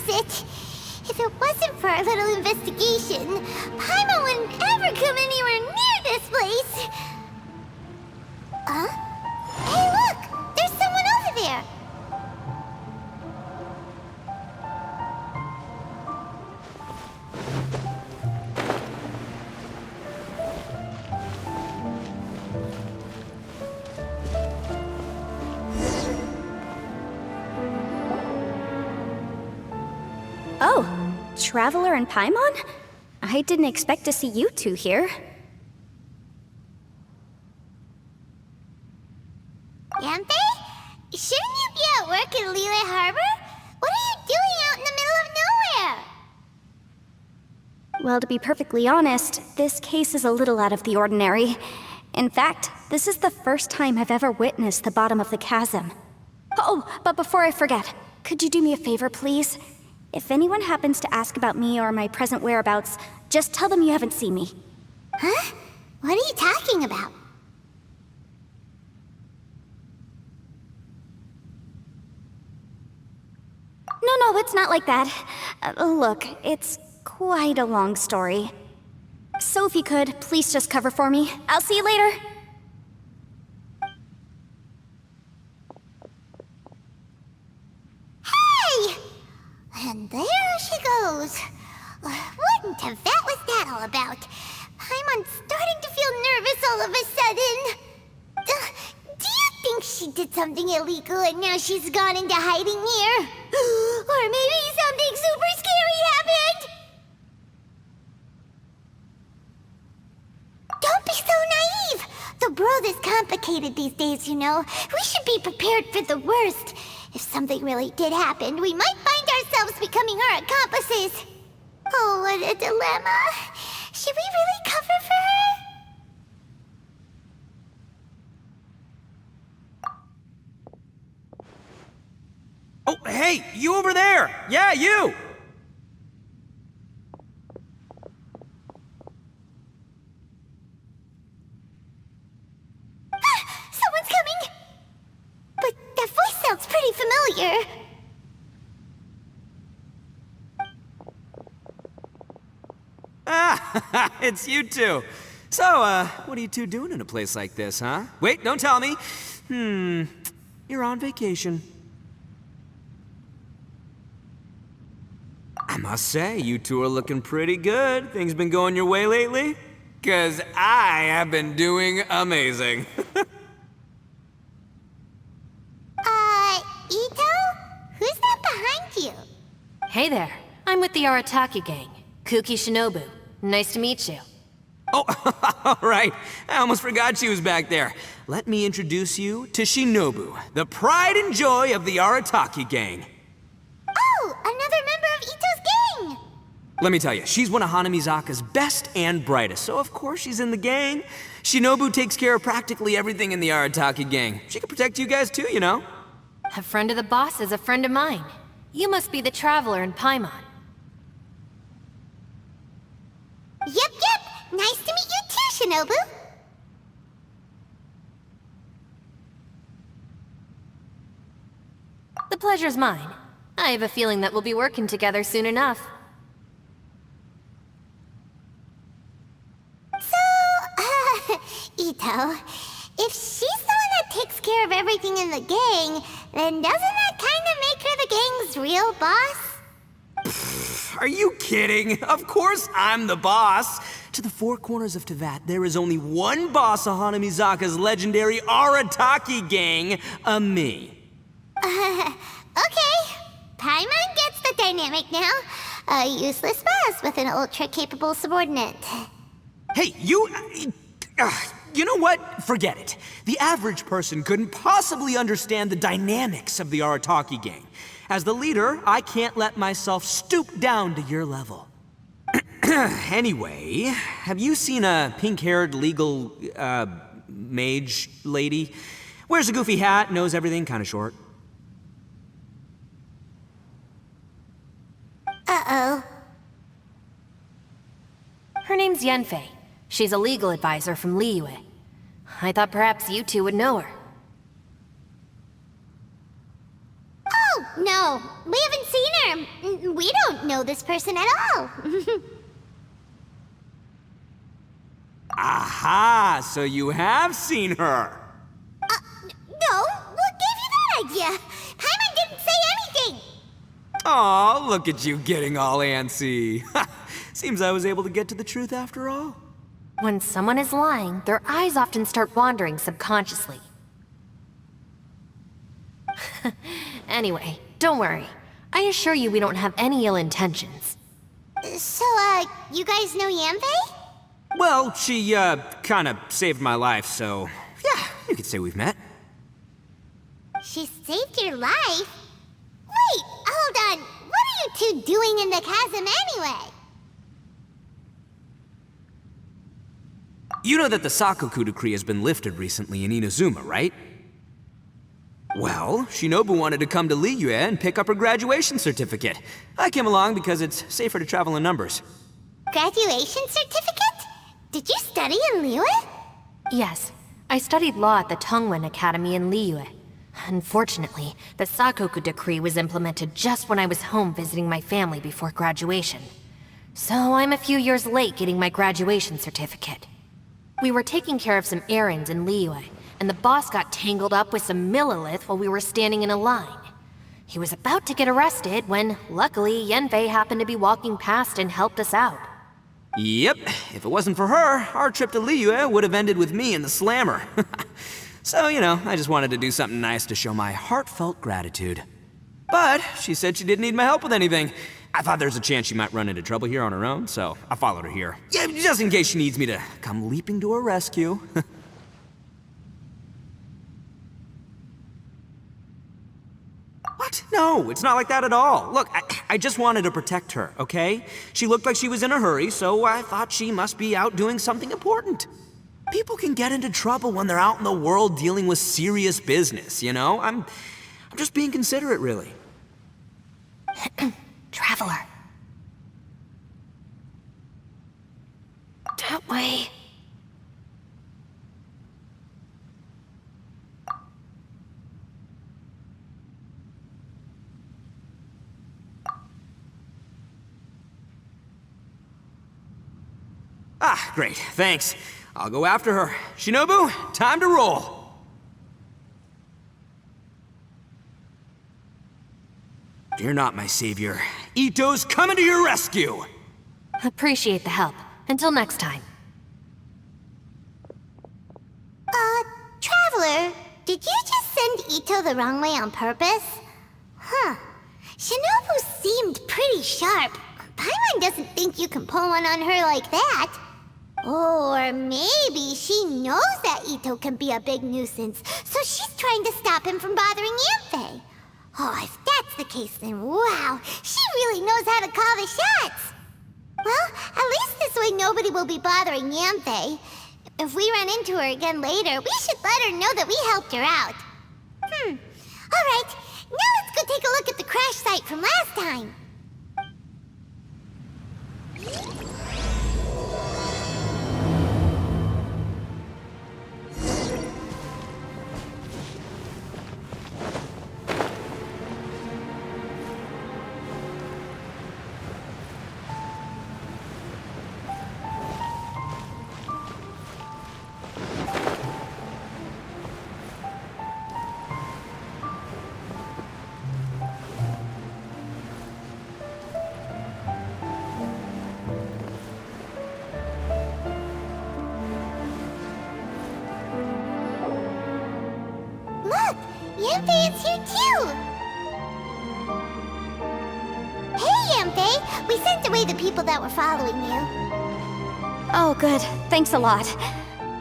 it. If it wasn't for our little investigation, Paimon wouldn't ever come anywhere near this place. Huh? Hey, look! There's someone over there! Oh, Traveler and Paimon? I didn't expect to see you two here. Yanfei? Shouldn't you be at work in Liyue Harbor? What are you doing out in the middle of nowhere? Well, to be perfectly honest, this case is a little out of the ordinary. In fact, this is the first time I've ever witnessed the bottom of the chasm. Oh, but before I forget, could you do me a favor, please? If anyone happens to ask about me or my present whereabouts, just tell them you haven't seen me. Huh? What are you talking about? No, it's not like that. Look, it's quite a long story. So if you could, please just cover for me. I'll see you later. Hey! And there she goes. What in Teyvat was that all about? Paimon's starting to feel nervous all of a sudden. Do you think she did something illegal and now she's gone into hiding here? Or maybe something super scary happened? Don't be so naive! The world is complicated these days, you know. We should be prepared for the worst. If something really did happen, we might find ourselves becoming her accomplices. Oh, what a dilemma. Should we really cover for her? Oh, hey, you over there! Yeah, you! Someone's coming! But that voice sounds pretty familiar. Ah, it's you two. So, what are you two doing in a place like this, huh? Wait, don't tell me. You're on vacation. I must say, you two are looking pretty good. Things been going your way lately? 'Cause I have been doing amazing. Ito? Who's that behind you? Hey there, I'm with the Arataki gang. Kuki Shinobu. Nice to meet you. Oh, all right. I almost forgot she was back there. Let me introduce you to Shinobu, the pride and joy of the Arataki gang. Oh, another member of Ito's gang! Let me tell you, she's one of Hanamizaka's best and brightest, so of course she's in the gang. Shinobu takes care of practically everything in the Arataki gang. She can protect you guys too, you know. A friend of the boss is a friend of mine. You must be the Traveler in Paimon. Yep. Nice to meet you too, Shinobu. The pleasure's mine. I have a feeling that we'll be working together soon enough. So, Ito, if she's the one that takes care of everything in the gang, then doesn't that kind of make her the gang's real boss? Are you kidding? Of course I'm the boss. To the four corners of Teyvat, there is only one boss of Hanamizaka's legendary Arataki gang, me. Okay. Paimon gets the dynamic now. A useless boss with an ultra-capable subordinate. Hey, you know what? Forget it. The average person couldn't possibly understand the dynamics of the Arataki gang. As the leader, I can't let myself stoop down to your level. Anyway, have you seen a pink-haired legal, mage lady? Wears a goofy hat, knows everything, kinda short. Uh-oh. Her name's Yanfei. She's a legal advisor from Liyue. I thought perhaps you two would know her. Oh, no. We haven't seen minor. We don't know this person at all. Aha! So you have seen her. No, what gave you that idea? Paimon didn't say anything. Aw, look at you getting all antsy. Seems I was able to get to the truth after all. When someone is lying, their eyes often start wandering subconsciously. Anyway, don't worry. I assure you we don't have any ill intentions. So, you guys know Yanfei? Well, she, kinda saved my life, so yeah, you could say we've met. She saved your life? Wait, hold on. What are you two doing in the chasm anyway? You know that the Sakoku decree has been lifted recently in Inazuma, right? Well, Shinobu wanted to come to Liyue and pick up her graduation certificate. I came along because it's safer to travel in numbers. Graduation certificate? Did you study in Liyue? Yes, I studied law at the Tongwen Academy in Liyue. Unfortunately, the Sakoku decree was implemented just when I was home visiting my family before graduation. So I'm a few years late getting my graduation certificate. We were taking care of some errands in Liyue, and the boss got tangled up with some Millilith while we were standing in a line. He was about to get arrested when, luckily, Yanfei happened to be walking past and helped us out. Yep, if it wasn't for her, our trip to Liyue would have ended with me in the slammer. So, you know, I just wanted to do something nice to show my heartfelt gratitude. But she said she didn't need my help with anything. I thought there's a chance she might run into trouble here on her own, so I followed her here. Yeah, just in case she needs me to come leaping to her rescue. What? No, it's not like that at all. Look, I just wanted to protect her, okay? She looked like she was in a hurry, so I thought she must be out doing something important. People can get into trouble when they're out in the world dealing with serious business, you know? I'm just being considerate, really. Traveler. That way. Ah, great, thanks. I'll go after her. Shinobu, time to roll. Fear not, my savior. Ito's coming to your rescue! Appreciate the help. Until next time. Traveler, did you just send Ito the wrong way on purpose? Huh. Shinobu seemed pretty sharp. Paimon doesn't think you can pull one on her like that. Or maybe she knows that Ito can be a big nuisance, so she's trying to stop him from bothering Yanfei. Oh, if that's the case, then wow, she really knows how to call the shots. Well, at least this way nobody will be bothering Yanfei. If we run into her again later, we should let her know that we helped her out. Alright, now let's go take a look at the crash site from last time. Yanfei is here too! Hey, Yanfei! We sent away the people that were following you. Oh, good. Thanks a lot.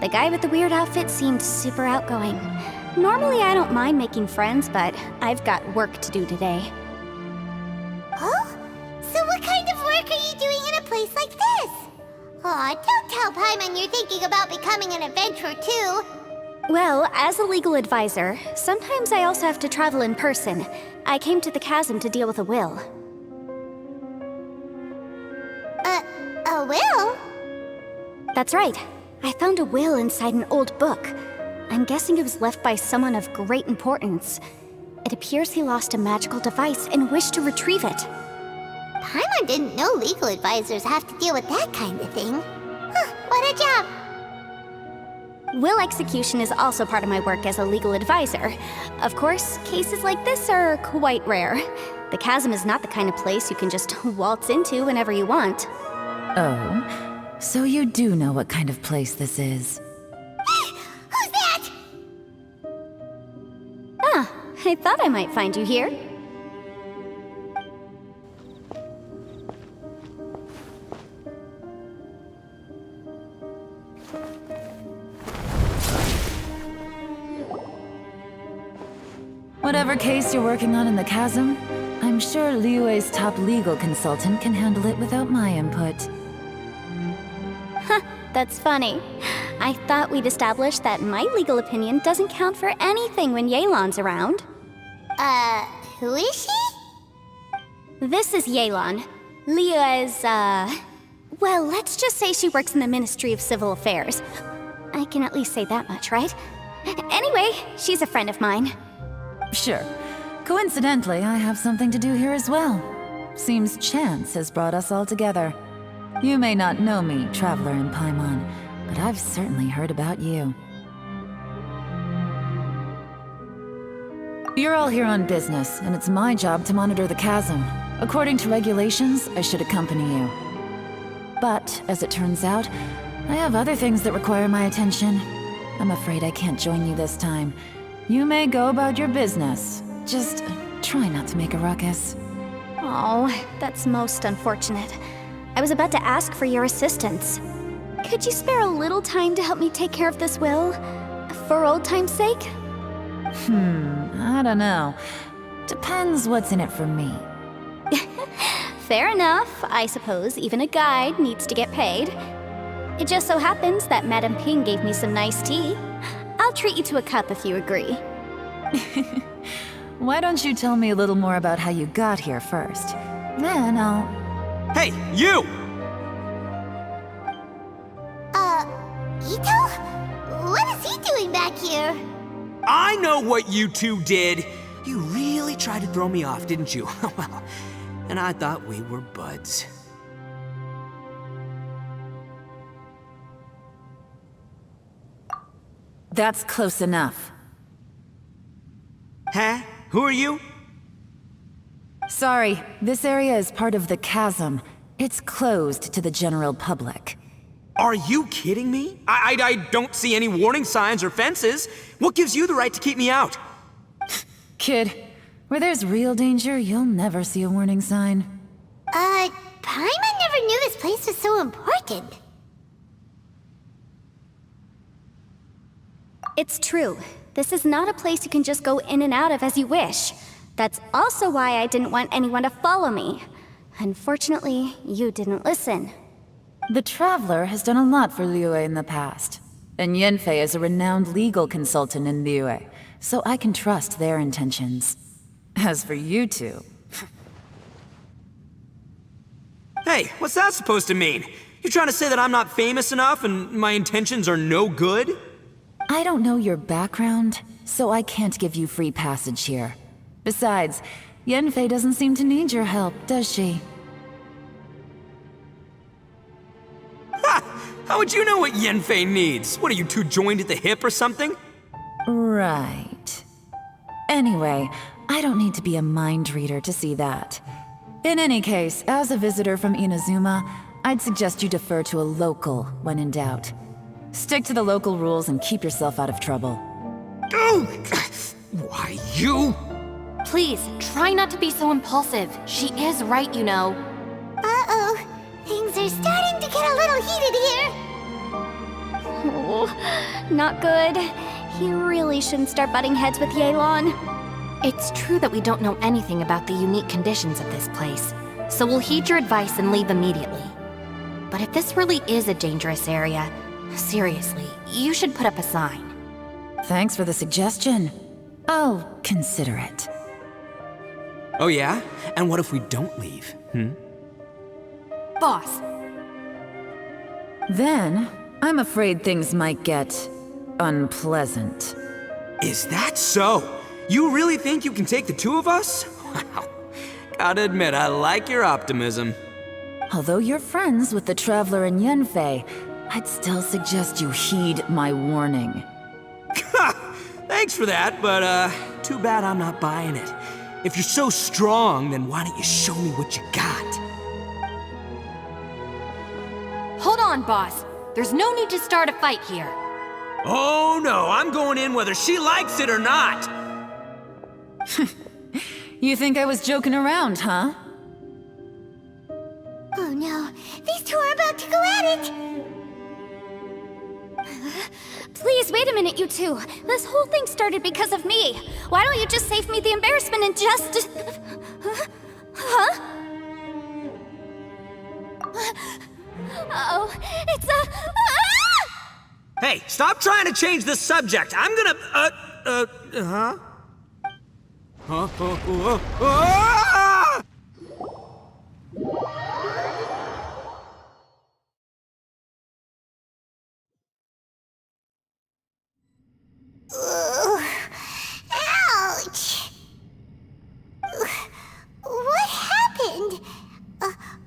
The guy with the weird outfit seemed super outgoing. Normally I don't mind making friends, but I've got work to do today. Oh? So what kind of work are you doing in a place like this? Aw, don't tell Paimon you're thinking about becoming an adventurer too. Well, as a legal advisor, sometimes I also have to travel in person. I came to the chasm to deal with a will. A will? That's right. I found a will inside an old book. I'm guessing it was left by someone of great importance. It appears he lost a magical device and wished to retrieve it. Paimon didn't know legal advisors have to deal with that kind of thing. Huh, what a job! Will execution is also part of my work as a legal advisor. Of course, cases like this are quite rare. The chasm is not the kind of place you can just waltz into whenever you want. Oh, so you do know what kind of place this is. Who's that? Ah, I thought I might find you here. Whatever case you're working on in the chasm, I'm sure Liyue's top legal consultant can handle it without my input. That's funny. I thought we'd established that my legal opinion doesn't count for anything when Yelan's around. Who is she? This is Yelan. Liyue's, well, let's just say she works in the Ministry of Civil Affairs. I can at least say that much, right? Anyway, she's a friend of mine. Sure. Coincidentally, I have something to do here as well. Seems chance has brought us all together. You may not know me, traveler in Paimon, but I've certainly heard about you. You're all here on business, and it's my job to monitor the chasm. According to regulations, I should accompany you. But, as it turns out, I have other things that require my attention. I'm afraid I can't join you this time. You may go about your business. Just try not to make a ruckus. Oh, that's most unfortunate. I was about to ask for your assistance. Could you spare a little time to help me take care of this will? For old time's sake? I don't know. Depends what's in it for me. Fair enough. I suppose even a guide needs to get paid. It just so happens that Madame Ping gave me some nice tea. I'll treat you to a cup if you agree. Why don't you tell me a little more about how you got here first? Then I'll... Hey, you! Ito? What is he doing back here? I know what you two did. You really tried to throw me off, didn't you? Well, and I thought we were buds. That's close enough. Huh? Who are you? Sorry, this area is part of the chasm. It's closed to the general public. Are you kidding me? I don't see any warning signs or fences. What gives you the right to keep me out? Kid, where there's real danger, you'll never see a warning sign. Paimon never knew this place was so important. It's true. This is not a place you can just go in and out of as you wish. That's also why I didn't want anyone to follow me. Unfortunately, you didn't listen. The Traveler has done a lot for Liyue in the past. And Yanfei is a renowned legal consultant in Liyue, so I can trust their intentions. As for you two... Hey, what's that supposed to mean? You trying to say that I'm not famous enough and my intentions are no good? I don't know your background, so I can't give you free passage here. Besides, Yanfei doesn't seem to need your help, does she? Ha! How would you know what Yanfei needs? What, are you two joined at the hip or something? Right. Anyway, I don't need to be a mind reader to see that. In any case, as a visitor from Inazuma, I'd suggest you defer to a local when in doubt. Stick to the local rules and keep yourself out of trouble. Oh! Why, you? Please, try not to be so impulsive. She is right, you know. Uh-oh. Things are starting to get a little heated here. Oh, not good. He really shouldn't start butting heads with Yelan. It's true that we don't know anything about the unique conditions of this place, so we'll heed your advice and leave immediately. But if this really is a dangerous area, seriously, you should put up a sign. Thanks for the suggestion. I'll consider it. Oh yeah? And what if we don't leave? Boss, Then, I'm afraid things might get... unpleasant. Is that so? You really think you can take the two of us? Wow. Gotta admit, I like your optimism. Although you're friends with the Traveler and Yenfei, I'd still suggest you heed my warning. Thanks for that, but too bad I'm not buying it. If you're so strong, then why don't you show me what you got? Hold on, boss. There's no need to start a fight here. Oh no, I'm going in whether she likes it or not! You think I was joking around, huh? Oh no, these two are about to go at it! Please, wait a minute, you two. This whole thing started because of me. Why don't you just save me the embarrassment and just... Huh? Uh-oh, it's a... Ah! Hey, stop trying to change the subject. I'm gonna, huh? Ah! Ugh. Ouch! What happened?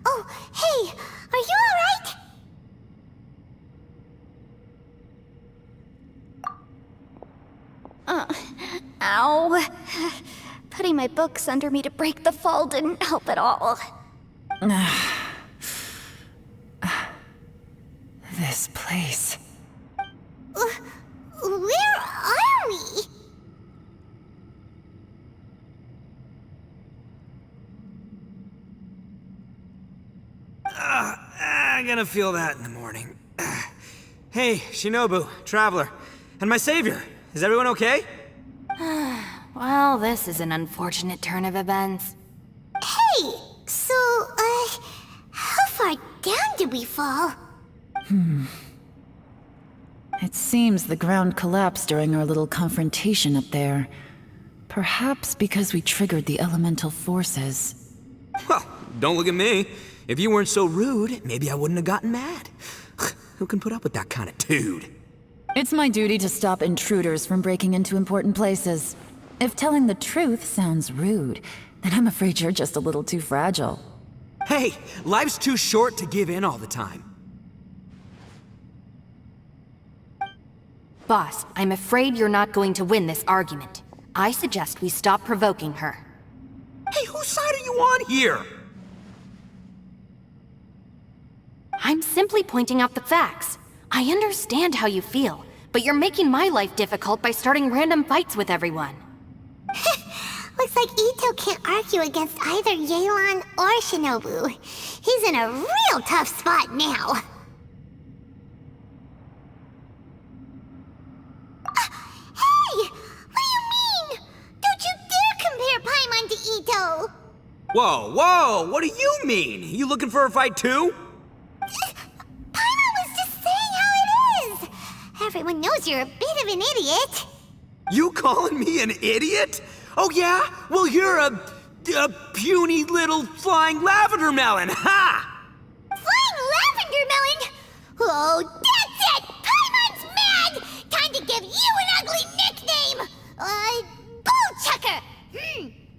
Oh, hey, are you alright? Ow. Putting my books under me to break the fall didn't help at all. This place. Where are we? I'm gonna feel that in the morning. Hey, Shinobu, Traveler, and my savior. Is everyone okay? Well, this is an unfortunate turn of events. Hey, so, how far down did we fall? It seems the ground collapsed during our little confrontation up there. Perhaps because we triggered the elemental forces. Well, don't look at me. If you weren't so rude, maybe I wouldn't have gotten mad. Who can put up with that kind of dude? It's my duty to stop intruders from breaking into important places. If telling the truth sounds rude, then I'm afraid you're just a little too fragile. Hey, life's too short to give in all the time. Boss, I'm afraid you're not going to win this argument. I suggest we stop provoking her. Hey, whose side are you on here? I'm simply pointing out the facts. I understand how you feel, but you're making my life difficult by starting random fights with everyone. Looks like Ito can't argue against either Yelan or Shinobu. He's in a real tough spot now. Hey! What do you mean? Don't you dare compare Paimon to Ito! Whoa, whoa, what do you mean? You looking for a fight too? Paimon was just saying how it is! Everyone knows you're a bit of an idiot. You calling me an idiot? Oh yeah? Well, you're a puny little flying lavender melon, ha! Flying lavender melon? Oh, that's it! Paimon's mad! Time to give you an ugly nickname! Bullchucker!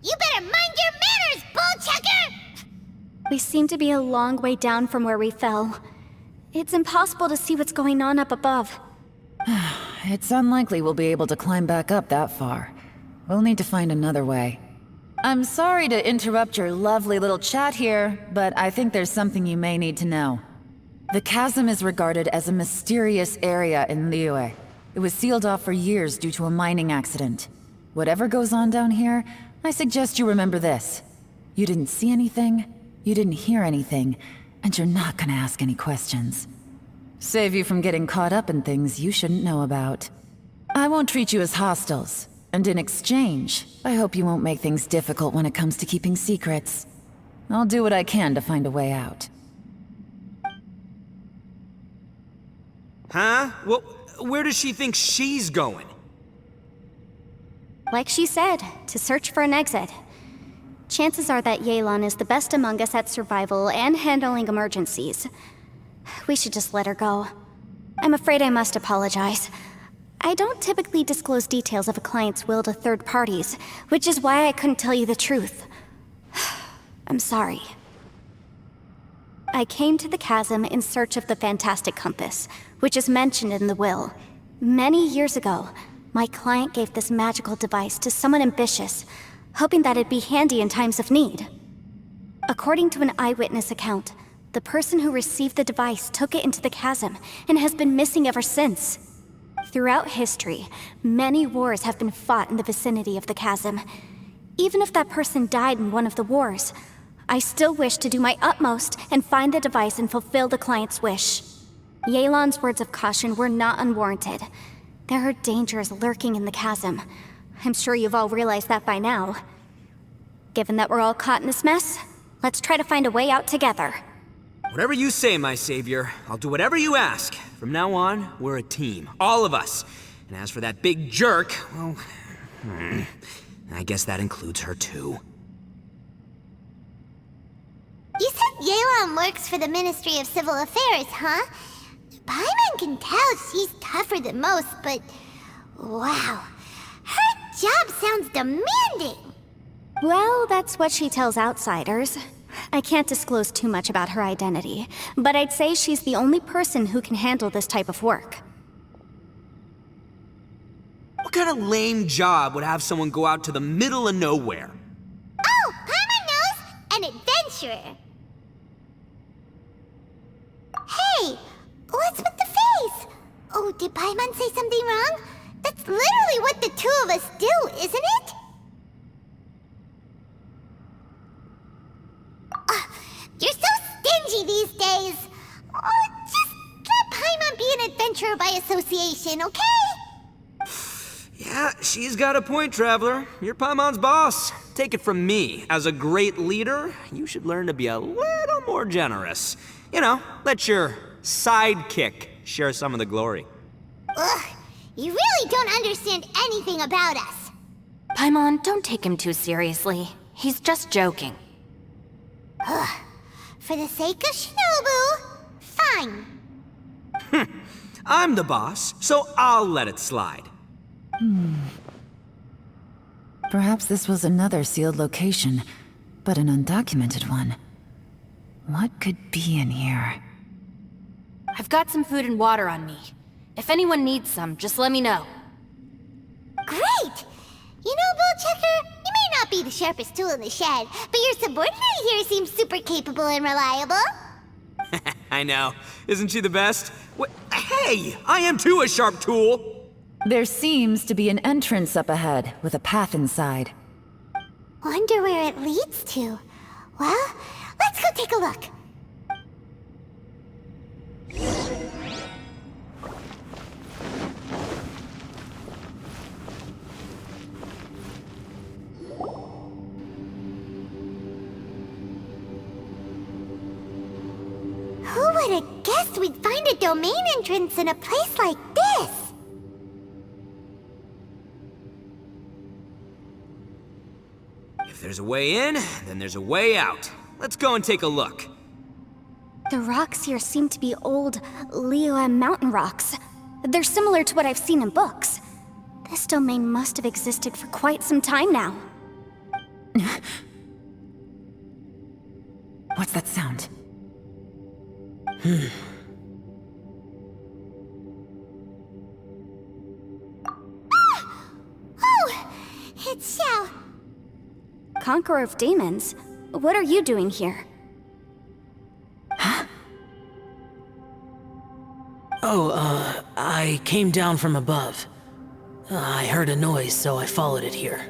You better mind your manners, Bullchucker! We seem to be a long way down from where we fell. It's impossible to see what's going on up above. It's unlikely we'll be able to climb back up that far. We'll need to find another way. I'm sorry to interrupt your lovely little chat here, but I think there's something you may need to know. The chasm is regarded as a mysterious area in Liyue. It was sealed off for years due to a mining accident. Whatever goes on down here, I suggest you remember this. You didn't see anything, you didn't hear anything, and you're not gonna ask any questions. Save you from getting caught up in things you shouldn't know about. I won't treat you as hostiles, and in exchange, I hope you won't make things difficult when it comes to keeping secrets. I'll do what I can to find a way out. Huh? Well, where does she think she's going? Like she said, to search for an exit. Chances are that Yelan is the best among us at survival and handling emergencies. We should just let her go. I'm afraid I must apologize. I don't typically disclose details of a client's will to third parties, which is why I couldn't tell you the truth. I'm sorry. I came to the chasm in search of the Fantastic Compass, which is mentioned in the will. Many years ago, my client gave this magical device to someone ambitious, hoping that it'd be handy in times of need. According to an eyewitness account, the person who received the device took it into the chasm and has been missing ever since. Throughout history, many wars have been fought in the vicinity of the chasm. Even if that person died in one of the wars, I still wish to do my utmost and find the device and fulfill the client's wish. Yelan's words of caution were not unwarranted. There are dangers lurking in the chasm. I'm sure you've all realized that by now. Given that we're all caught in this mess, let's try to find a way out together. Whatever you say, my savior. I'll do whatever you ask. From now on, we're a team. All of us. And as for that big jerk, well, I guess that includes her too. You said Yelan works for the Ministry of Civil Affairs, huh? Paimon can tell she's tougher than most, but... wow. Her job sounds demanding! Well, that's what she tells outsiders. I can't disclose too much about her identity, but I'd say she's the only person who can handle this type of work. What kind of lame job would have someone go out to the middle of nowhere? Oh, Paimon knows! An adventurer! Hey! What's with the face? Oh, did Paimon say something wrong? That's literally what the two of us do, isn't it? You're so stingy these days! Oh, just let Paimon be an adventurer by association, okay? Yeah, she's got a point, Traveler. You're Paimon's boss. Take it from me. As a great leader, you should learn to be a little more generous. You know, let your sidekick share some of the glory. Ugh, you really don't understand anything about us. Paimon, don't take him too seriously. He's just joking. For the sake of Shinobu, fine. I'm the boss, so I'll let it slide. Perhaps this was another sealed location, but an undocumented one. What could be in here? I've got some food and water on me. If anyone needs some, just let me know. Great! You know, Bullchecker, you may not be the sharpest tool in the shed, but your subordinate here seems super capable and reliable. I know. Isn't she the best? Hey, I am too a sharp tool. There seems to be an entrance up ahead, with a path inside. Wonder where it leads to. Well, let's go take a look. Who would have guessed we'd find a domain entrance in a place like this? If there's a way in, then there's a way out. Let's go and take a look. The rocks here seem to be old Liyue mountain rocks. They're similar to what I've seen in books. This domain must have existed for quite some time now. What's that sound? Oh, it's Xiao. Conqueror of Demons? What are you doing here? I came down from above. I heard a noise, so I followed it here.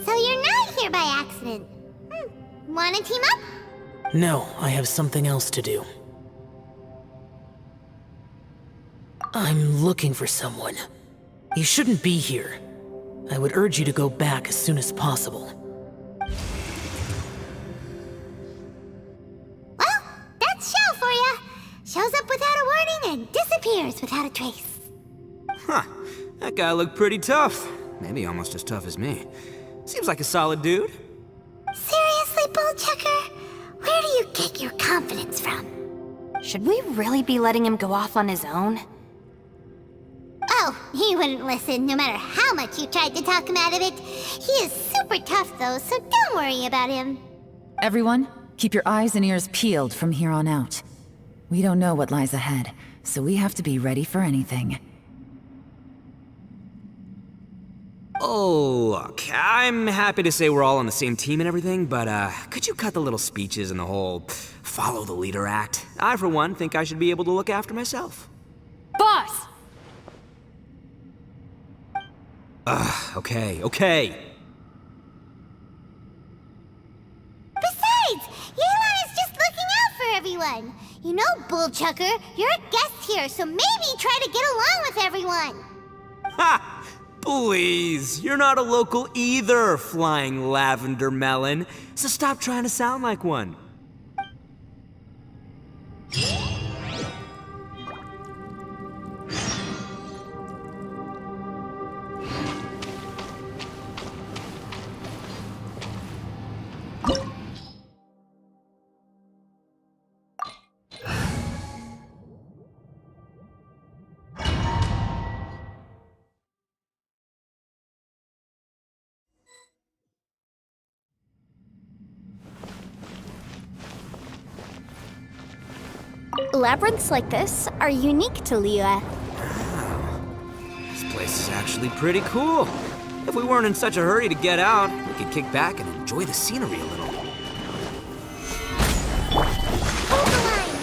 So you're not here by accident. Wanna team up? No, I have something else to do. I'm looking for someone. You shouldn't be here. I would urge you to go back as soon as possible. Well, that's Xiao for ya. Shows up without a warning and disappears without a trace. Huh. That guy looked pretty tough. Maybe almost as tough as me. Seems like a solid dude. Seriously, Bullchecker? Where do you get your confidence from? Should we really be letting him go off on his own? Oh, No, he wouldn't listen, no matter how much you tried to talk him out of it. He is super tough, though, so don't worry about him. Everyone, keep your eyes and ears peeled from here on out. We don't know what lies ahead, so we have to be ready for anything. Oh, look, I'm happy to say we're all on the same team and everything, but could you cut the little speeches and the whole follow the leader act? I, for one, think I should be able to look after myself. Boss! Okay. Besides, Yelan is just looking out for everyone. You know, Bullchucker, you're a guest here, so maybe try to get along with everyone. Ha! Please, you're not a local either, Flying Lavender Melon, so stop trying to sound like one. Labyrinths like this are unique to Liyue. This place is actually pretty cool. If we weren't in such a hurry to get out, we could kick back and enjoy the scenery a little. Hold the line.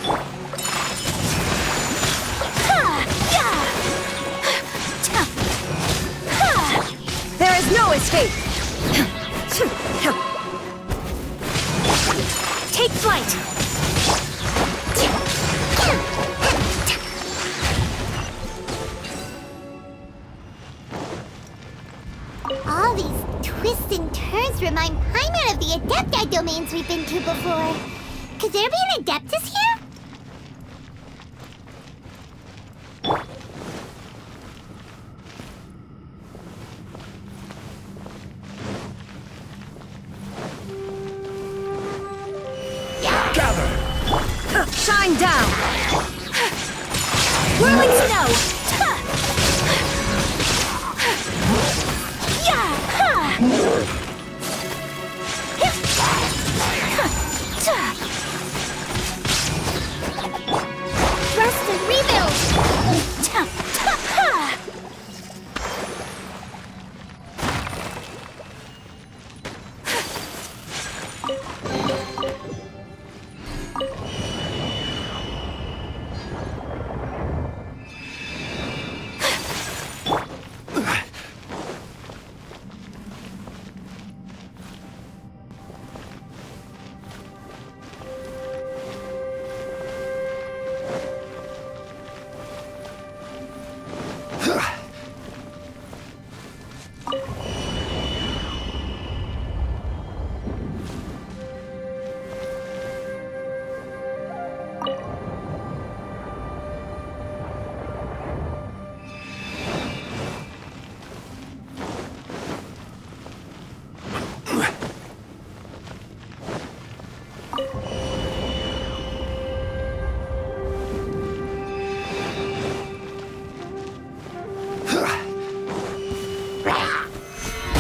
There is no escape! Take flight! All these twists and turns remind Paimon of the Adepti domains we've been to before. Could there be an Adeptus here? Shine down! Whirling snow! Rest and rebuild!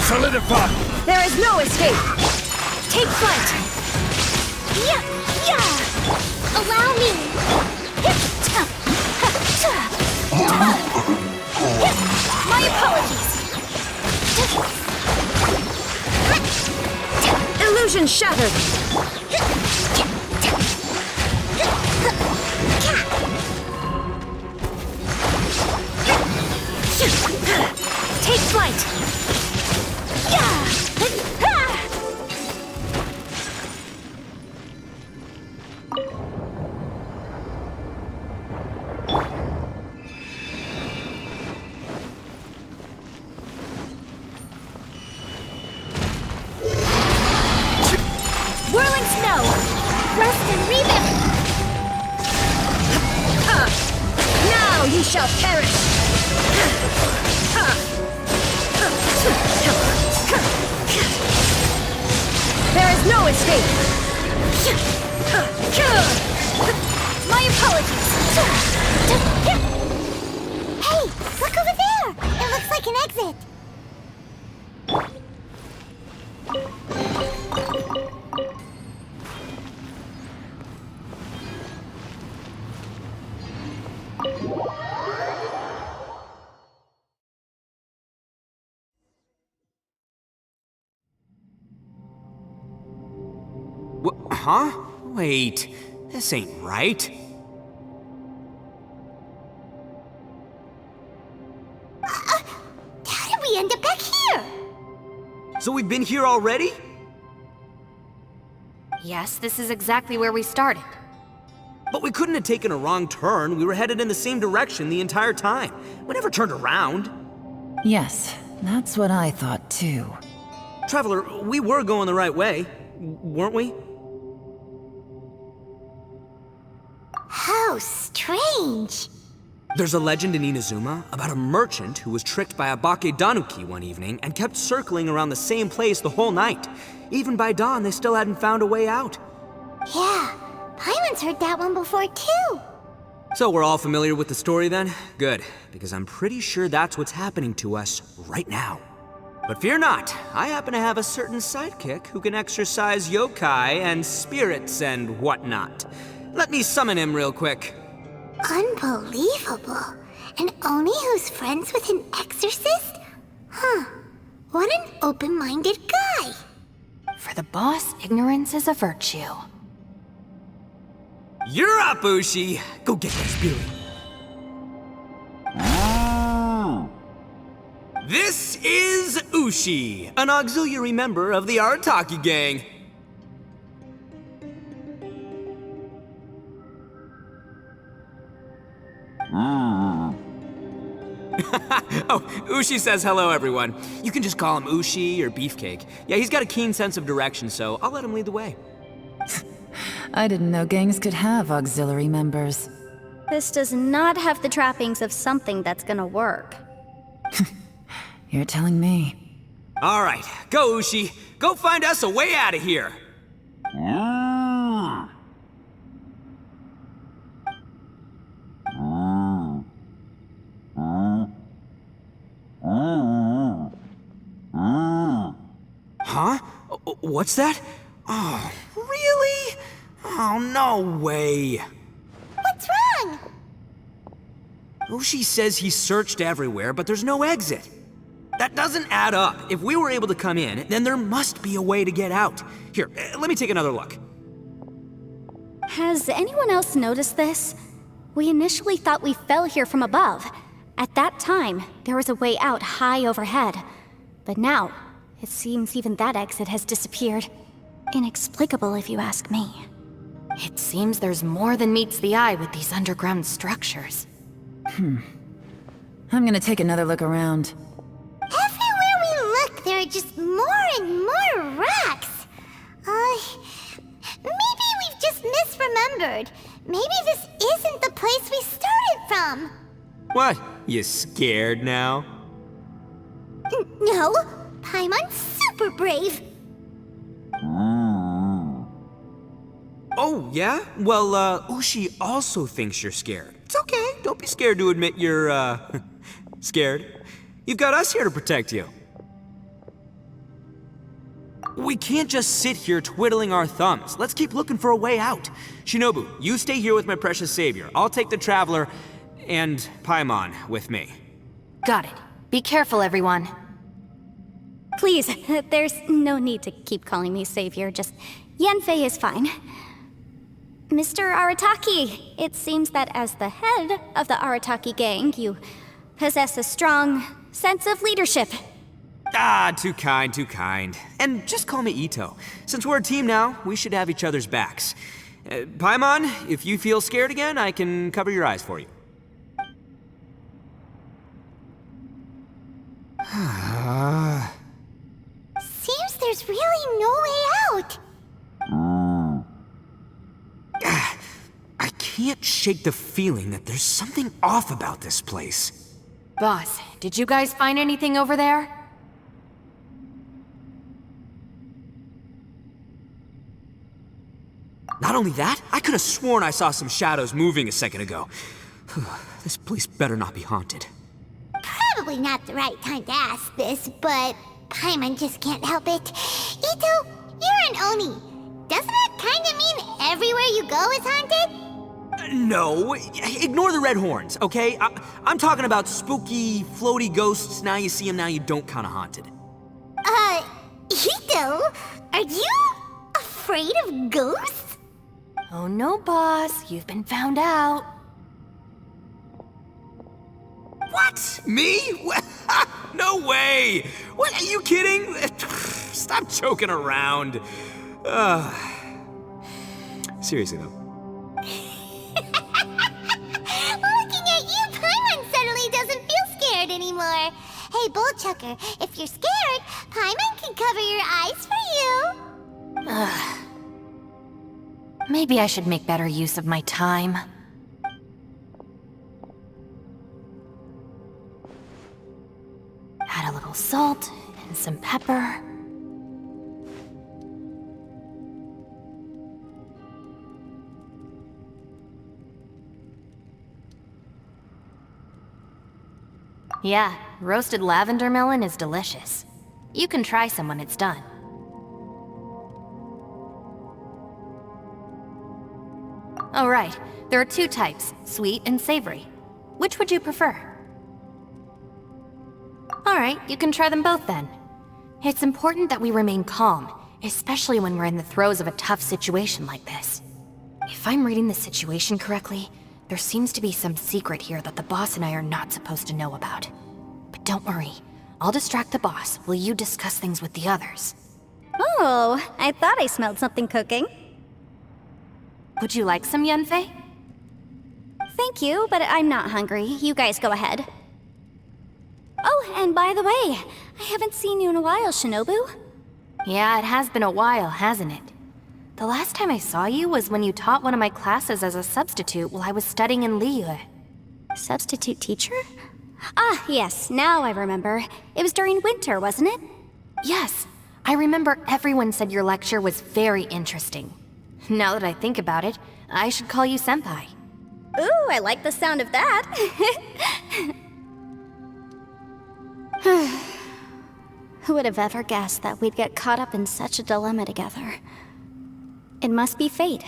Solidify! There is no escape! Take flight! Allow me! My apologies! Illusion shattered! Take flight! Whirling snow! Rest and rebuild! Now ye shall perish! There is no escape! My apologies! Hey, look over there! exit. Huh? Wait, this ain't right. How did we end up back here? So we've been here already? Yes, this is exactly where we started. But we couldn't have taken a wrong turn. We were headed in the same direction the entire time. We never turned around. Yes, that's what I thought too. Traveler, we were going the right way, weren't we? How strange. There's a legend in Inazuma about a merchant who was tricked by a Bakedanuki one evening and kept circling around the same place the whole night. Even by dawn, they still hadn't found a way out. Yeah, Paimon's heard that one before too. So we're all familiar with the story then? Good, because I'm pretty sure that's what's happening to us right now. But fear not, I happen to have a certain sidekick who can exercise yokai and spirits and whatnot. Let me summon him real quick. Unbelievable. And Oni who's friends with an exorcist? Huh. What an open-minded guy. For the boss, ignorance is a virtue. You're up, Ushi! Go get that spirit. This is Ushi, an auxiliary member of the Arataki gang. Oh, Ushi says hello, everyone. You can just call him Ushi or Beefcake. Yeah, he's got a keen sense of direction, so I'll let him lead the way. I didn't know gangs could have auxiliary members. This does not have the trappings of something that's gonna work. You're telling me. All right, go, Ushi. Go find us a way out of here. Huh? What's that? Oh, really? Oh, no way. What's wrong? Ushi says he searched everywhere, but there's no exit. That doesn't add up. If we were able to come in, then there must be a way to get out. Here, let me take another look. Has anyone else noticed this? We initially thought we fell here from above. At that time, there was a way out high overhead. But now, it seems even that exit has disappeared. Inexplicable, if you ask me. It seems there's more than meets the eye with these underground structures. I'm gonna take another look around. Everywhere we look, there are just more and more rocks. Maybe we've just misremembered. Maybe this isn't the place we started from. What? You scared now? No, Paimon's super brave. Oh, yeah? Well, Ushi also thinks you're scared. It's okay. Don't be scared to admit you're, scared. You've got us here to protect you. We can't just sit here twiddling our thumbs. Let's keep looking for a way out. Shinobu, you stay here with my precious savior. I'll take the Traveler and Paimon with me. Got it. Be careful, everyone. Please, there's no need to keep calling me savior, just Yanfei is fine. Mr. Arataki, it seems that as the head of the Arataki gang, you possess a strong sense of leadership. Ah, too kind, too kind. And just call me Ito. Since we're a team now, we should have each other's backs. Paimon, if you feel scared again, I can cover your eyes for you. Seems there's really no way out. I can't shake the feeling that there's something off about this place. Boss, did you guys find anything over there? Not only that, I could have sworn I saw some shadows moving a second ago. This place better not be haunted. Probably probably not the right time to ask this, but Paimon just can't help it. Ito, you're an Oni. Doesn't it kinda mean everywhere you go is haunted? No, ignore the red horns, okay? I'm talking about spooky, floaty ghosts. Now you see them, now you don't kinda haunted. Ito, are you afraid of ghosts? Oh no, boss. You've been found out. What? Me? No way! What, are you kidding? Stop joking around. Seriously though. Looking at you, Paimon suddenly doesn't feel scared anymore. Hey, Bullchucker, if you're scared, Paimon can cover your eyes for you. Maybe I should make better use of my time. Add a little salt and some pepper. Yeah, roasted lavender melon is delicious. You can try some when it's done. Oh right, there are two types, sweet and savory. Which would you prefer? Alright, you can try them both then. It's important that we remain calm, especially when we're in the throes of a tough situation like this. If I'm reading the situation correctly, there seems to be some secret here that the boss and I are not supposed to know about. But don't worry, I'll distract the boss while you discuss things with the others. Oh, I thought I smelled something cooking. Would you like some, Yunfei? Thank you, but I'm not hungry. You guys go ahead. Oh, and by the way, I haven't seen you in a while, Shinobu. Yeah, it has been a while, hasn't it? The last time I saw you was when you taught one of my classes as a substitute while I was studying in Liyue. Substitute teacher? Ah, yes, now I remember. It was during winter, wasn't it? Yes, I remember everyone said your lecture was very interesting. Now that I think about it, I should call you Senpai. Ooh, I like the sound of that. Who would have ever guessed that we'd get caught up in such a dilemma together? It must be fate.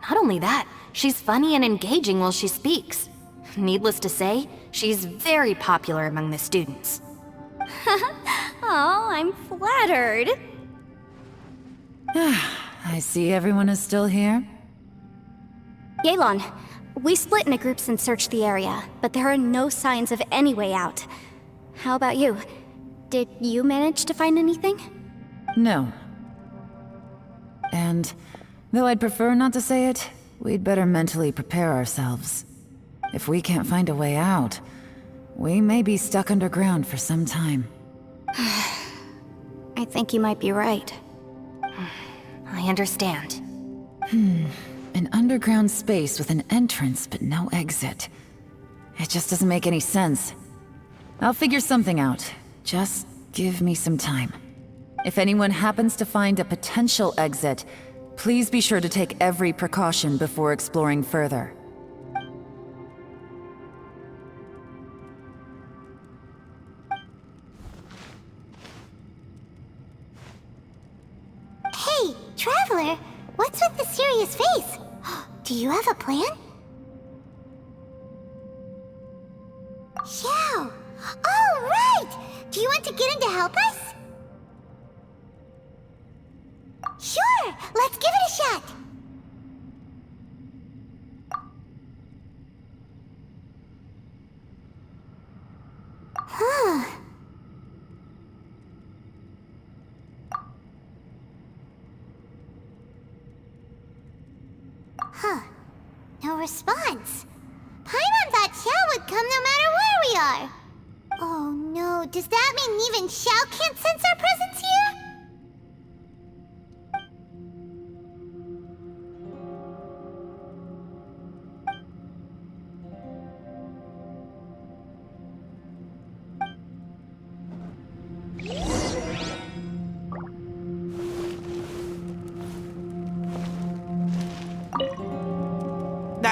Not only that, she's funny and engaging while she speaks. Needless to say, she's very popular among the students. Oh, I'm flattered. I see everyone is still here. Yelan, we split into groups and searched the area, but there are no signs of any way out. How about you? Did you manage to find anything? No. And though I'd prefer not to say it, we'd better mentally prepare ourselves. If we can't find a way out, we may be stuck underground for some time. I think you might be right. I understand. An underground space with an entrance but no exit. It just doesn't make any sense. I'll figure something out. Just give me some time. If anyone happens to find a potential exit, please be sure to take every precaution before exploring further. Hey, Traveler, what's with the serious face? Do you have a plan? Xiao! Oh, right! Do you want to get in to help us? Sure! Let's give it a shot! Huh. Huh. No response. Paimon thought Xiao would come no matter where we are. Oh no, does that mean even Xiao can't sense our presence here?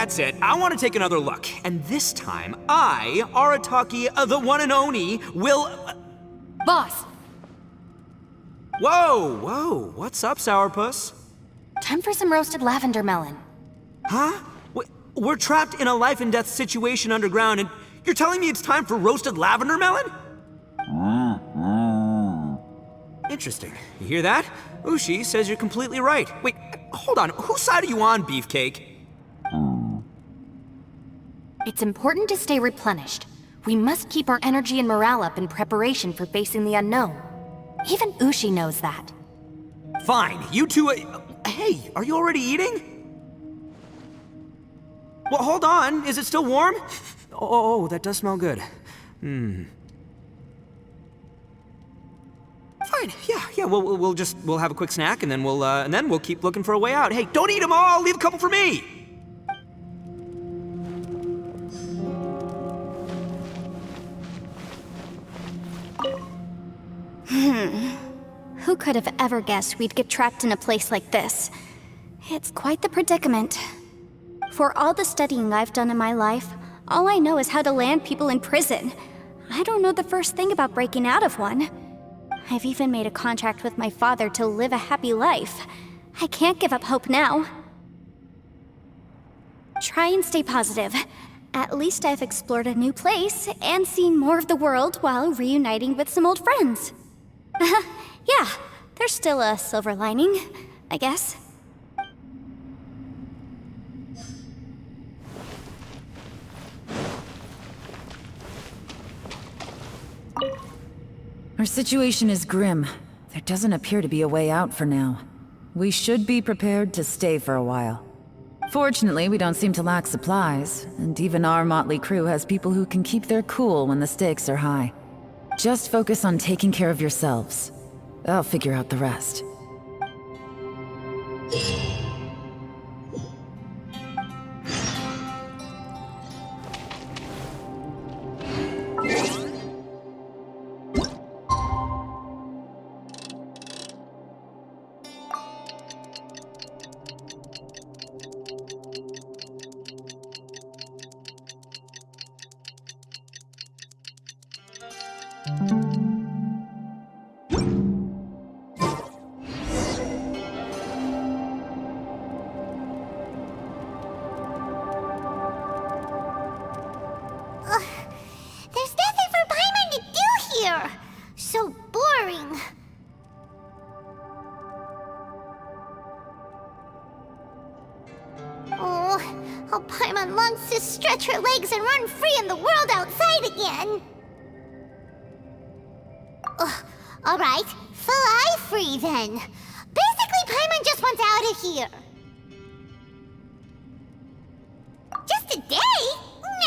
That's it. I want to take another look. And this time, I, Arataki, the one and only, will... Boss, Whoa. What's up, Sourpuss? time for some roasted lavender melon. Huh? We're trapped in a life and death situation underground, and you're telling me it's time for roasted lavender melon? Interesting. You hear that? Ushi says you're completely right. Wait, hold on. Whose side are you on, Beefcake? It's important to stay replenished. We must keep our energy and morale up in preparation for facing the unknown. Even Ushi knows that. Fine, you two... hey, are you already eating? Well, hold on. Is it still warm? Oh, that does smell good. Fine. Yeah. We'll have a quick snack, and then we'll keep looking for a way out. Hey, don't eat them all. Leave a couple for me. Who could have ever guessed we'd get trapped in a place like this? It's quite the predicament. For all the studying I've done in my life, all I know is how to land people in prison. I don't know the first thing about breaking out of one. I've even made a contract with my father to live a happy life. I can't give up hope now. Try and stay positive. At least I've explored a new place and seen more of the world while reuniting with some old friends. Yeah, there's still a silver lining, I guess. Our situation is grim. There doesn't appear to be a way out for now. We should be prepared to stay for a while. Fortunately, we don't seem to lack supplies, and even our motley crew has people who can keep their cool when the stakes are high. Just focus on taking care of yourselves. I'll figure out the rest. There's nothing for Paimon to do here. So boring. Oh, how Paimon longs to stretch her legs and run free in the world outside again. Alright, fly free then. Basically, Paimon just wants out of here. Just a day?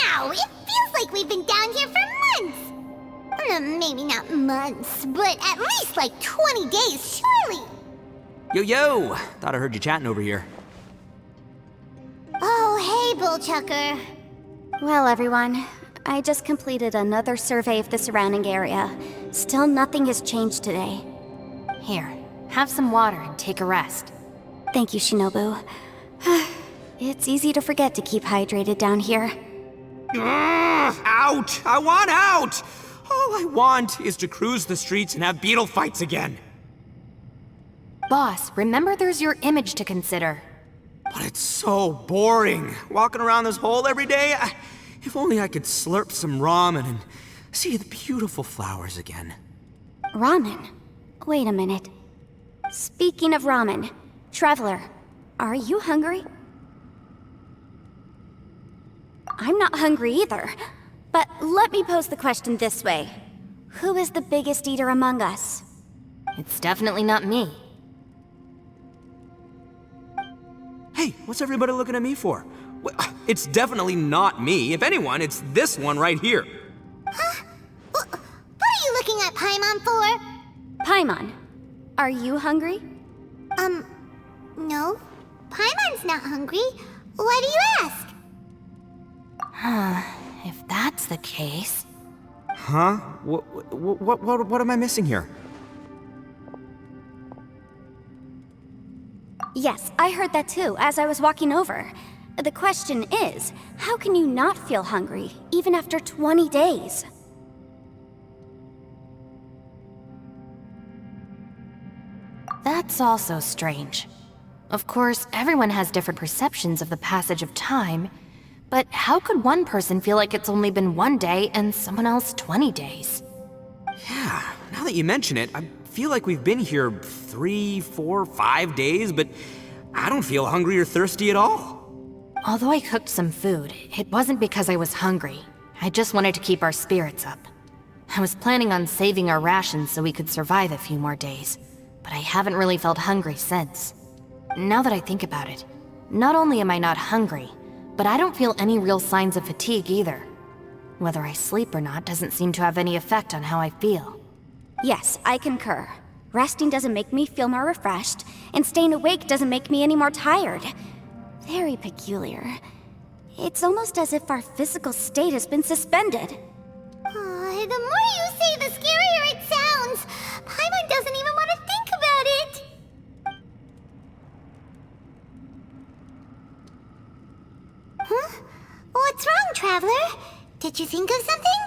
No, it feels like we've been down here for months. Maybe not months, but at least like 20 days, surely. Yo! Thought I heard you chatting over here. Oh, hey, Bullchucker. Well, everyone, I just completed another survey of the surrounding area. Still nothing has changed today. Here, have some water and take a rest. Thank you, Shinobu. It's easy to forget to keep hydrated down here. Out! I want out! All I want is to cruise the streets and have beetle fights again. Boss, remember there's your image to consider. But it's so boring, walking around this hole every day. If only I could slurp some ramen and see the beautiful flowers again. Ramen? Wait a minute. Speaking of ramen, Traveler, are you hungry? I'm not hungry either. But let me pose the question this way. Who is the biggest eater among us? It's definitely not me. Hey, what's everybody looking at me for? Well, it's definitely not me. If anyone, it's this one right here. Huh? What are you looking at Paimon for? Paimon, are you hungry? No. Paimon's not hungry. Why do you ask? If that's the case... Huh? What am I missing here? Yes, I heard that too, as I was walking over. The question is, how can you not feel hungry, even after 20 days? That's also strange. Of course, everyone has different perceptions of the passage of time, but how could one person feel like it's only been 1 day and someone else 20 days? Yeah, now that you mention it, I feel like we've been here 3, 4, 5 days, but I don't feel hungry or thirsty at all. Although I cooked some food, it wasn't because I was hungry. I just wanted to keep our spirits up. I was planning on saving our rations so we could survive a few more days, but I haven't really felt hungry since. Now that I think about it, not only am I not hungry, but I don't feel any real signs of fatigue either. Whether I sleep or not doesn't seem to have any effect on how I feel. Yes, I concur. Resting doesn't make me feel more refreshed, and staying awake doesn't make me any more tired. Very peculiar. It's almost as if our physical state has been suspended. The more you say, the scarier it sounds. Paimon doesn't even want to think about it. Huh? What's wrong, Traveler? Did you think of something?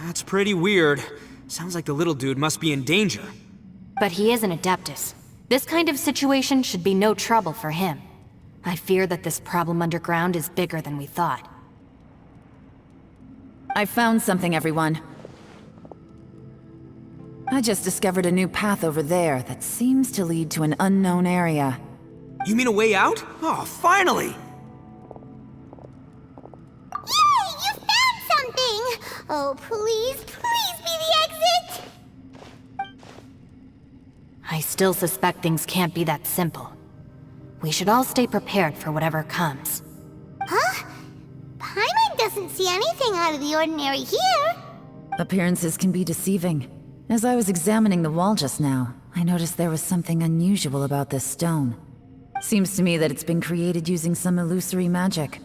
That's pretty weird. Sounds like the little dude must be in danger. But he is an Adeptus. This kind of situation should be no trouble for him. I fear that this problem underground is bigger than we thought. I found something, everyone. I just discovered a new path over there that seems to lead to an unknown area. You mean a way out? Oh, finally! Yay! You found something! Oh, please, please be the exit! I still suspect things can't be that simple. We should all stay prepared for whatever comes. Huh? Paimon doesn't see anything out of the ordinary here. Appearances can be deceiving. As I was examining the wall just now, I noticed there was something unusual about this stone. Seems to me that it's been created using some illusory magic.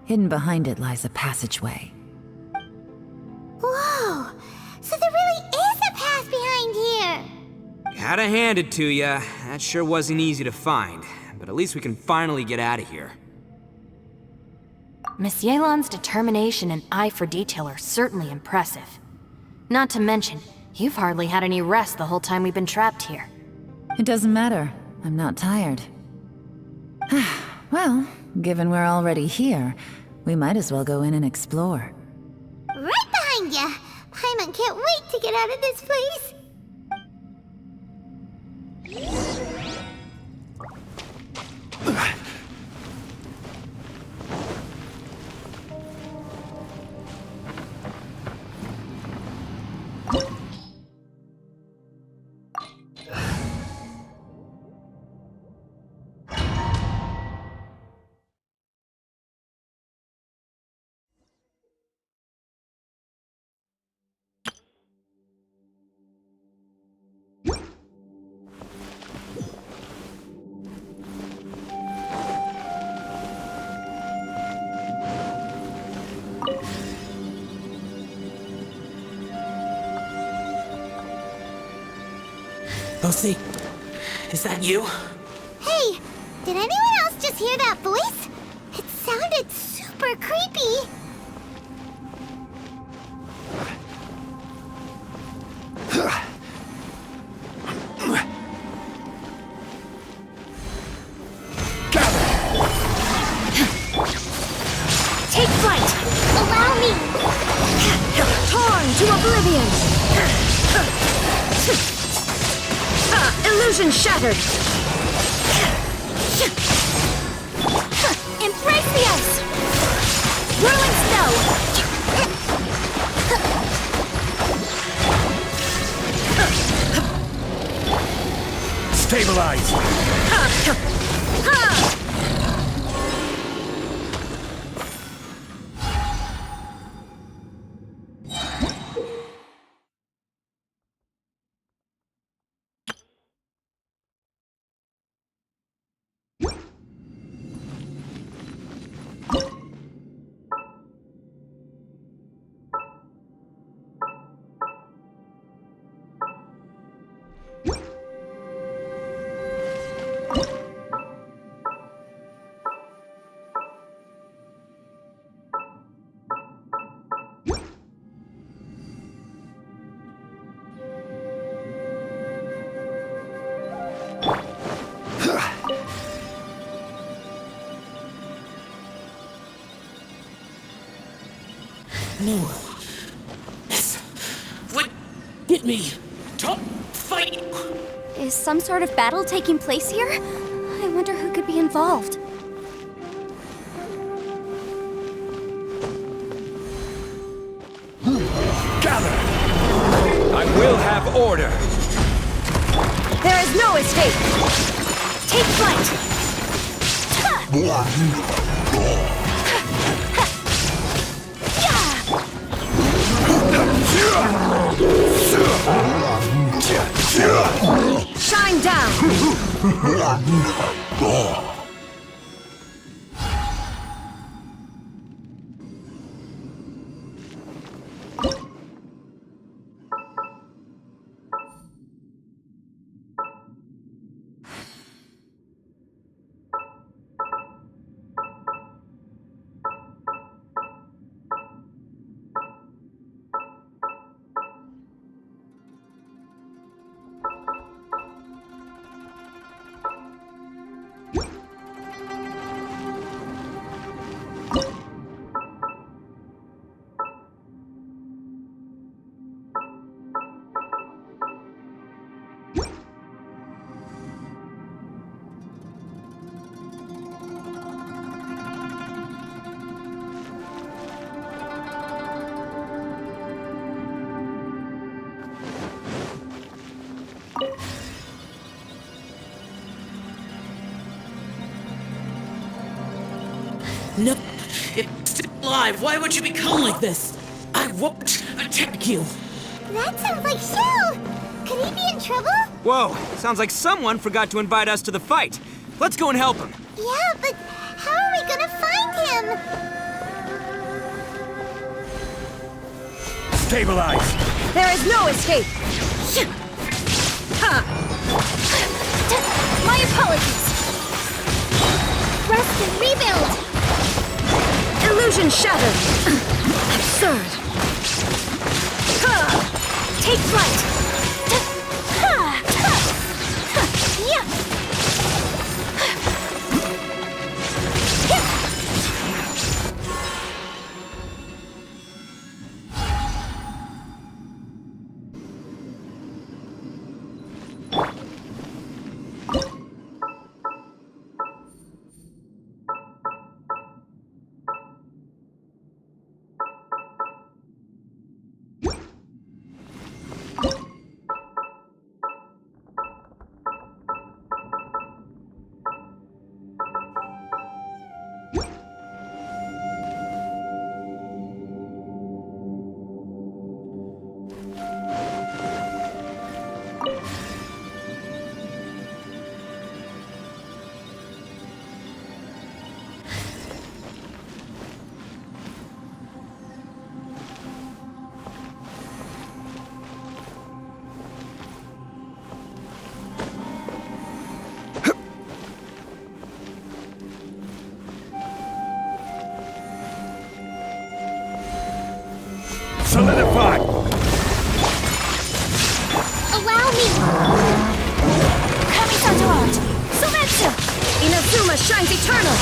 Hidden behind it lies a passageway. Whoa! So there really is a path behind here! Gotta hand it to ya. That sure wasn't easy to find. But at least we can finally get out of here. Miss Yelan's determination and eye for detail are certainly impressive. Not to mention, you've hardly had any rest the whole time we've been trapped here. It doesn't matter. I'm not tired. Well, given we're already here, we might as well go in and explore. Right behind ya! Paimon can't wait to get out of this place! Lucy, is that you? Hey, did anyone else just hear that voice? It sounded super creepy. Take flight! Allow me! Torn to oblivion! Illusion shattered! Embrace the ice! Whirling snow! Stabilize! No. What? Get me. Don't fight. Is some sort of battle taking place here? I wonder who could be involved. Gather! I will have order! There is no escape! Take flight! Shine down! No. It's still alive. Why would you become like this? I won't attack you. That sounds like Shell! Could he be in trouble? Whoa, sounds like someone forgot to invite us to the fight. Let's go and help him. Yeah, but how are we gonna find him? Stabilize! There is no escape! My apologies! Rest and rebuild! Illusion shattered! Absurd! Take flight! Solidify! Allow me! Kamisato art! Sometsu! Inazuma shines eternal!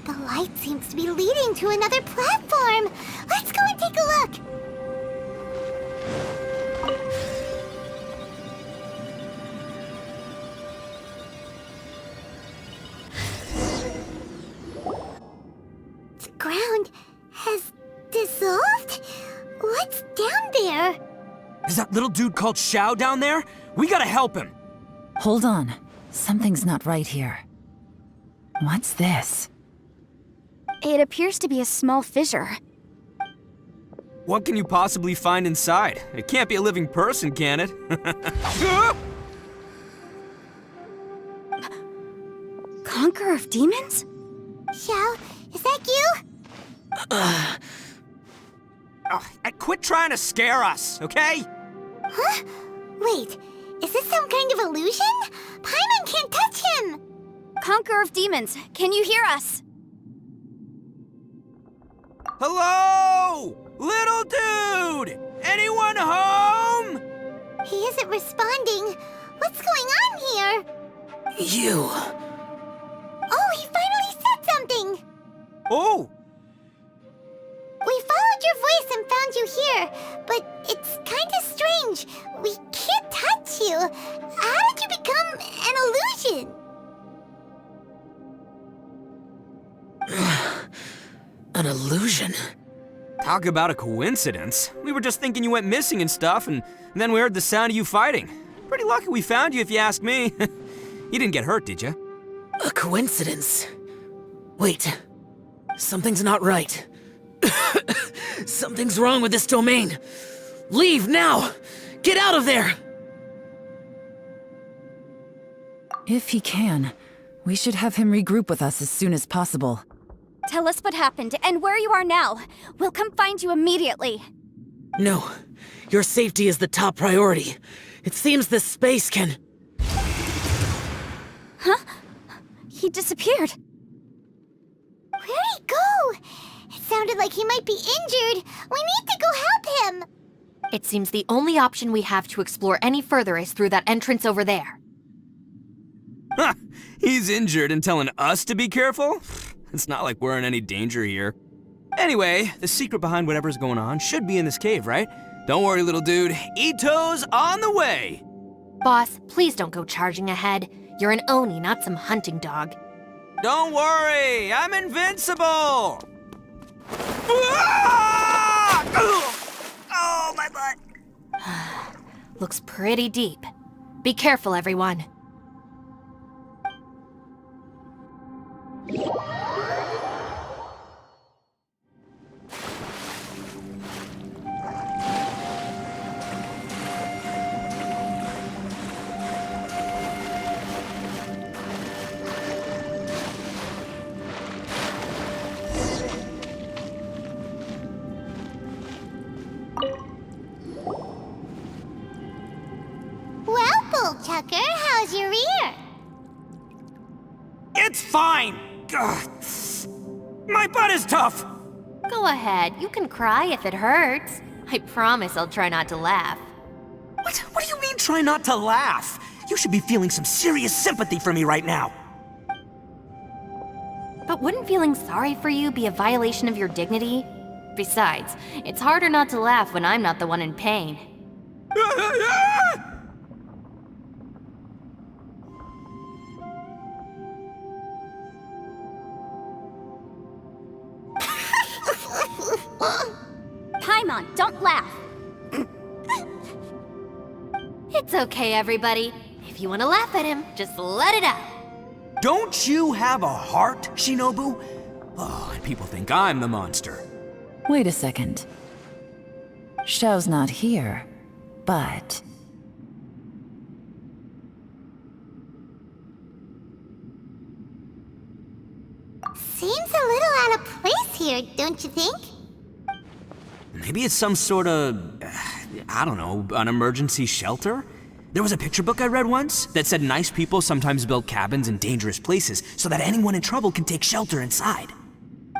The light seems to be leading to another platform. Let's go and take a look. The ground has dissolved? What's down there? Is that little dude called Xiao down there? We gotta help him. Hold on. Something's not right here. What's this? It appears to be a small fissure. What can you possibly find inside? It can't be a living person, can it? Conqueror of demons? Xiao, is that you? Quit trying to scare us, okay? Huh? Wait, is this some kind of illusion? Paimon can't touch him! Conqueror of demons, can you hear us? Hello? Little dude! Anyone home? He isn't responding. What's going on here? You. Oh, he finally said something! Oh! We followed your voice and found you here, but it's kinda strange. We can't touch you. How did you become an illusion? An illusion? Talk about a coincidence. We were just thinking you went missing and stuff, and then we heard the sound of you fighting. Pretty lucky we found you, if you ask me. You didn't get hurt, did you? A coincidence? Wait. Something's not right. Something's wrong with this domain. Leave now! Get out of there! If he can, we should have him regroup with us as soon as possible. Tell us what happened and where you are now. We'll come find you immediately. No. Your safety is the top priority. It seems this space can... Huh? He disappeared. Where'd he go? It sounded like he might be injured. We need to go help him. It seems the only option we have to explore any further is through that entrance over there. Huh, he's injured and telling us to be careful? It's not like we're in any danger here. Anyway, the secret behind whatever's going on should be in this cave, right? Don't worry, little dude. Ito's on the way! Boss, please don't go charging ahead. You're an Oni, not some hunting dog. Don't worry, I'm invincible! Ah! Oh, my butt! Looks pretty deep. Be careful, everyone. Well, Bullchucker, how's your ear? It's fine! Ugh. My butt is tough! Go ahead, you can cry if it hurts. I promise I'll try not to laugh. What do you mean, try not to laugh? You should be feeling some serious sympathy for me right now. But wouldn't feeling sorry for you be a violation of your dignity? Besides, it's harder not to laugh when I'm not the one in pain. Paimon, don't laugh. It's okay, everybody. If you want to laugh at him, just let it out. Don't you have a heart, Shinobu? Oh, and people think I'm the monster. Wait a second. Xiao's not here, but... Seems a little out of place here, don't you think? Maybe it's some sort of, I don't know, an emergency shelter? There was a picture book I read once that said nice people sometimes build cabins in dangerous places so that anyone in trouble can take shelter inside.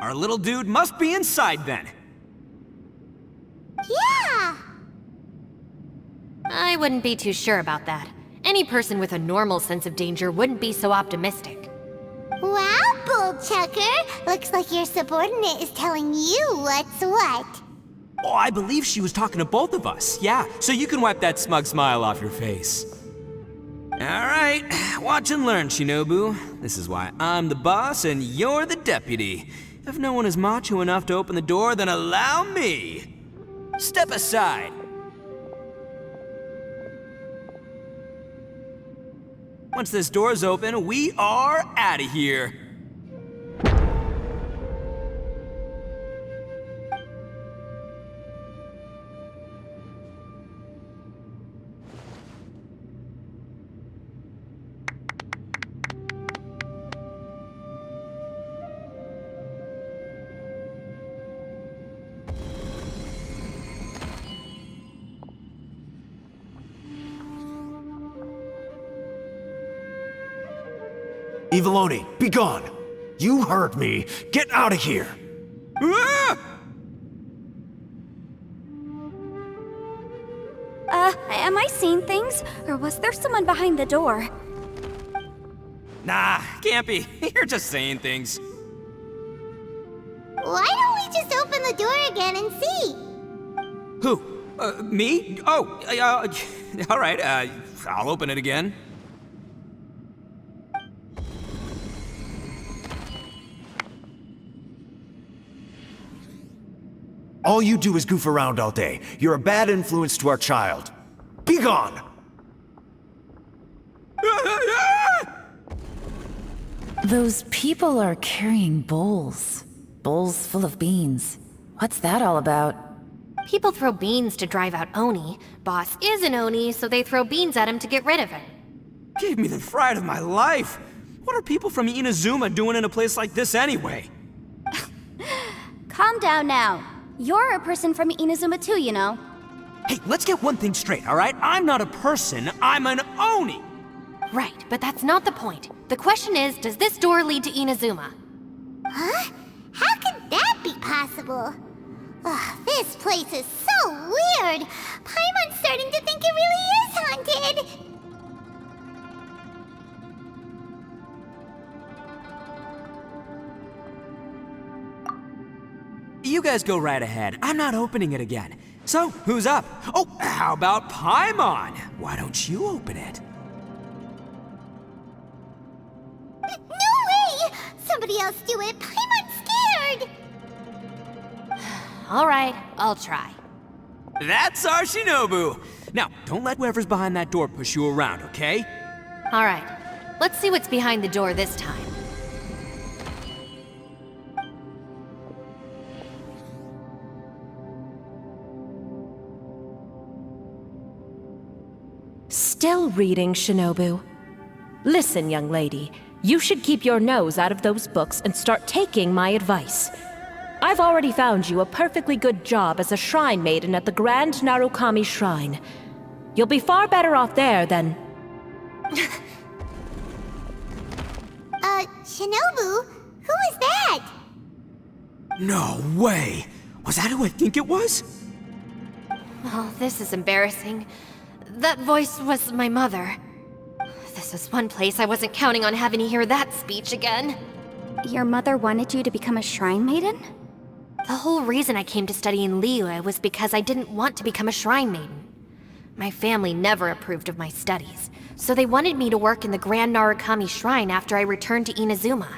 Our little dude must be inside then. Yeah! I wouldn't be too sure about that. Any person with a normal sense of danger wouldn't be so optimistic. Wow, Bullchucker! Looks like your subordinate is telling you what's what. Oh, I believe she was talking to both of us. Yeah, so you can wipe that smug smile off your face. All right, watch and learn, Shinobu. This is why I'm the boss and you're the deputy. If no one is macho enough to open the door, then allow me. Step aside. Once this door's open, we are out of here. leave alone. Be gone. You heard me. Get out of here. Ah! Am I seeing things? Or was there someone behind the door? Nah, can't be. You're just saying things. Why don't we just open the door again and see? Who? Me? Oh, all right, I'll open it again. All you do is goof around all day. You're a bad influence to our child. Be gone! Those people are carrying bowls. Bowls full of beans. What's that all about? People throw beans to drive out Oni. Boss is an Oni, so they throw beans at him to get rid of him. Gave me the fright of my life. What are people from Inazuma doing in a place like this anyway? Calm down now. You're a person from Inazuma too, you know. Hey, let's get one thing straight, all right? I'm not a person, I'm an Oni! Right, but that's not the point. The question is, does this door lead to Inazuma? Huh? How could that be possible? Ugh, this place is so weird. Paimon's starting to think it really is haunted. You guys go right ahead. I'm not opening it again. So, who's up? Oh, how about Paimon? Why don't you open it? No way! Somebody else do it. Paimon's scared. All right, I'll try. That's our Shinobu! Now, don't let whoever's behind that door push you around, okay? All right, let's see what's behind the door this time. Still reading, Shinobu. Listen, young lady, you should keep your nose out of those books and start taking my advice. I've already found you a perfectly good job as a shrine maiden at the Grand Narukami Shrine. You'll be far better off there than... Shinobu? Who is that? No way! Was that who I think it was? Oh, this is embarrassing. That voice was my mother. This is one place I wasn't counting on having to hear that speech again. Your mother wanted you to become a shrine maiden? The whole reason I came to study in Liyue was because I didn't want to become a shrine maiden. My family never approved of my studies, so they wanted me to work in the Grand Narukami Shrine after I returned to Inazuma.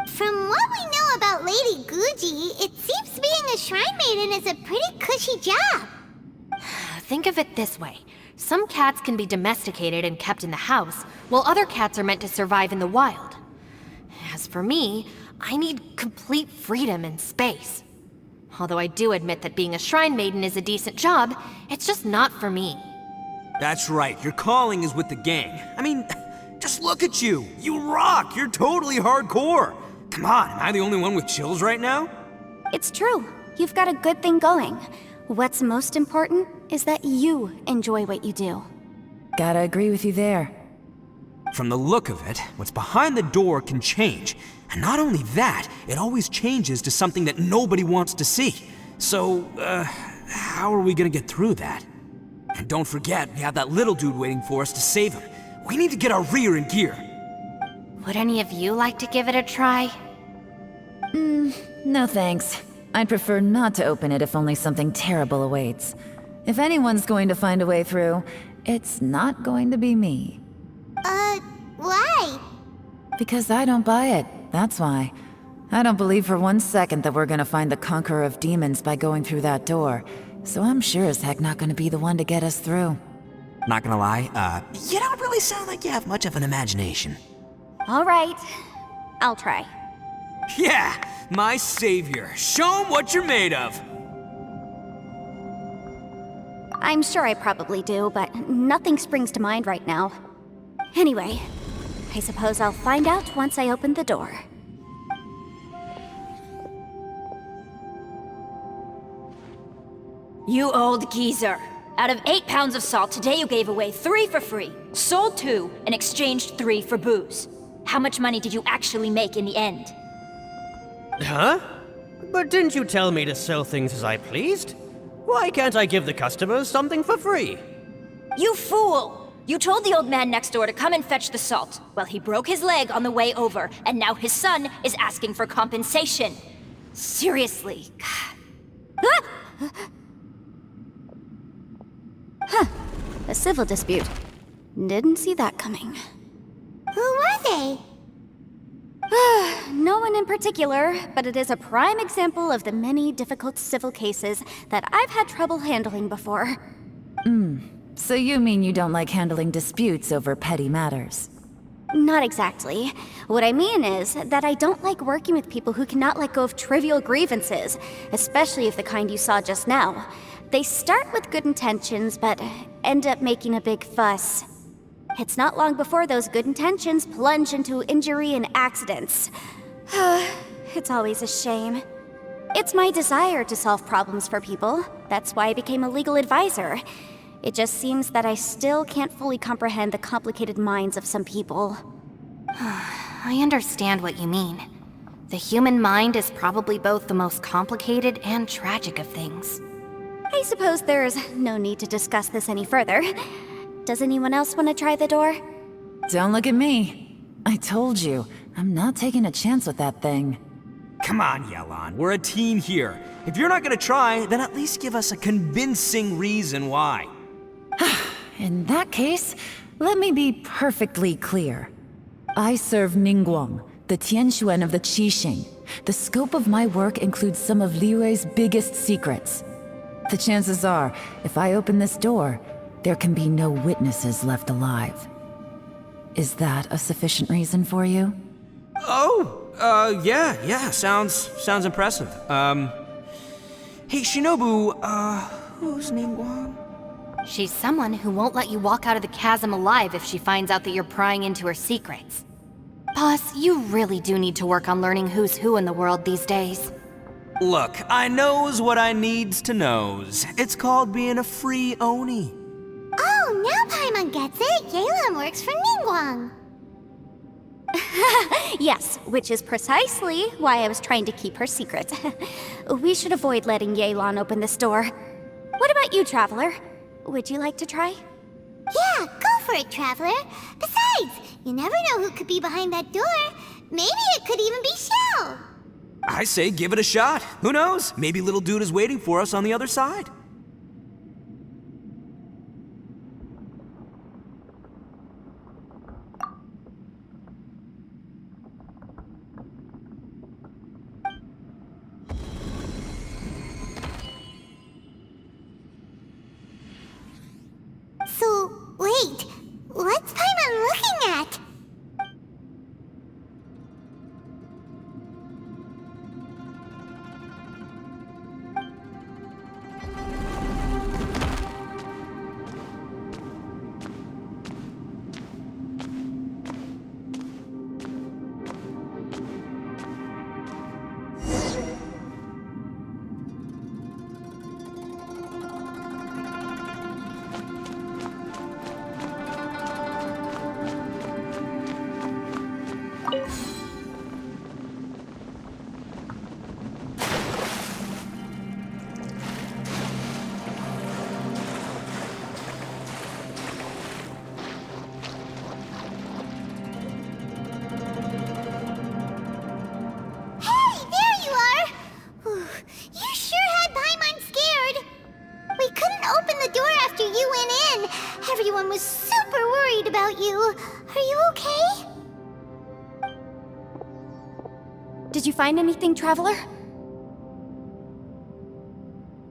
From what we know about Lady Guji, it seems being a shrine maiden is a pretty cushy job. Think of it this way. Some cats can be domesticated and kept in the house, while other cats are meant to survive in the wild. As for me, I need complete freedom and space. Although I do admit that being a shrine maiden is a decent job, it's just not for me. That's right, your calling is with the gang. I mean, just look at you. You rock, you're totally hardcore. Come on, am I the only one with chills right now? It's true. You've got a good thing going. What's most important is that you enjoy what you do. Gotta agree with you there. From the look of it, what's behind the door can change. And not only that, it always changes to something that nobody wants to see. So, how are we gonna get through that? And don't forget, we have that little dude waiting for us to save him. We need to get our rear in gear. Would any of you like to give it a try? No thanks. I'd prefer not to open it if only something terrible awaits. If anyone's going to find a way through, it's not going to be me. Why? Because I don't buy it, that's why. I don't believe for 1 second that we're gonna find the Conqueror of Demons by going through that door, so I'm sure as heck not gonna be the one to get us through. Not gonna lie, you don't really sound like you have much of an imagination. All right. I'll try. Yeah, my savior. Show him what you're made of. I'm sure I probably do, but nothing springs to mind right now. Anyway, I suppose I'll find out once I open the door. You old geezer. Out of 8 pounds of salt, today you gave away 3 for free, sold 2, and exchanged 3 for booze. How much money did you actually make in the end? Huh? But didn't you tell me to sell things as I pleased? Why can't I give the customers something for free? You fool! You told the old man next door to come and fetch the salt. Well, he broke his leg on the way over, and now his son is asking for compensation. Seriously. Huh. A civil dispute. Didn't see that coming. Who were they? No one in particular, but it is a prime example of the many difficult civil cases that I've had trouble handling before. So you mean you don't like handling disputes over petty matters? Not exactly. What I mean is that I don't like working with people who cannot let go of trivial grievances, especially of the kind you saw just now. They start with good intentions, but end up making a big fuss. It's not long before those good intentions plunge into injury and accidents. It's always a shame. It's my desire to solve problems for people. That's why I became a legal advisor. It just seems that I still can't fully comprehend the complicated minds of some people. I understand what you mean. The human mind is probably both the most complicated and tragic of things. I suppose there's no need to discuss this any further. Does anyone else want to try the door? Don't look at me. I told you, I'm not taking a chance with that thing. Come on, Yelan, we're a team here. If you're not gonna try, then at least give us a convincing reason why. In that case, let me be perfectly clear. I serve Ningguang, the Tianquan of the Qixing. The scope of my work includes some of Liyue's biggest secrets. The chances are, if I open this door, there can be no witnesses left alive. Is that a sufficient reason for you? Yeah, sounds impressive. Hey, Shinobu, who's Ningguang? She's someone who won't let you walk out of the chasm alive if she finds out that you're prying into her secrets. Boss, you really do need to work on learning who's who in the world these days. Look, I knows what I needs to knows. It's called being a free Oni. Oh, now Paimon gets it. Yelan works for Ningguang. Yes, which is precisely why I was trying to keep her secret. We should avoid letting Yelan open this door. What about you, Traveler? Would you like to try? Yeah, go for it, Traveler. Besides, you never know who could be behind that door. Maybe it could even be Shell. I say give it a shot. Who knows? Maybe little dude is waiting for us on the other side. So, wait, what's Paimon looking at? Everyone was super worried about you. Are you okay? Did you find anything, Traveler?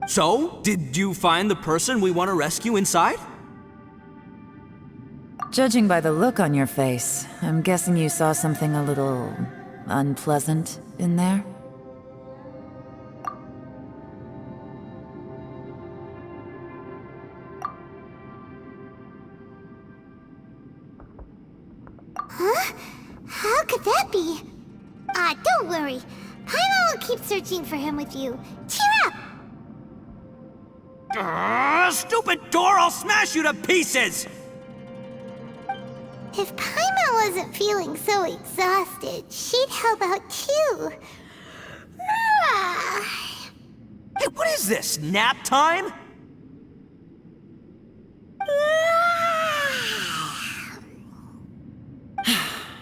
So, did you find the person we want to rescue inside? Judging by the look on your face, I'm guessing you saw something a little unpleasant in there? Huh? How could that be? Don't worry. Paimon will keep searching for him with you. Cheer up! Stupid door! I'll smash you to pieces! If Paimon wasn't feeling so exhausted, she'd help out too. Hey, what is this? Nap time?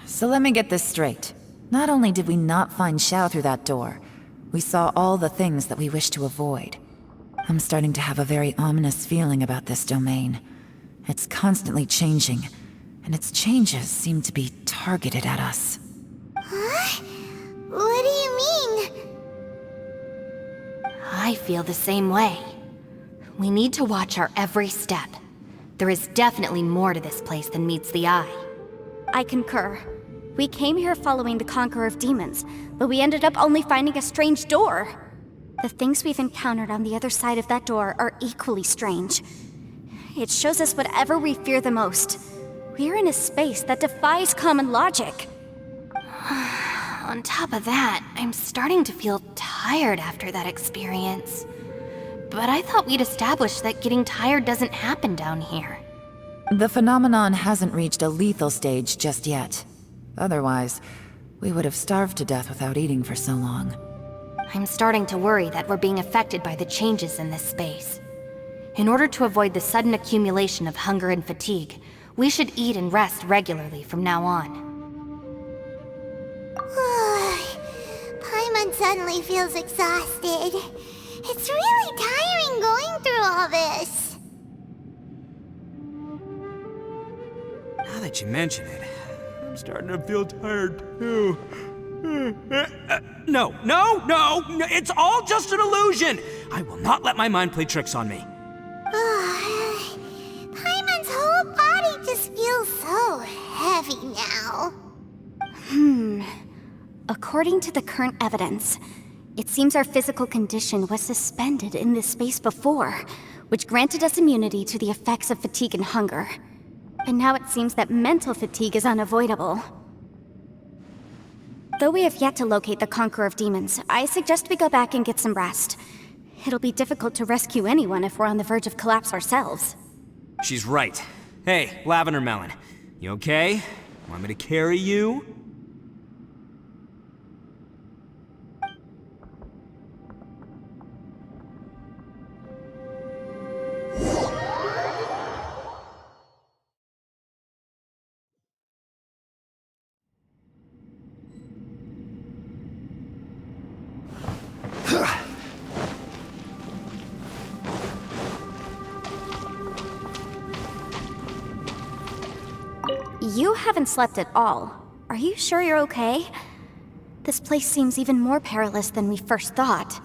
So let me get this straight. Not only did we not find Xiao through that door, we saw all the things that we wish to avoid. I'm starting to have a very ominous feeling about this domain. It's constantly changing, and its changes seem to be targeted at us. Huh? What do you mean? I feel the same way. We need to watch our every step. There is definitely more to this place than meets the eye. I concur. We came here following the Conqueror of Demons, but we ended up only finding a strange door. The things we've encountered on the other side of that door are equally strange. It shows us whatever we fear the most. We're in a space that defies common logic. On top of that, I'm starting to feel tired after that experience. But I thought we'd established that getting tired doesn't happen down here. The phenomenon hasn't reached a lethal stage just yet. Otherwise, we would have starved to death without eating for so long. I'm starting to worry that we're being affected by the changes in this space. In order to avoid the sudden accumulation of hunger and fatigue, we should eat and rest regularly from now on. Paimon suddenly feels exhausted. It's really tiring going through all this. Now that you mention it, I'm starting to feel tired too. No, it's all just an illusion! I will not let my mind play tricks on me. Paimon's whole body just feels so heavy now. According to the current evidence, it seems our physical condition was suspended in this space before, which granted us immunity to the effects of fatigue and hunger. And now it seems that mental fatigue is unavoidable. Though we have yet to locate the Conqueror of Demons, I suggest we go back and get some rest. It'll be difficult to rescue anyone if we're on the verge of collapse ourselves. She's right. Hey, Lavender Melon, you okay? Want me to carry you? You haven't slept at all. Are you sure you're okay? This place seems even more perilous than we first thought.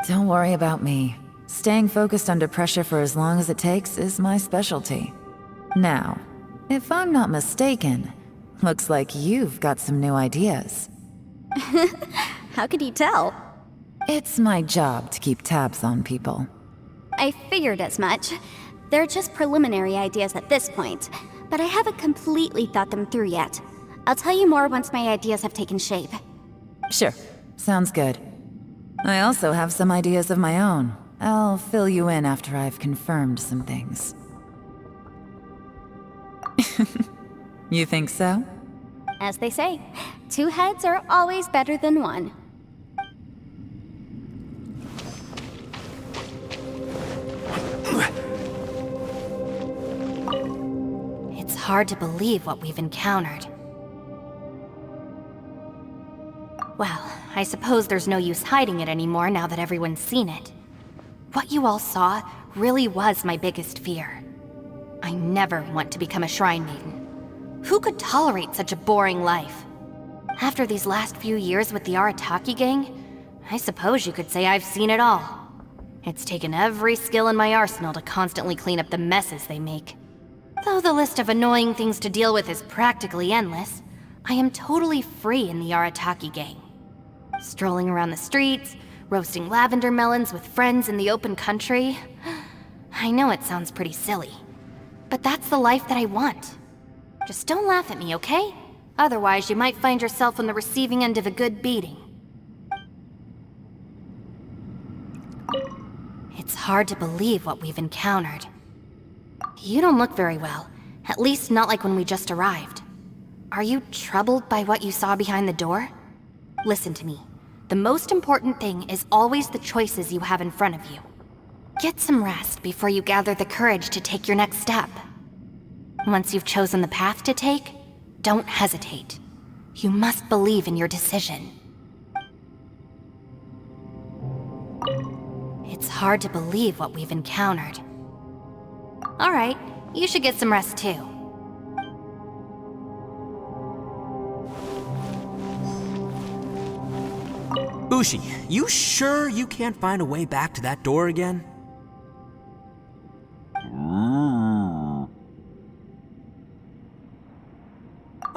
Don't worry about me. Staying focused under pressure for as long as it takes is my specialty. Now, if I'm not mistaken, looks like you've got some new ideas. How could you tell? It's my job to keep tabs on people. I figured as much. They're just preliminary ideas at this point, but I haven't completely thought them through yet. I'll tell you more once my ideas have taken shape. Sure, sounds good. I also have some ideas of my own. I'll fill you in after I've confirmed some things. You think so? As they say, 2 heads are always better than 1. It's hard to believe what we've encountered. Well, I suppose there's no use hiding it anymore now that everyone's seen it. What you all saw really was my biggest fear. I never want to become a Shrine Maiden. Who could tolerate such a boring life? After these last few years with the Arataki gang, I suppose you could say I've seen it all. It's taken every skill in my arsenal to constantly clean up the messes they make. Though the list of annoying things to deal with is practically endless, I am totally free in the Arataki gang. Strolling around the streets, roasting lavender melons with friends in the open country. I know it sounds pretty silly, but that's the life that I want. Just don't laugh at me, okay? Otherwise, you might find yourself on the receiving end of a good beating. It's hard to believe what we've encountered. You don't look very well, At least not like when we just arrived. Are you troubled by what you saw behind the door? Listen to me. The most important thing is always the choices you have in front of you. Get some rest before you gather the courage to take your next step. Once you've chosen the path to take, don't hesitate. You must believe in your decision. It's hard to believe what we've encountered. Alright, you should get some rest too. Ushi, you sure you can't find a way back to that door again?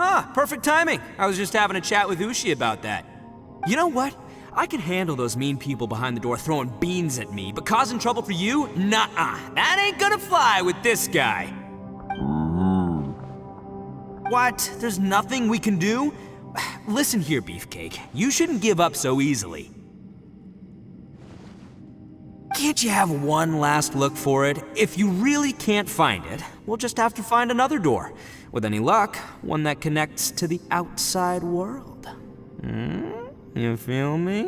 Ah, perfect timing. I was just having a chat with Ushi about that. You know what? I can handle those mean people behind the door throwing beans at me, but causing trouble for you? Nuh-uh. That ain't gonna fly with this guy. What? There's nothing we can do? Listen here, Beefcake. You shouldn't give up so easily. Can't you have one last look for it? If you really can't find it, we'll just have to find another door. With any luck, one that connects to the outside world. You feel me?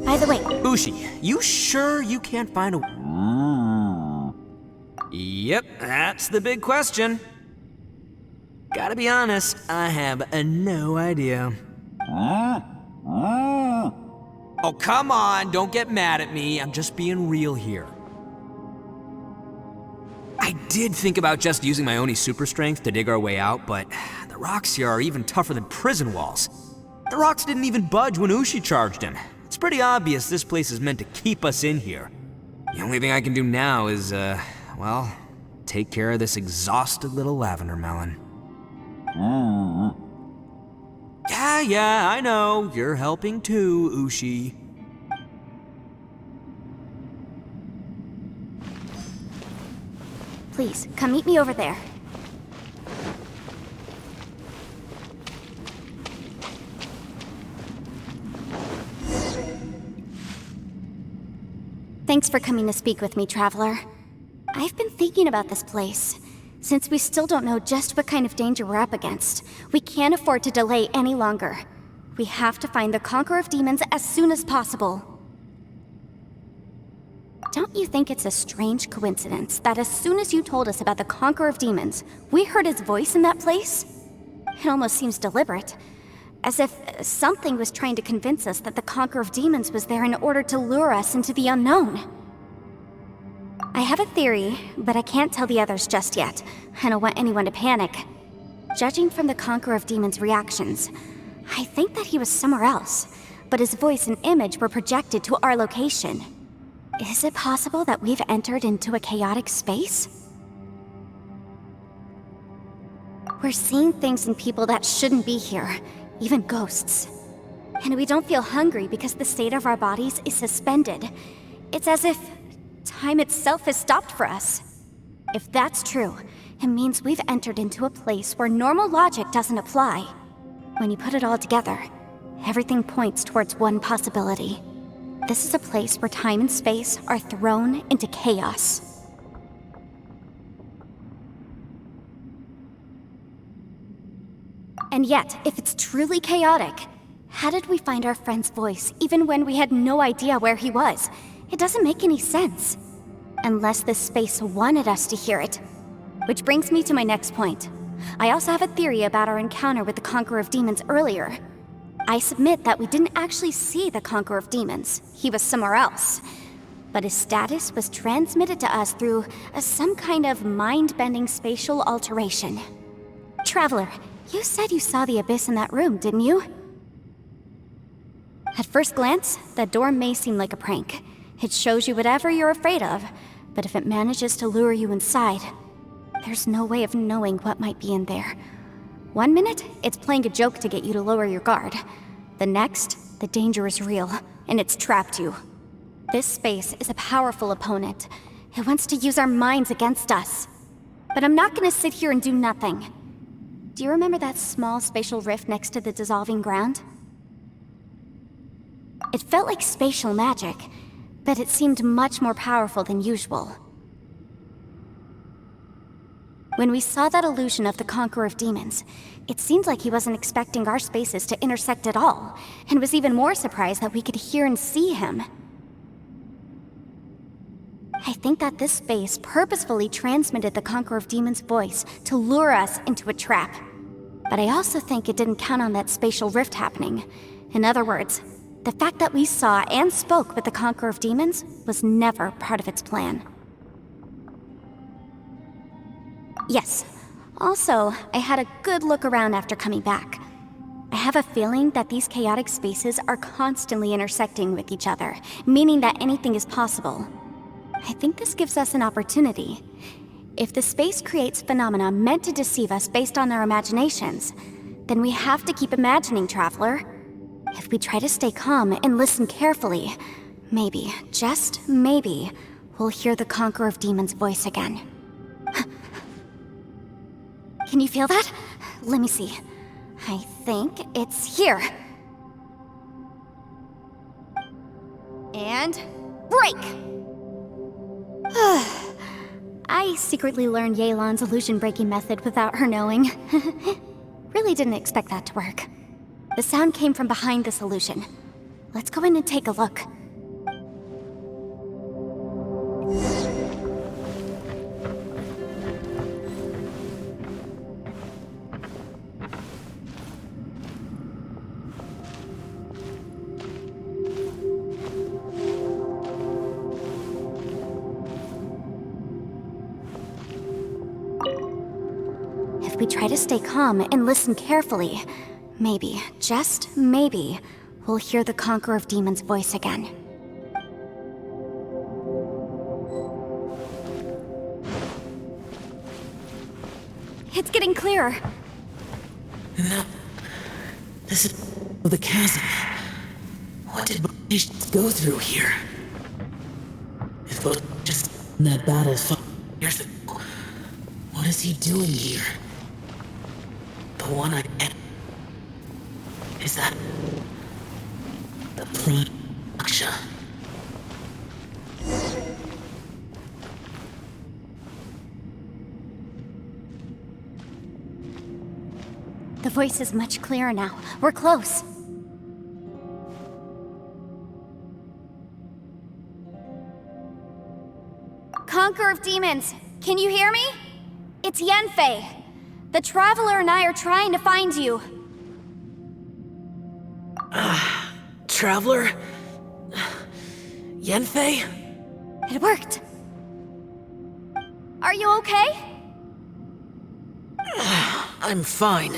By the way, Ushi, you sure you can't find a... Yep, that's the big question. Gotta be honest, I have no idea. Oh, come on, don't get mad at me. I'm just being real here. I did think about just using my Oni super strength to dig our way out, but the rocks here are even tougher than prison walls. The rocks didn't even budge when Ushi charged him. It's pretty obvious this place is meant to keep us in here. The only thing I can do now is, well, take care of this exhausted little lavender melon. Yeah, I know. You're helping too, Ushi. please, come meet me over there. Thanks for coming to speak with me, Traveler. I've been thinking about this place. Since we still don't know just what kind of danger we're up against, we can't afford to delay any longer. We have to find the Conqueror of Demons as soon as possible. Don't you think it's a strange coincidence that as soon as you told us about the Conqueror of Demons, we heard his voice in that place? It almost seems deliberate. As if something was trying to convince us that the Conqueror of Demons was there in order to lure us into the unknown. I have a theory, but I can't tell the others just yet. I don't want anyone to panic. Judging from the Conqueror of Demons' reactions, I think that he was somewhere else, but his voice and image were projected to our location. Is it possible that we've entered into a chaotic space? We're seeing things and people that shouldn't be here, even ghosts. And we don't feel hungry because the state of our bodies is suspended. It's as if time itself has stopped for us. If that's true, it means we've entered into a place where normal logic doesn't apply. When you put it all together, everything points towards one possibility. This is a place where time and space are thrown into chaos. And yet, if it's truly chaotic, how did we find our friend's voice even when we had no idea where he was? It doesn't make any sense. Unless this space wanted us to hear it. Which brings me to my next point. I also have a theory about our encounter with the Conqueror of Demons earlier. I submit that we didn't actually see the Conqueror of Demons. He was somewhere else. But his status was transmitted to us through some kind of mind-bending spatial alteration. Traveler, you said you saw the abyss in that room, didn't you? At first glance, that door may seem like a prank. It shows you whatever you're afraid of, but if it manages to lure you inside, there's no way of knowing what might be in there. One minute, it's playing a joke to get you to lower your guard. The next, the danger is real, and it's trapped you. This space is a powerful opponent. It wants to use our minds against us. But I'm not gonna sit here and do nothing. Do you remember that small spatial rift next to the dissolving ground? It felt like spatial magic, but it seemed much more powerful than usual. When we saw that illusion of the Conqueror of Demons, it seemed like he wasn't expecting our spaces to intersect at all, and was even more surprised that we could hear and see him. I think that this space purposefully transmitted the Conqueror of Demons' voice to lure us into a trap. But I also think it didn't count on that spatial rift happening. In other words, the fact that we saw and spoke with the Conqueror of Demons was never part of its plan. Yes. Also, I had a good look around after coming back. I have a feeling that these chaotic spaces are constantly intersecting with each other, meaning that anything is possible. I think this gives us an opportunity. If the space creates phenomena meant to deceive us based on our imaginations, then we have to keep imagining, Traveler. If we try to stay calm and listen carefully, maybe, just maybe, we'll hear the Conqueror of Demons' voice again. Can you feel that? Let me see. I think it's here. And break! I secretly learned Yelan's illusion-breaking method without her knowing. Really didn't expect that to work. The sound came from behind this illusion. Let's go in and take a look. If we try to stay calm and listen carefully, maybe, just maybe, we'll hear the Conqueror of Demons' voice again. It's getting clearer. No. This is the chasm. What did Baelish go through here? If Baelish just in that battle years ago, what is he doing here? The one I met. Is that the Prime Aksha? The voice is much clearer now. We're close. Conqueror of Demons, can you hear me? It's Yanfei. The Traveler and I are trying to find you. Traveler? Yanfei? It worked. Are you okay? I'm fine.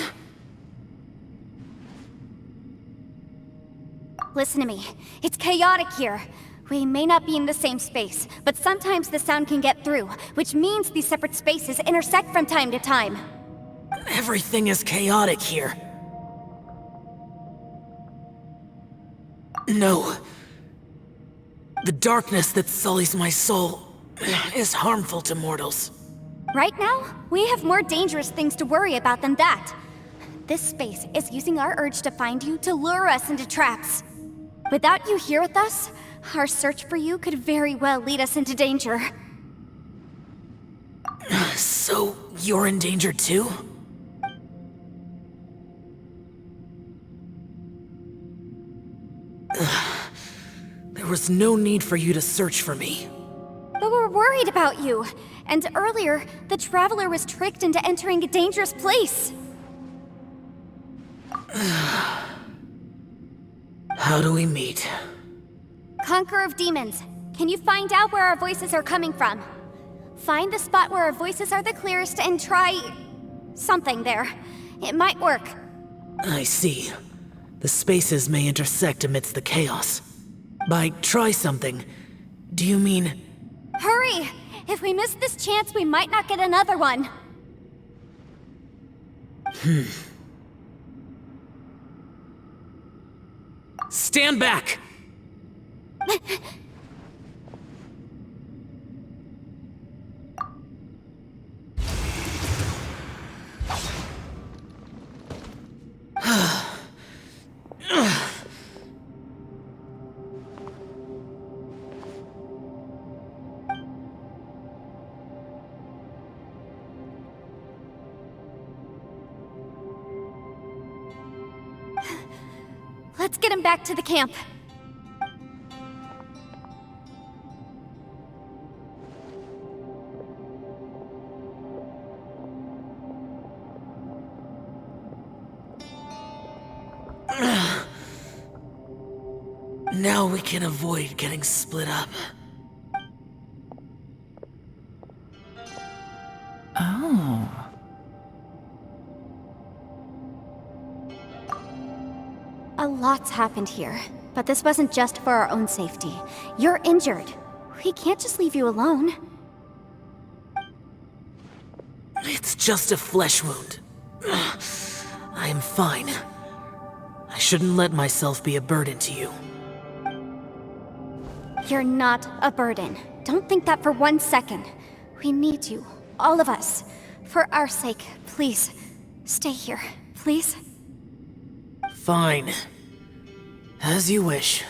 Listen to me. It's chaotic here. We may not be in the same space, but sometimes the sound can get through, which means these separate spaces intersect from time to time. Everything is chaotic here. No. The darkness that sullies my soul is harmful to mortals. Right now, we have more dangerous things to worry about than that. This space is using our urge to find you to lure us into traps. Without you here with us, our search for you could very well lead us into danger. So, you're in danger too? There was no need for you to search for me. But we're worried about you. And earlier, the Traveler was tricked into entering a dangerous place. How do we meet? Conqueror of Demons, can you find out where our voices are coming from? Find the spot where our voices are the clearest and try... something there. It might work. I see. The spaces may intersect amidst the chaos. By try something, do you mean... Hurry! If we miss this chance, we might not get another one. Stand back! Let's get him back to the camp. Now we can avoid getting split up. Oh. A lot's happened here, but this wasn't just for our own safety. You're injured. We can't just leave you alone. It's just a flesh wound. I am fine. I shouldn't let myself be a burden to you. You're not a burden. Don't think that for 1 second. We need you, all of us. For our sake, please, stay here, please. Fine. As you wish.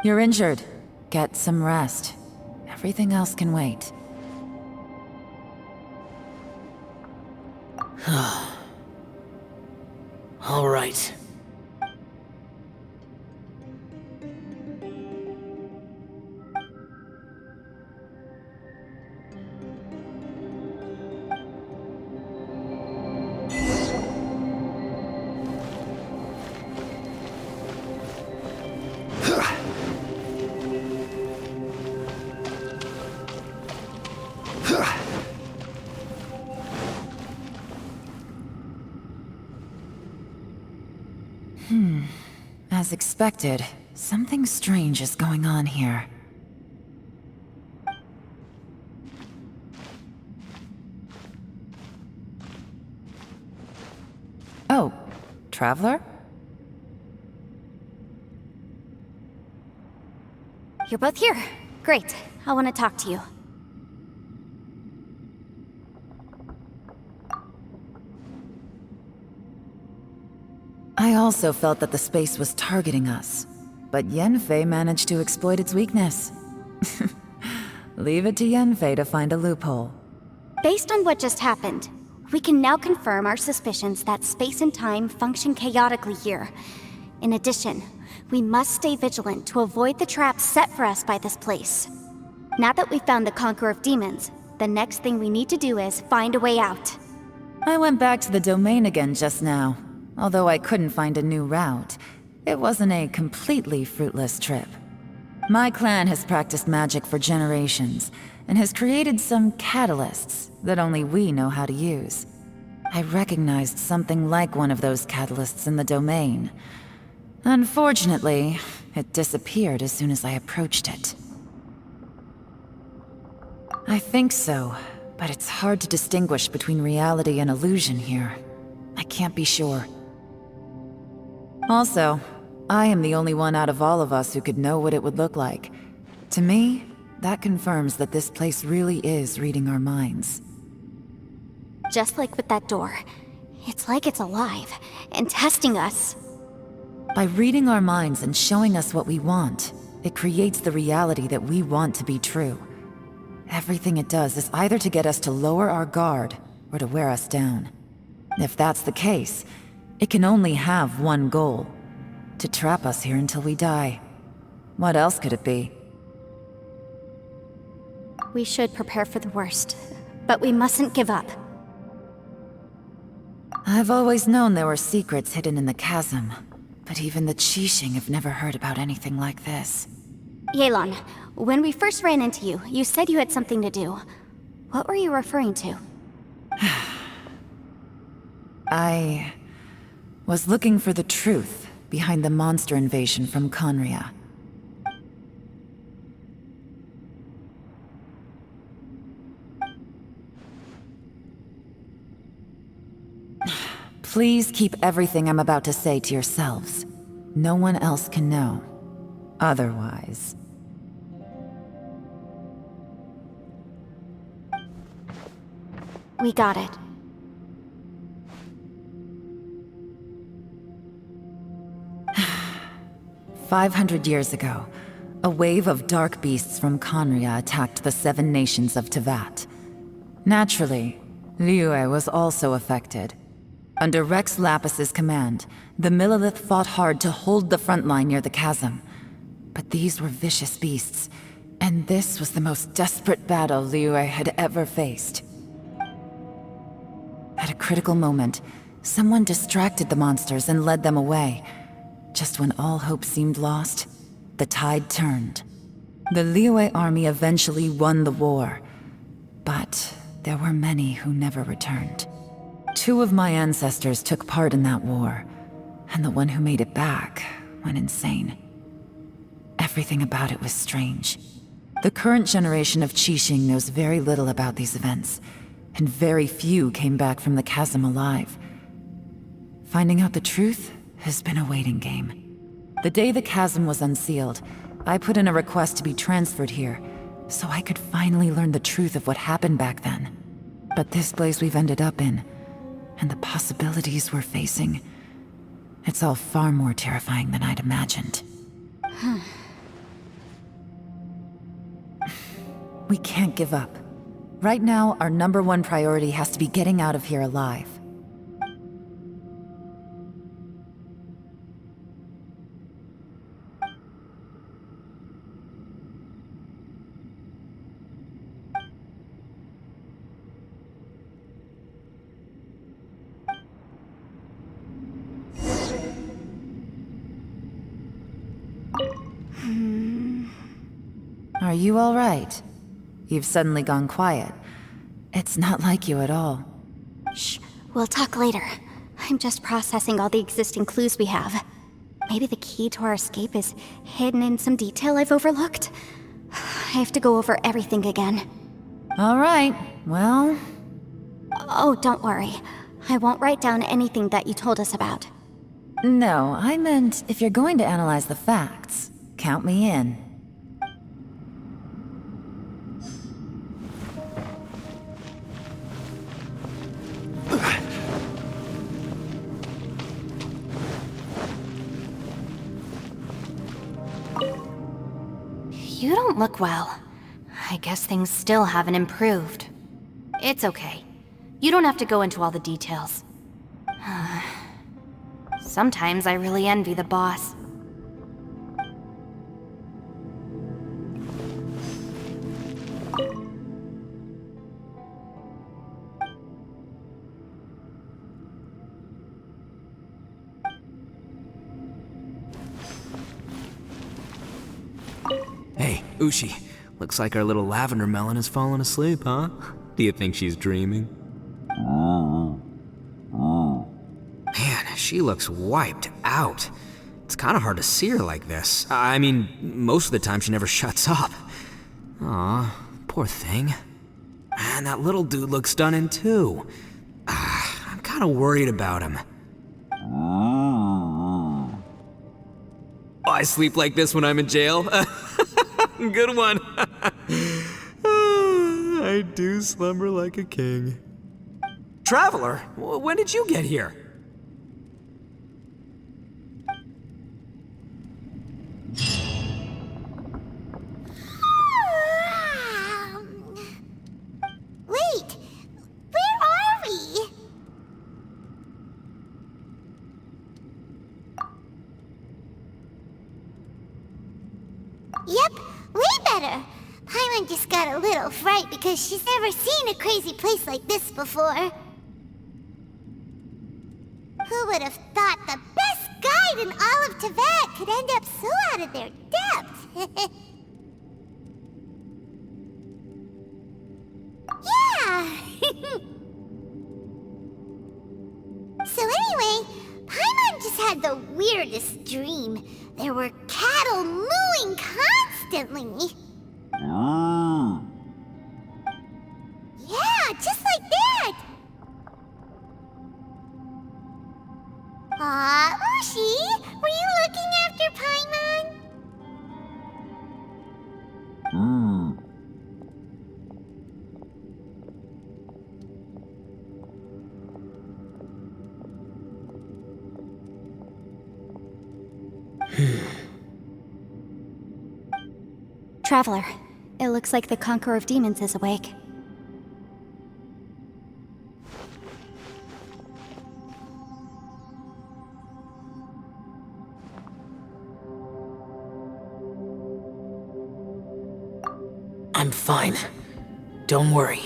You're injured. Get some rest. Everything else can wait. All right. As expected, something strange is going on here. Oh, Traveler? You're both here. Great. I want to talk to you. I also felt that the space was targeting us, but Yenfei managed to exploit its weakness. Leave it to Yenfei to find a loophole. Based on what just happened, we can now confirm our suspicions that space and time function chaotically here. In addition, we must stay vigilant to avoid the traps set for us by this place. Now that we've found the Conqueror of Demons, the next thing we need to do is find a way out. I went back to the domain again just now. Although I couldn't find a new route, it wasn't a completely fruitless trip. My clan has practiced magic for generations, and has created some catalysts that only we know how to use. I recognized something like one of those catalysts in the domain. Unfortunately, it disappeared as soon as I approached it. I think so, but it's hard to distinguish between reality and illusion here. I can't be sure. Also, I am the only one out of all of us who could know what it would look like. To me, that confirms that this place really is reading our minds. Just like with that door, it's like it's alive and testing us. By reading our minds and showing us what we want, it creates the reality that we want to be true. Everything it does is either to get us to lower our guard or to wear us down. If that's the case, it can only have one goal: to trap us here until we die. What else could it be? We should prepare for the worst, but we mustn't give up. I've always known there were secrets hidden in the chasm, but even the Qixing have never heard about anything like this. Yelan, when we first ran into you, you said you had something to do. What were you referring to? I was looking for the truth behind the monster invasion from Conria. Please keep everything I'm about to say to yourselves. No one else can know. Otherwise... We got it. "500 years ago, a wave of dark beasts from Conria attacked the 7 nations of Tevat. Naturally, Liyue was also affected. Under Rex Lapis's command, the Millelith fought hard to hold the front line near the chasm. But these were vicious beasts, and this was the most desperate battle Liyue had ever faced. At a critical moment, someone distracted the monsters and led them away. Just when all hope seemed lost, the tide turned. The Liyue army eventually won the war, but there were many who never returned. 2 of my ancestors took part in that war, and the one who made it back went insane. Everything about it was strange. The current generation of Qixing knows very little about these events, and very few came back from the chasm alive. Finding out the truth has been a waiting game. The day the chasm was unsealed, I put in a request to be transferred here, so I could finally learn the truth of what happened back then. But this place we've ended up in, and the possibilities we're facing, it's all far more terrifying than I'd imagined. We can't give up. Right now, our #1 priority has to be getting out of here alive. Are you all right? You've suddenly gone quiet. It's not like you at all. Shh, we'll talk later. I'm just processing all the existing clues we have. Maybe the key to our escape is hidden in some detail I've overlooked. I have to go over everything again. All right, well... Oh, don't worry. I won't write down anything that you told us about. No, I meant if you're going to analyze the facts, count me in. You don't look well. I guess things still haven't improved. It's okay. You don't have to go into all the details. Sometimes I really envy the boss. Hey, Ushi. Looks like our little lavender melon has fallen asleep, huh? Do you think she's dreaming? Man, she looks wiped out. It's kind of hard to see her like this. I mean, most of the time she never shuts up. Aw, poor thing. Man, that little dude looks stunning too. I'm kind of worried about him. I sleep like this when I'm in jail. Good one. I do slumber like a king. Traveler, when did you get here? Wait, where are we? Yep, way better. Paimon just got a little fright because she's never seen a crazy place like this before. Who would have thought the best guide in all of Teyvat could end up so out of their depth? Yeah! So anyway, Paimon just had the weirdest dream. There were cattle mooing constantly. Yeah, just like that. Aw, Ushi, were you looking after Paimon? Traveler, it looks like the Conqueror of Demons is awake. fine. Don't worry.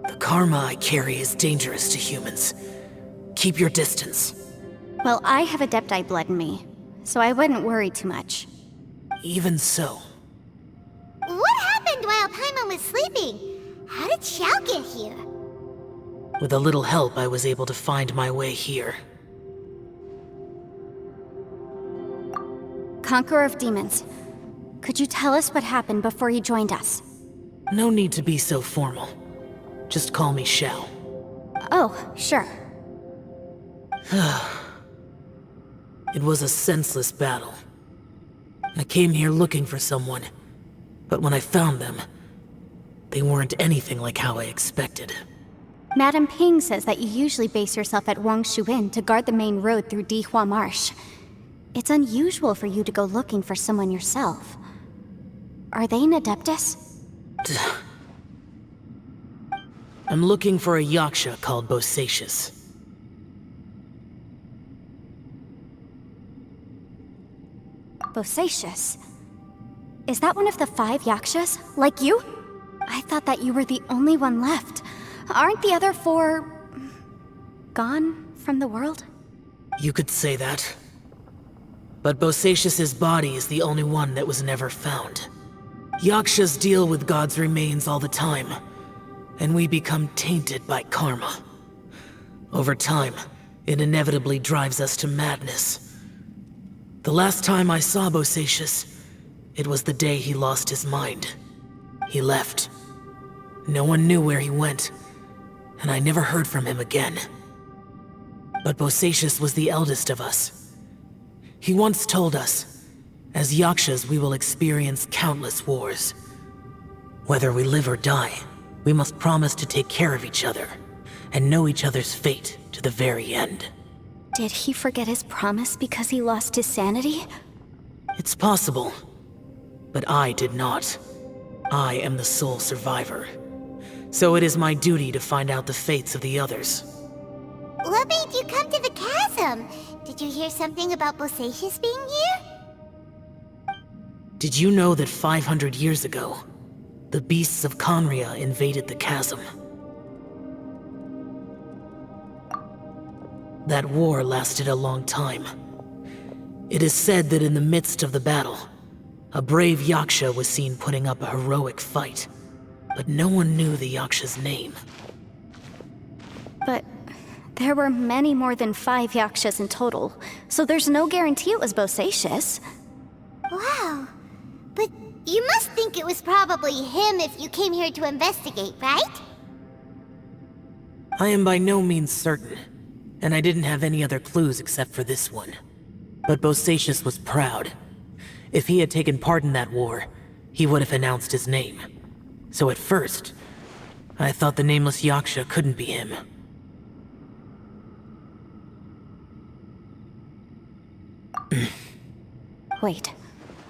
The karma I carry is dangerous to humans. Keep your distance. Well, I have Adepti blood in me, so I wouldn't worry too much. Even so. What happened while Paimon was sleeping? How did Xiao get here? With a little help, I was able to find my way here. Conqueror of Demons, could you tell us what happened before you joined us? No need to be so formal. Just call me Xiao. Oh, sure. It was a senseless battle. I came here looking for someone, but when I found them, they weren't anything like how I expected. Madame Ping says that you usually base yourself at Wangshu Inn to guard the main road through Dihua Marsh. It's unusual for you to go looking for someone yourself. Are they an Adeptus? I'm looking for a Yaksha called Bosacius. Bosacius? Is that one of the 5 Yakshas? Like you? I thought that you were the only one left. Aren't the other 4... gone from the world? You could say that. But Bosacius's body is the only one that was never found. Yakshas deal with God's remains all the time, and we become tainted by karma. Over time, it inevitably drives us to madness. The last time I saw Bosacius, it was the day he lost his mind. He left. No one knew where he went, and I never heard from him again. But Bosacius was the eldest of us. He once told us, as Yakshas we will experience countless wars. Whether we live or die, we must promise to take care of each other, and know each other's fate to the very end. Did he forget his promise because he lost his sanity? It's possible, but I did not. I am the sole survivor. So it is my duty to find out the fates of the others. What made you come to the chasm? Did you hear something about Bosacius being here? Did you know that 500 years ago, the beasts of Conria invaded the chasm? That war lasted a long time. It is said that in the midst of the battle, a brave Yaksha was seen putting up a heroic fight, but no one knew the Yaksha's name. But there were many more than 5 Yakshas in total, so there's no guarantee it was Bosacius. Wow. But you must think it was probably him if you came here to investigate, right? I am by no means certain, and I didn't have any other clues except for this one. But Bosacius was proud. If he had taken part in that war, he would have announced his name. So at first, I thought the nameless Yaksha couldn't be him. Wait,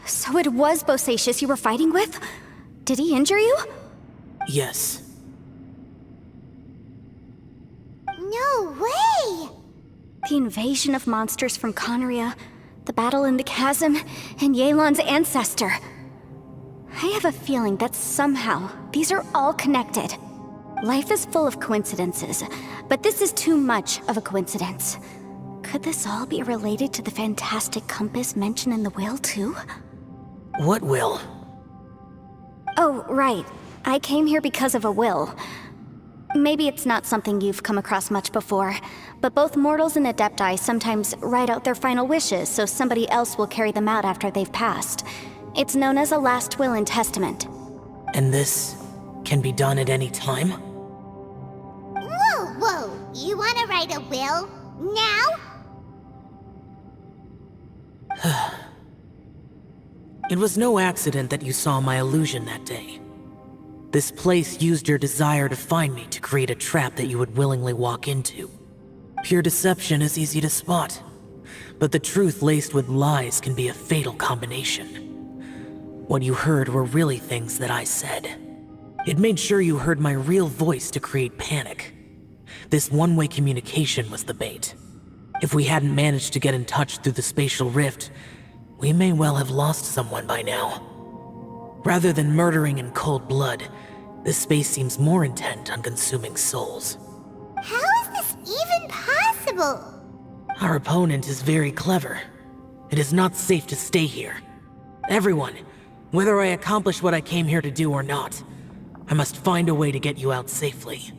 so it was Bosacius you were fighting with? Did he injure you? Yes. No way! The invasion of monsters from Conria, the battle in the chasm, and Yelan's ancestor. I have a feeling that somehow these are all connected. Life is full of coincidences, but this is too much of a coincidence. Could this all be related to the fantastic compass mentioned in the will, too? What will? Oh, right. I came here because of a will. Maybe it's not something you've come across much before, but both mortals and Adepti sometimes write out their final wishes so somebody else will carry them out after they've passed. It's known as a last will and testament. And this can be done at any time? Whoa! You wanna write a will? Now? It was no accident that you saw my illusion that day. This place used your desire to find me to create a trap that you would willingly walk into. Pure deception is easy to spot, but the truth laced with lies can be a fatal combination. What you heard were really things that I said. It made sure you heard my real voice to create panic. This one-way communication was the bait. If we hadn't managed to get in touch through the spatial rift, we may well have lost someone by now. Rather than murdering in cold blood, this space seems more intent on consuming souls. How is this even possible? Our opponent is very clever. It is not safe to stay here. Everyone, whether I accomplish what I came here to do or not, I must find a way to get you out safely.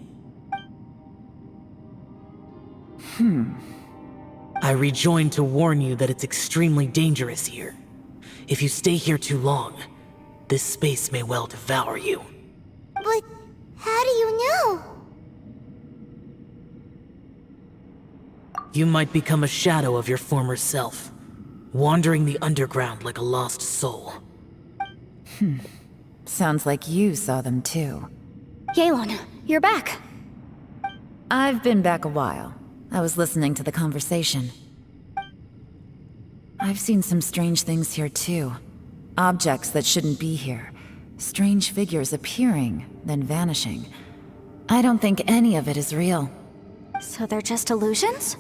I rejoined to warn you that it's extremely dangerous here. If you stay here too long, this space may well devour you. But how do you know? You might become a shadow of your former self, wandering the underground like a lost soul. Sounds like you saw them too. Yelan, you're back. I've been back a while. I was listening to the conversation. I've seen some strange things here too. Objects that shouldn't be here. Strange figures appearing, then vanishing. I don't think any of it is real. So they're just illusions?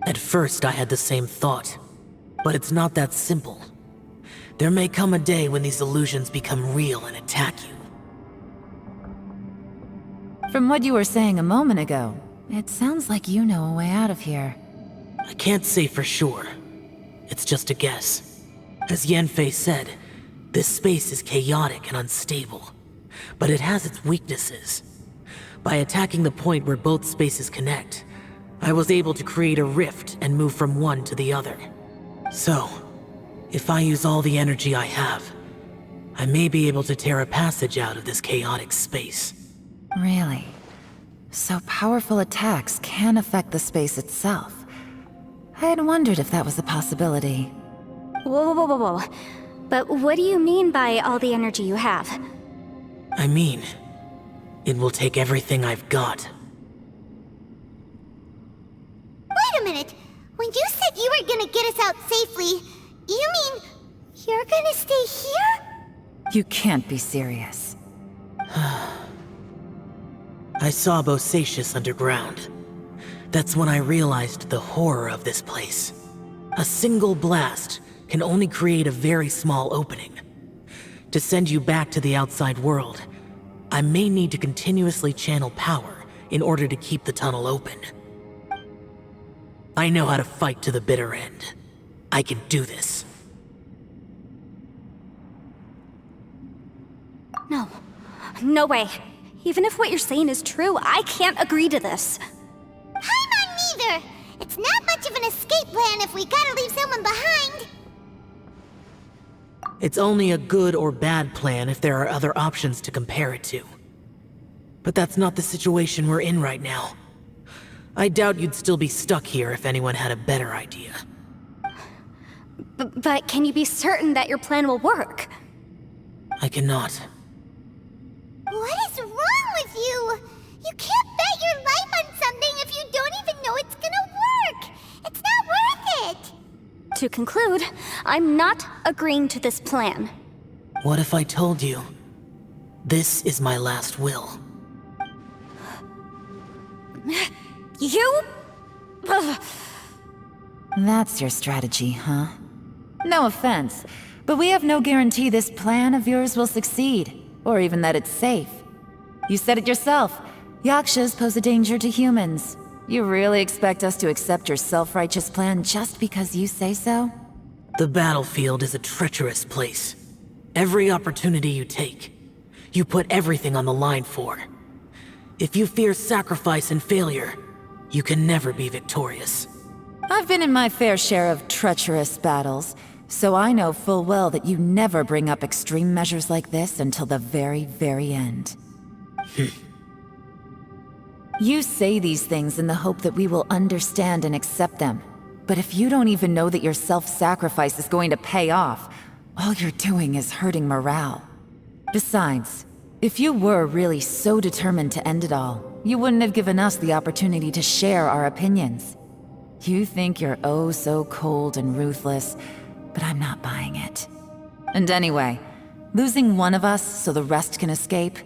At first I had the same thought, but it's not that simple. There may come a day when these illusions become real and attack you. From what you were saying a moment ago, it sounds like you know a way out of here. I can't say for sure. It's just a guess. As Yanfei said, this space is chaotic and unstable, but it has its weaknesses. By attacking the point where both spaces connect, I was able to create a rift and move from one to the other. So, if I use all the energy I have, I may be able to tear a passage out of this chaotic space. Really? So powerful attacks can affect the space itself. I had wondered if that was a possibility. Whoa, whoa, whoa, whoa. But what do you mean by all the energy you have? I mean, it will take everything I've got. Wait a minute. When you said you were gonna get us out safely, you mean you're gonna stay here? You can't be serious. I saw Bosacius underground. That's when I realized the horror of this place. A single blast can only create a very small opening. To send you back to the outside world, I may need to continuously channel power in order to keep the tunnel open. I know how to fight to the bitter end. I can do this. No. No way. Even if what you're saying is true, I can't agree to this. I'm neither. It's not much of an escape plan if we gotta leave someone behind. It's only a good or bad plan if there are other options to compare it to. But that's not the situation we're in right now. I doubt you'd still be stuck here if anyone had a better idea. But can you be certain that your plan will work? I cannot. What is wrong with you? You can't bet your life on something if you don't even know it's gonna work. It's not worth it. To conclude, I'm not agreeing to this plan. What if I told you, this is my last will? You? Ugh. That's your strategy, huh? No offense, but we have no guarantee this plan of yours will succeed, or even that it's safe. You said it yourself. Yakshas pose a danger to humans. You really expect us to accept your self-righteous plan just because you say so? The battlefield is a treacherous place. Every opportunity you take, you put everything on the line for. If you fear sacrifice and failure, you can never be victorious. I've been in my fair share of treacherous battles, so I know full well that you never bring up extreme measures like this until the very, very end. You say these things in the hope that we will understand and accept them. But if you don't even know that your self-sacrifice is going to pay off, all you're doing is hurting morale. Besides, if you were really so determined to end it all, you wouldn't have given us the opportunity to share our opinions. You think you're oh so cold and ruthless, but I'm not buying it. And anyway, losing one of us so the rest can escape?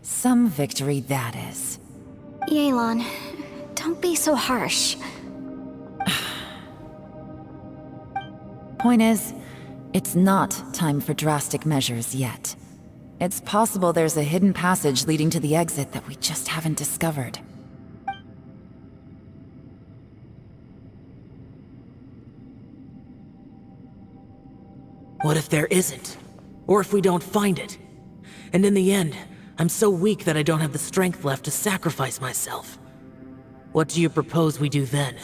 Some victory that is. Yelan, don't be so harsh. Point is, it's not time for drastic measures yet. It's possible there's a hidden passage leading to the exit that we just haven't discovered. What if there isn't? Or if we don't find it? And in the end, I'm so weak that I don't have the strength left to sacrifice myself. What do you propose we do then?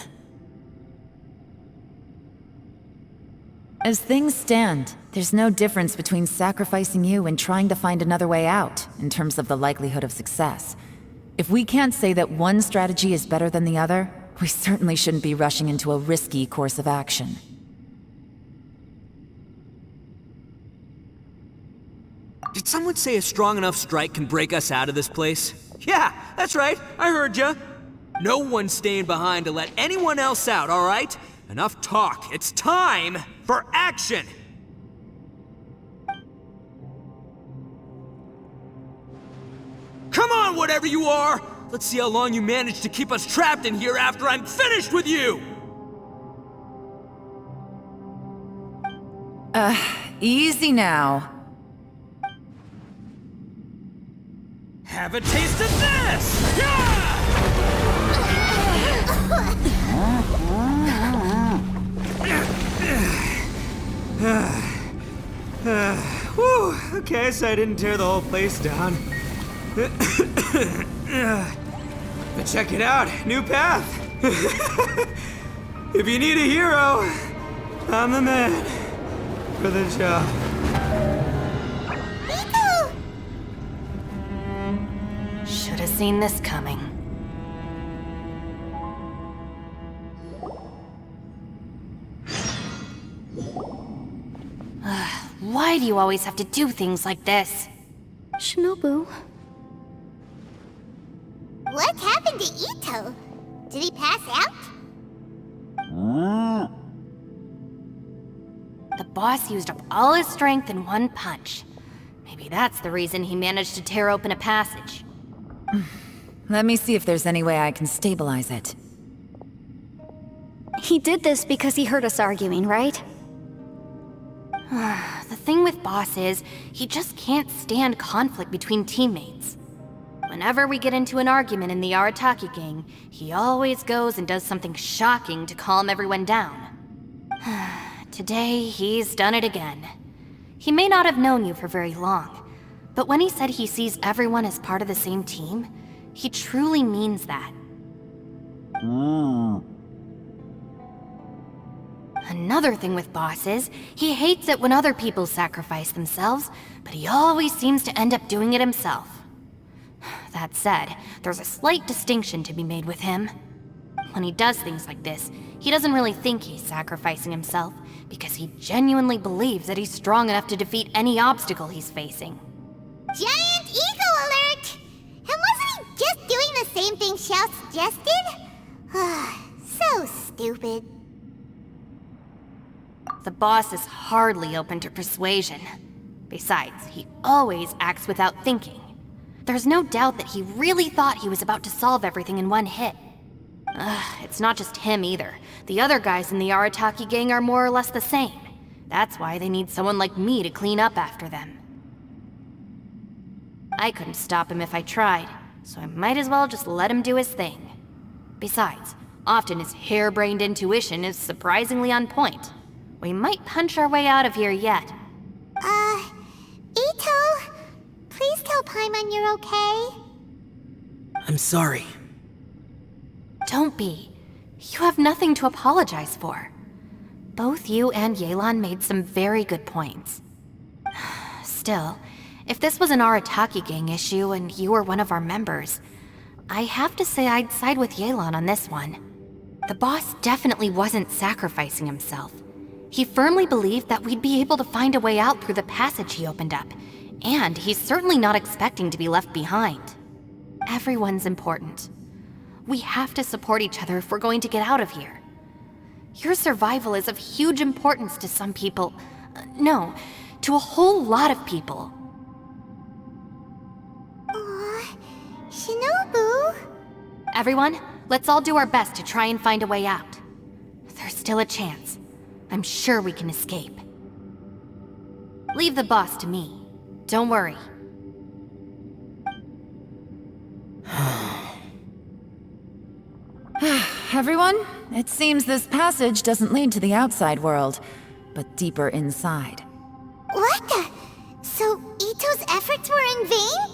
As things stand, there's no difference between sacrificing you and trying to find another way out, in terms of the likelihood of success. If we can't say that one strategy is better than the other, we certainly shouldn't be rushing into a risky course of action. Did someone say a strong enough strike can break us out of this place? Yeah, that's right, I heard ya. No one's staying behind to let anyone else out, all right? Enough talk, it's time for action! Come on, whatever you are! Let's see how long you manage to keep us trapped in here after I'm finished with you! Easy now. Have a taste of this! Yeah! Whew, okay, so I didn't tear the whole place down. But check it out, new path. If you need a hero, I'm the man for the job. Should have seen this coming. Why do you always have to do things like this? Shinobu. What happened to Ito? Did he pass out? The boss used up all his strength in one punch. Maybe that's the reason he managed to tear open a passage. Let me see if there's any way I can stabilize it. He did this because he heard us arguing, right? The thing with Boss is, he just can't stand conflict between teammates. Whenever we get into an argument in the Arataki gang, he always goes and does something shocking to calm everyone down. Today, he's done it again. He may not have known you for very long, but when he said he sees everyone as part of the same team, he truly means that. Another thing with Boss is, he hates it when other people sacrifice themselves, but he always seems to end up doing it himself. That said, there's a slight distinction to be made with him. When he does things like this, he doesn't really think he's sacrificing himself, because he genuinely believes that he's strong enough to defeat any obstacle he's facing. Giant ego alert! And wasn't he just doing the same thing Xiao suggested? So stupid. The boss is hardly open to persuasion. Besides, he always acts without thinking. There's no doubt that he really thought he was about to solve everything in one hit. It's not just him either. The other guys in the Arataki gang are more or less the same. That's why they need someone like me to clean up after them. I couldn't stop him if I tried, so I might as well just let him do his thing. Besides, often his harebrained intuition is surprisingly on point. We might punch our way out of here yet. Ito, please tell Paimon you're okay. I'm sorry. Don't be. You have nothing to apologize for. Both you and Yelan made some very good points. Still, if this was an Arataki gang issue and you were one of our members, I have to say I'd side with Yelan on this one. The boss definitely wasn't sacrificing himself. He firmly believed that we'd be able to find a way out through the passage he opened up, and he's certainly not expecting to be left behind. Everyone's important. We have to support each other if we're going to get out of here. Your survival is of huge importance to some people. No, to a whole lot of people. Aw, Shinobu. Everyone, let's all do our best to try and find a way out. There's still a chance. I'm sure we can escape. Leave the boss to me. Don't worry. Everyone, it seems this passage doesn't lead to the outside world, but deeper inside. What the? So Ito's efforts were in vain?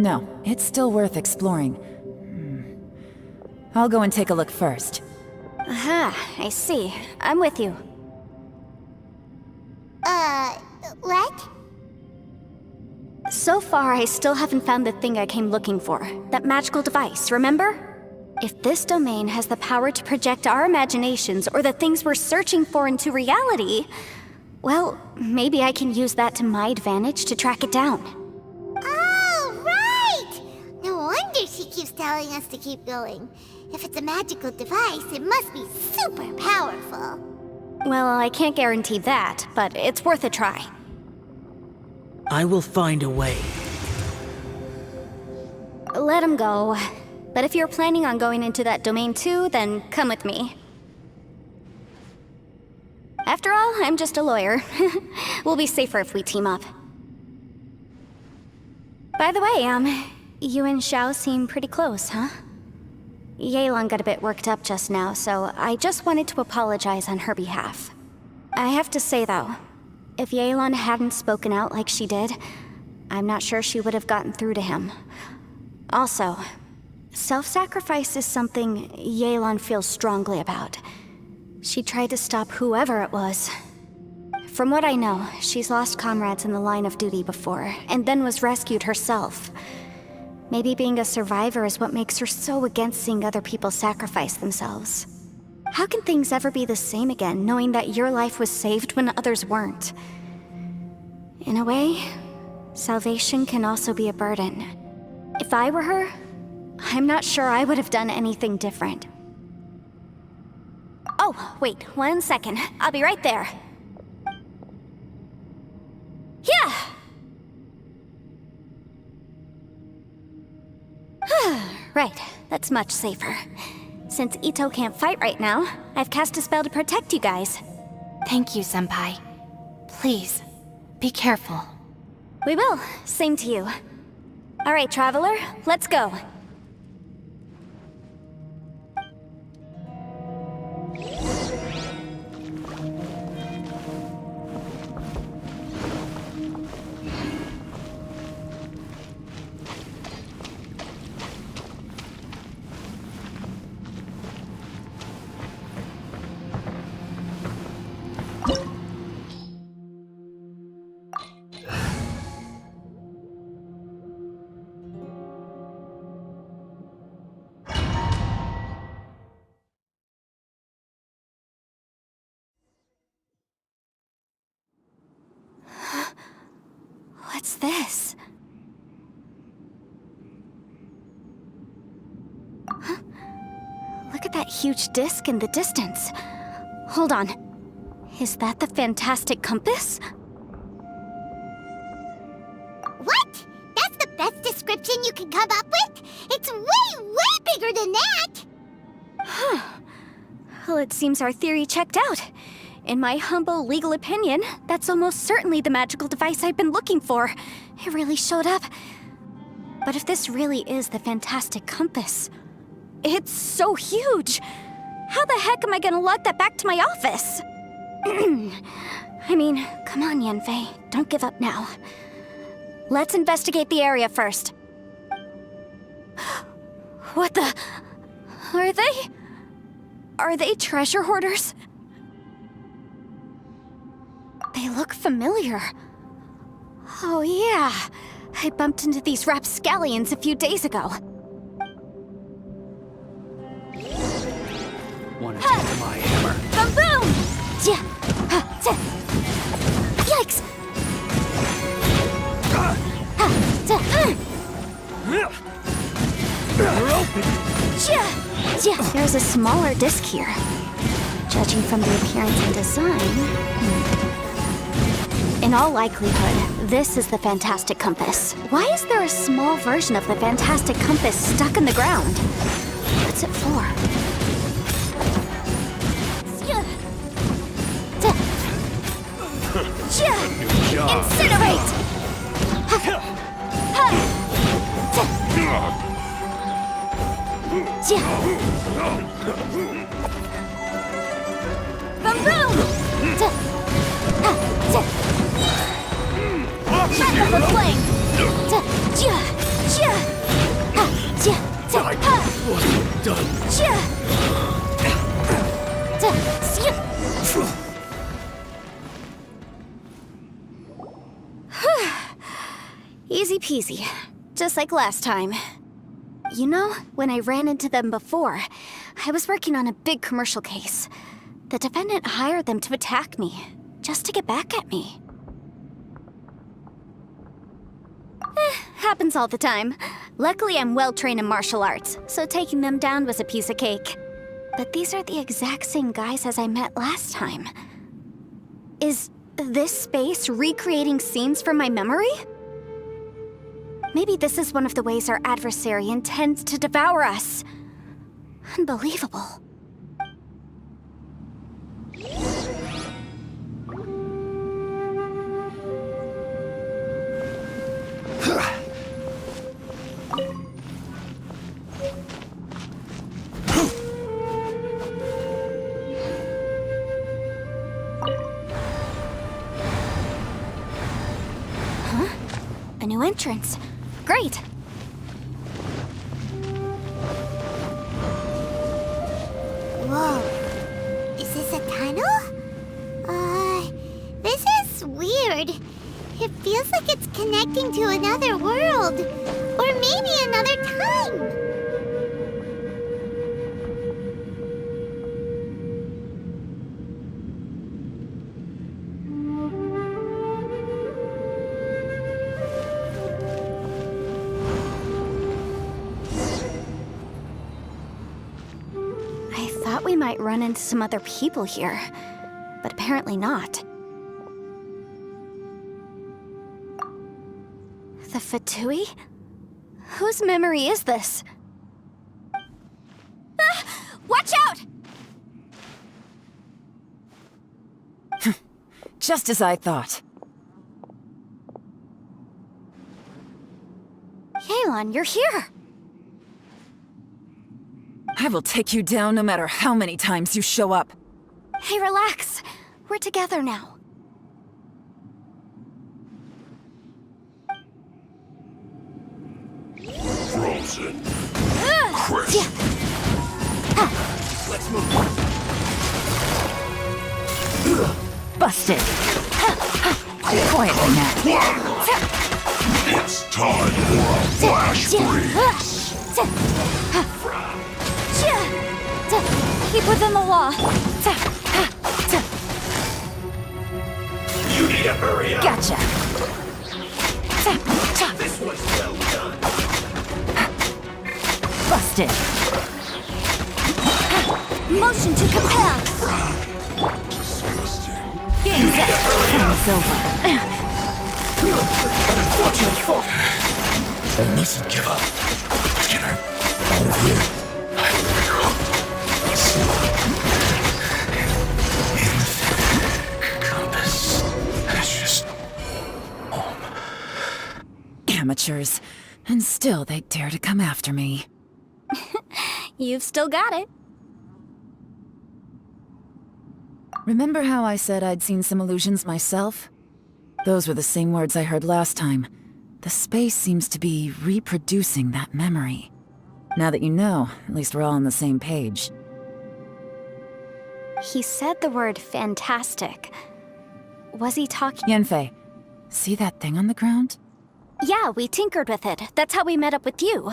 No, it's still worth exploring. I'll go and take a look first. Aha, I see. I'm with you. What? So far, I still haven't found the thing I came looking for. That magical device, remember? If this domain has the power to project our imaginations or the things we're searching for into reality, well, maybe I can use that to my advantage to track it down. Oh, right! No wonder she keeps telling us to keep going. If it's a magical device, it must be super powerful. Well, I can't guarantee that, but it's worth a try. I will find a way. Let him go. But if you're planning on going into that domain too, then come with me. After all, I'm just a lawyer. We'll be safer if we team up. By the way, you and Xiao seem pretty close, huh? Yelan got a bit worked up just now, so I just wanted to apologize on her behalf. I have to say though, if Yelan hadn't spoken out like she did, I'm not sure she would have gotten through to him. Also, self-sacrifice is something Yelan feels strongly about. She tried to stop whoever it was. From what I know, she's lost comrades in the line of duty before, and then was rescued herself. Maybe being a survivor is what makes her so against seeing other people sacrifice themselves. How can things ever be the same again, knowing that your life was saved when others weren't? In a way, salvation can also be a burden. If I were her, I'm not sure I would have done anything different. Oh, wait, 1 second. I'll be right there. Yeah! Right, that's much safer. Since Ito can't fight right now, I've cast a spell to protect you guys. Thank you, Senpai. Please, be careful. We will. Same to you. All right, Traveler, let's go. What's this? Huh? Look at that huge disc in the distance. Hold on. Is that the fantastic compass? What? That's the best description you can come up with? It's way, way bigger than that! Huh. Well, it seems our theory checked out. In my humble legal opinion, that's almost certainly the magical device I've been looking for. It really showed up. But if this really is the fantastic compass, it's so huge! How the heck am I gonna lug that back to my office? I mean, come on, Yanfei. Don't give up now. Let's investigate the area first. What the... Are they treasure hoarders? They look familiar. Oh yeah, I bumped into these rapscallions a few days ago. Wanna take my hammer? Boom boom! Yikes! There's a smaller disc here. Judging from the appearance and design... In all likelihood, this is the fantastic compass. Why is there a small version of the fantastic compass stuck in the ground? What's it for? Boom boom! Shackle for flame! Wasn't done. Easy peasy. Just like last time. You know, when I ran into them before, I was working on a big commercial case. The defendant hired them to attack me, just to get back at me. Happens all the time. Luckily, I'm well-trained in martial arts, so taking them down was a piece of cake. But these are the exact same guys as I met last time. Is this space recreating scenes from my memory? Maybe this is one of the ways our adversary intends to devour us. Unbelievable. Huh? A new entrance. Great! Whoa. Is this a tunnel? This is weird. It feels like it's connecting to another world. Or maybe another time. I thought we might run into some other people here, but apparently not. The Fatui? Whose memory is this? Ah! Watch out! Just as I thought. Yelan, you're here! I will take you down no matter how many times you show up. Hey, relax. We're together now. Frozen. Crisp. Let's move. Busted. Quietly now. It's time for a flash freeze. Keep within the law. You need to hurry up. Gotcha. This one's well done. Busted. Motion to compel. Disgusting. Game's up. Time's over. Watch your foot. I mustn't give up. Get her out of here. I will figure out. Compass. That's just home. Amateurs. And still they dare to come after me. You've still got it. Remember how I said I'd seen some illusions myself? Those were the same words I heard last time. The space seems to be reproducing that memory. Now that you know, at least we're all on the same page. He said the word fantastic. Was he talking? Yanfei, see that thing on the ground? Yeah, we tinkered with it. That's how we met up with you.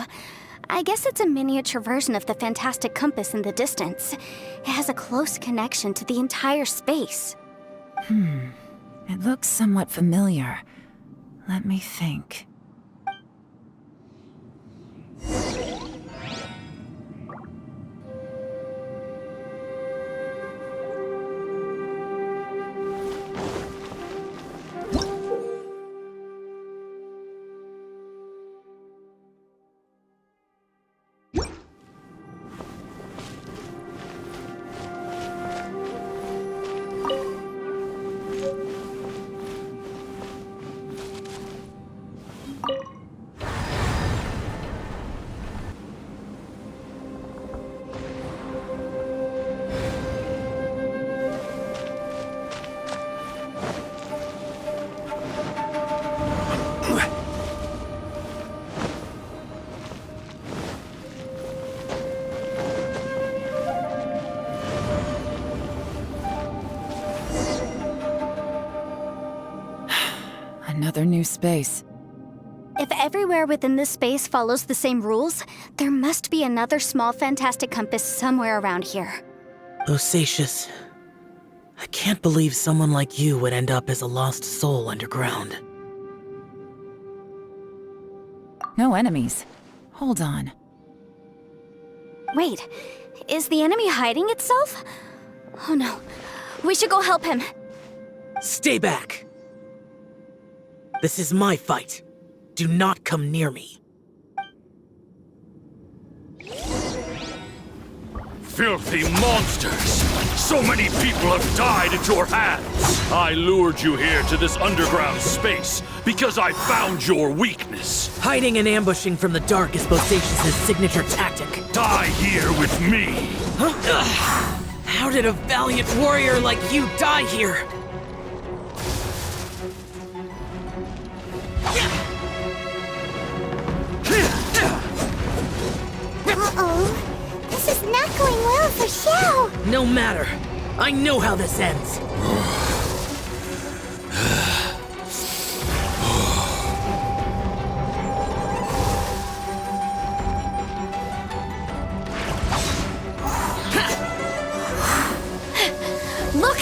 I guess it's a miniature version of the fantastic compass in the distance. It has a close connection to the entire space. It looks somewhat familiar. Let me think. Another new space. If everywhere within this space follows the same rules, there must be another small fantastic compass somewhere around here. Bosacius, I can't believe someone like you would end up as a lost soul underground. No enemies. Hold on. Wait, is the enemy hiding itself? Oh no, we should go help him. Stay back! This is my fight. Do not come near me. Filthy monsters! So many people have died at your hands! I lured you here to this underground space because I found your weakness. Hiding and ambushing from the dark is Bosacius' signature tactic. Die here with me! Huh? How did a valiant warrior like you die here? Uh-oh. This is not going well for Xiao. No matter. I know how this ends. Look!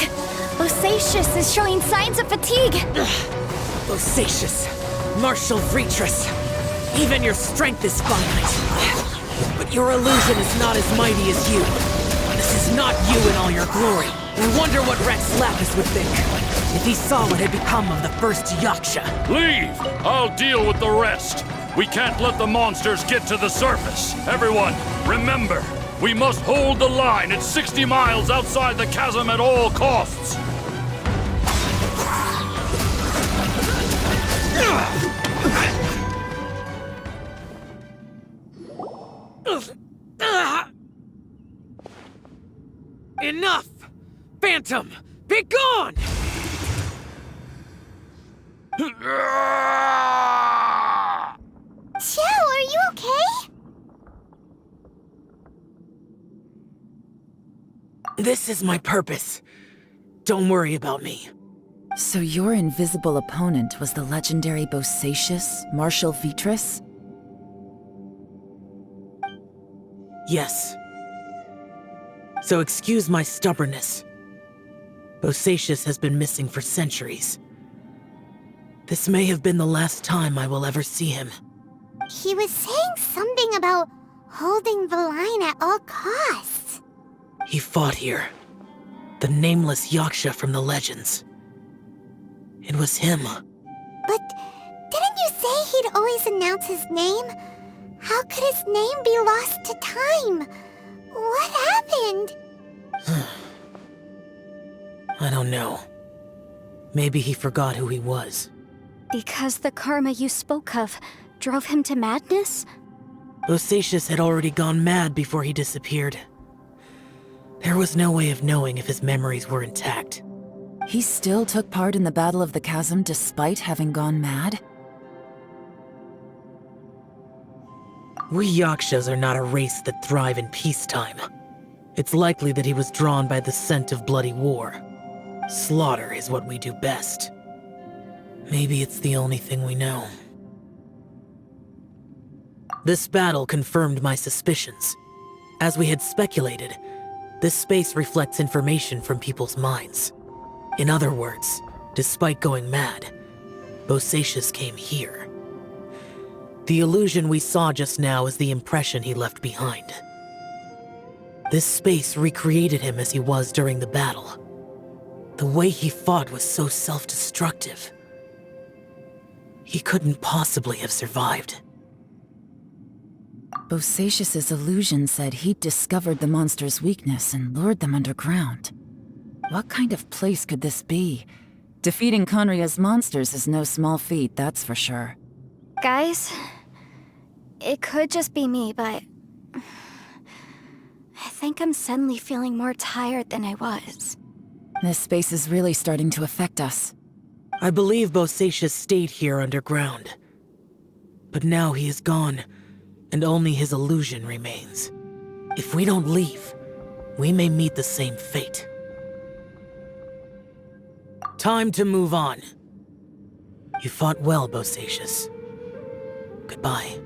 Bosacius is showing signs of fatigue. Bosacius, Martial Vitris. Even your strength is finite. But your illusion is not as mighty as you. This is not you in all your glory. I wonder what Rex Lapis would think if he saw what had become of the first Yaksha. Leave! I'll deal with the rest. We can't let the monsters get to the surface. Everyone, remember, we must hold the line at 60 miles outside the chasm at all costs. Enough! Phantom, be gone! Xiao, are you okay? This is my purpose. Don't worry about me. So your invisible opponent was the legendary Bosacius, Martial Vitris? Yes. So excuse my stubbornness. Bosacius has been missing for centuries. This may have been the last time I will ever see him. He was saying something about holding the line at all costs. He fought here. The nameless Yaksha from the legends. It was him. But didn't you say he'd always announce his name? How could his name be lost to time? What happened? I don't know. Maybe he forgot who he was. Because the karma you spoke of drove him to madness? Bosacius had already gone mad before he disappeared. There was no way of knowing if his memories were intact. He still took part in the Battle of the Chasm despite having gone mad? We Yakshas are not a race that thrive in peacetime. It's likely that he was drawn by the scent of bloody war. Slaughter is what we do best. Maybe it's the only thing we know. This battle confirmed my suspicions. As we had speculated, this space reflects information from people's minds. In other words, despite going mad, Bosacius came here. The illusion we saw just now is the impression he left behind. This space recreated him as he was during the battle. The way he fought was so self-destructive. He couldn't possibly have survived. Bosacius's illusion said he'd discovered the monster's weakness and lured them underground. What kind of place could this be? Defeating Conria's monsters is no small feat, that's for sure. Guys, it could just be me, but I think I'm suddenly feeling more tired than I was. This space is really starting to affect us. I believe Bosacius stayed here underground. But now he is gone, and only his illusion remains. If we don't leave, we may meet the same fate. Time to move on. You fought well, Bosacius. Goodbye.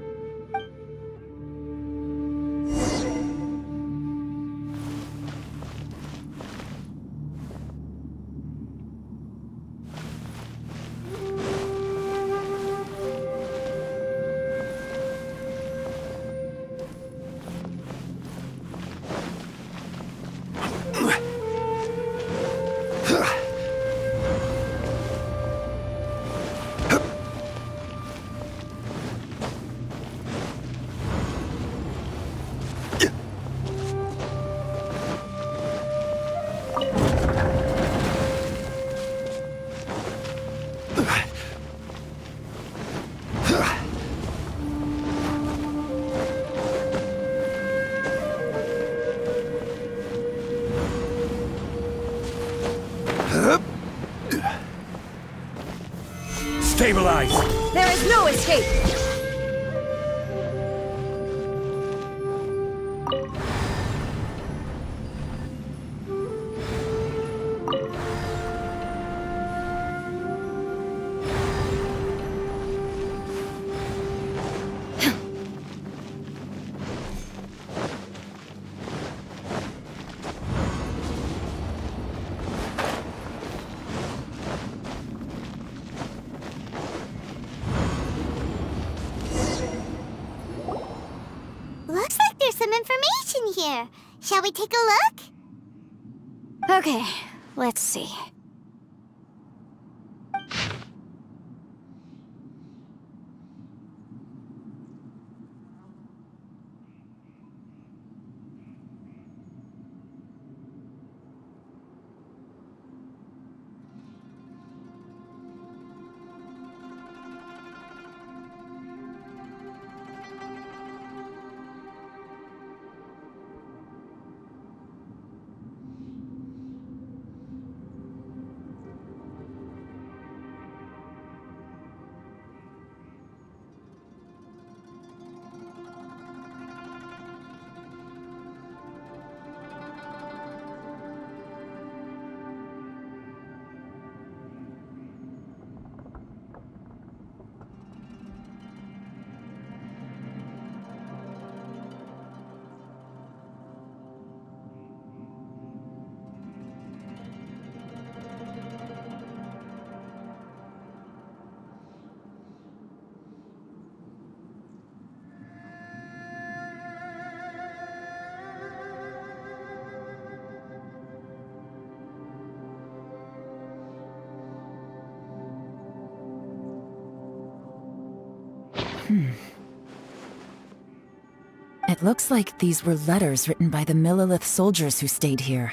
Stabilize! There is no escape! Looks like there's some information here. Shall we take a look? Okay, let's see. It looks like these were letters written by the Millelith soldiers who stayed here.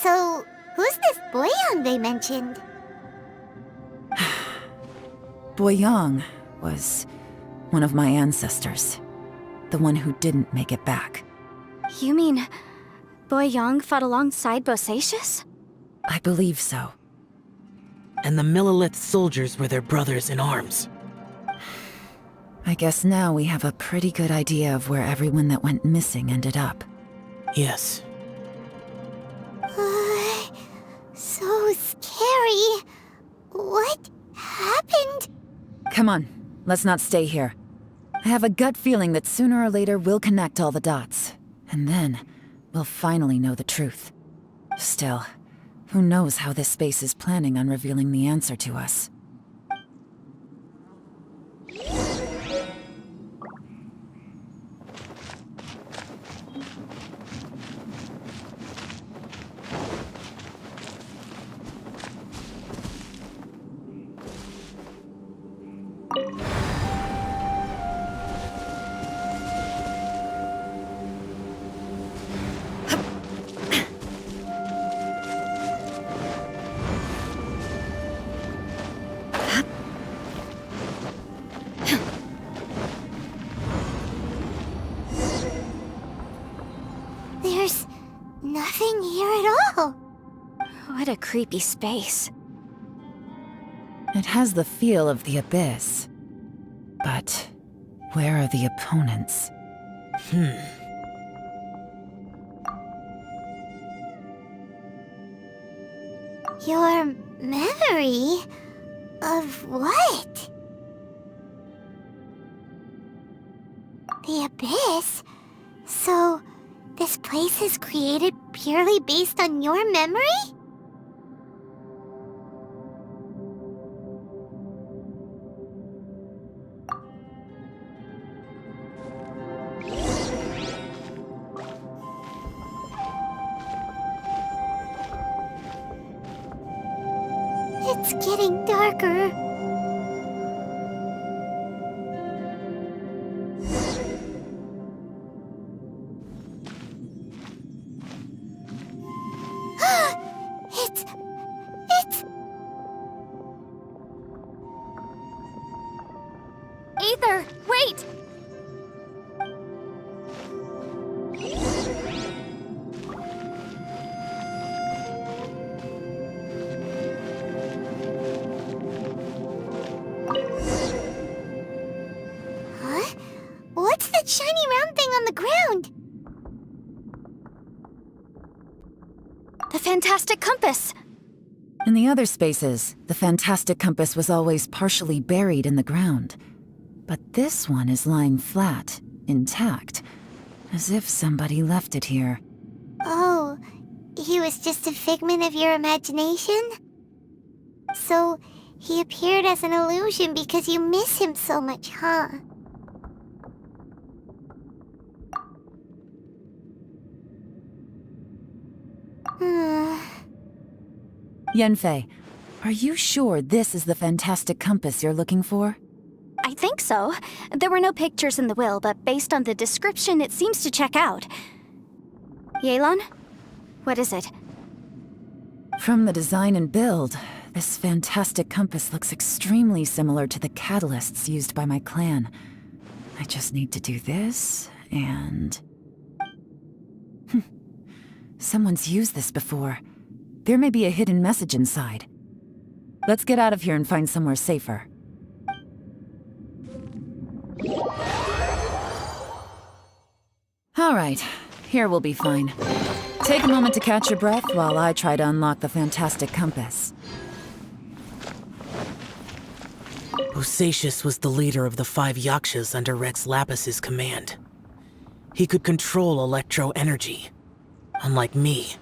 So, who's this Boyang they mentioned? Boyang was one of my ancestors. The one who didn't make it back. You mean Boyang fought alongside Bosacius? I believe so. And the Millelith soldiers were their brothers in arms. I guess now we have a pretty good idea of where everyone that went missing ended up. Yes. So scary. What happened? Come on, let's not stay here. I have a gut feeling that sooner or later we'll connect all the dots. And then, we'll finally know the truth. Still, who knows how this space is planning on revealing the answer to us. There's nothing here at all. What a creepy space. It has the feel of the Abyss. But where are the opponents? Your memory? Of what? The Abyss? So, this place is created purely based on your memory? It's getting darker. It's... Ether, wait! Huh? What's that shiny round thing on the ground? The Fantastic Compass! In the other spaces, the Fantastic Compass was always partially buried in the ground. But this one is lying flat, intact, as if somebody left it here. Oh, he was just a figment of your imagination? So, he appeared as an illusion because you miss him so much, huh? Yanfei, are you sure this is the Fantastic Compass you're looking for? I think so. There were no pictures in the will, but based on the description, it seems to check out. Yelan? What is it? From the design and build, this Fantastic Compass looks extremely similar to the catalysts used by my clan. I just need to do this, and... Someone's used this before. There may be a hidden message inside. Let's get out of here and find somewhere safer. All right, here we'll be fine. Take a moment to catch your breath while I try to unlock the Fantastic Compass. Bosacius was the leader of the 5 Yakshas under Rex Lapis's command. He could control electro-energy. Unlike me,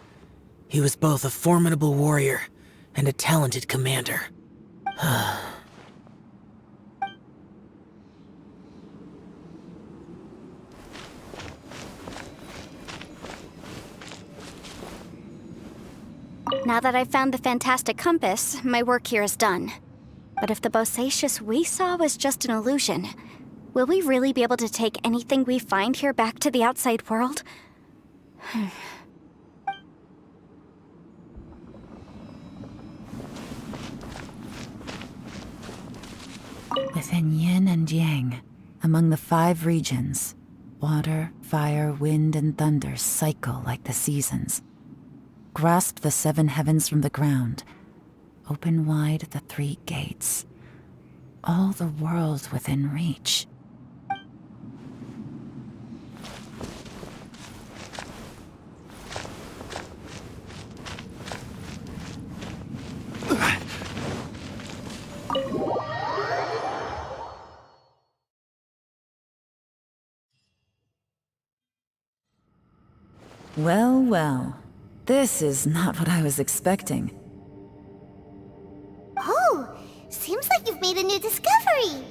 he was both a formidable warrior and a talented commander. Now that I've found the Fantastic Compass, my work here is done. But if the Bosacius we saw was just an illusion, will we really be able to take anything we find here back to the outside world? Within yin and yang, among the 5 regions, water, fire, wind, and thunder cycle like the seasons. Grasp the 7 heavens from the ground. Open wide the 3 gates. All the world within reach. Well, well. This is not what I was expecting. Oh, seems like you've made a new discovery.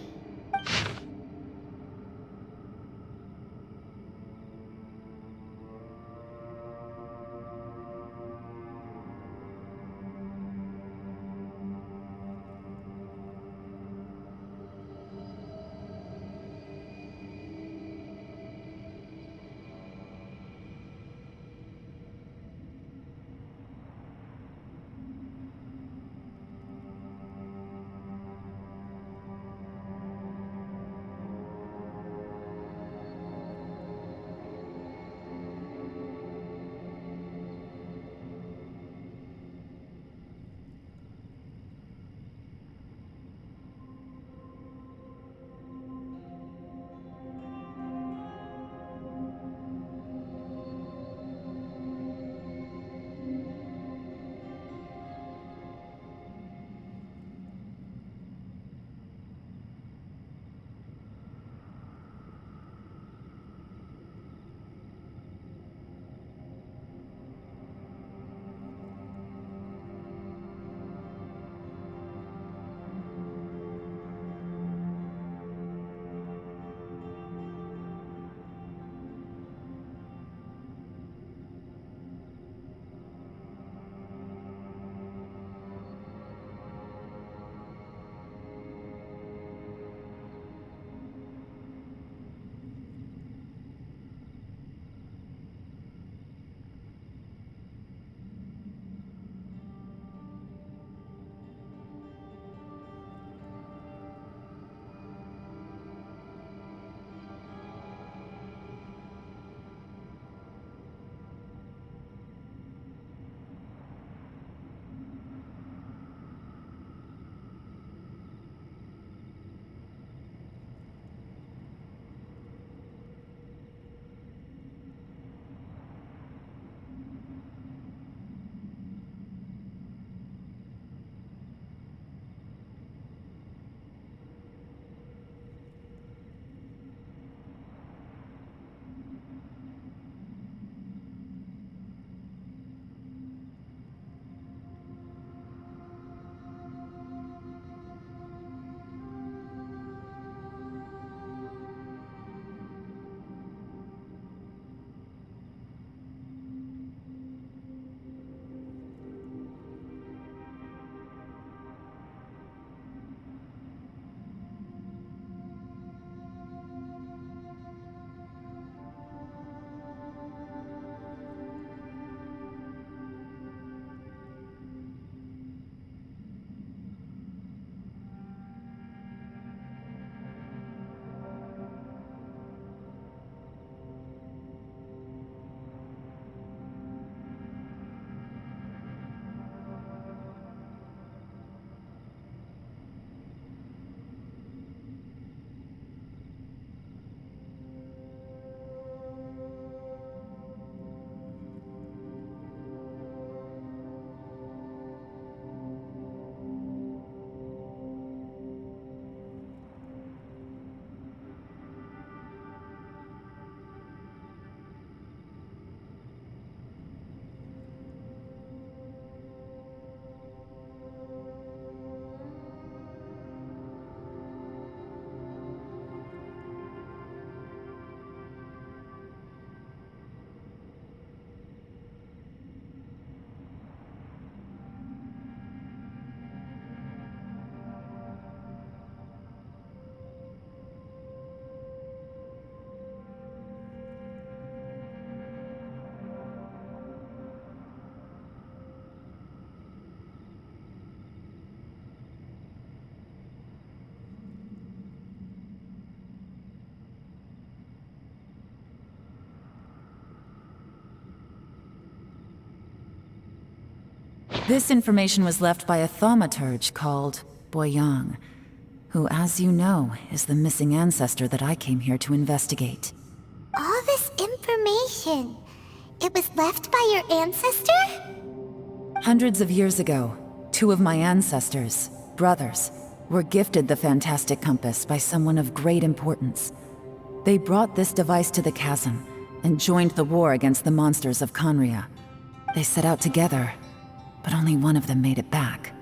This information was left by a thaumaturge called Boyang, who, as you know, is the missing ancestor that I came here to investigate. All this information, it was left by your ancestor? Hundreds of years ago, 2 of my ancestors, brothers, were gifted the fantastic compass by someone of great importance. They brought this device to the chasm and joined the war against the monsters of Conria. They set out together, but only one of them made it back.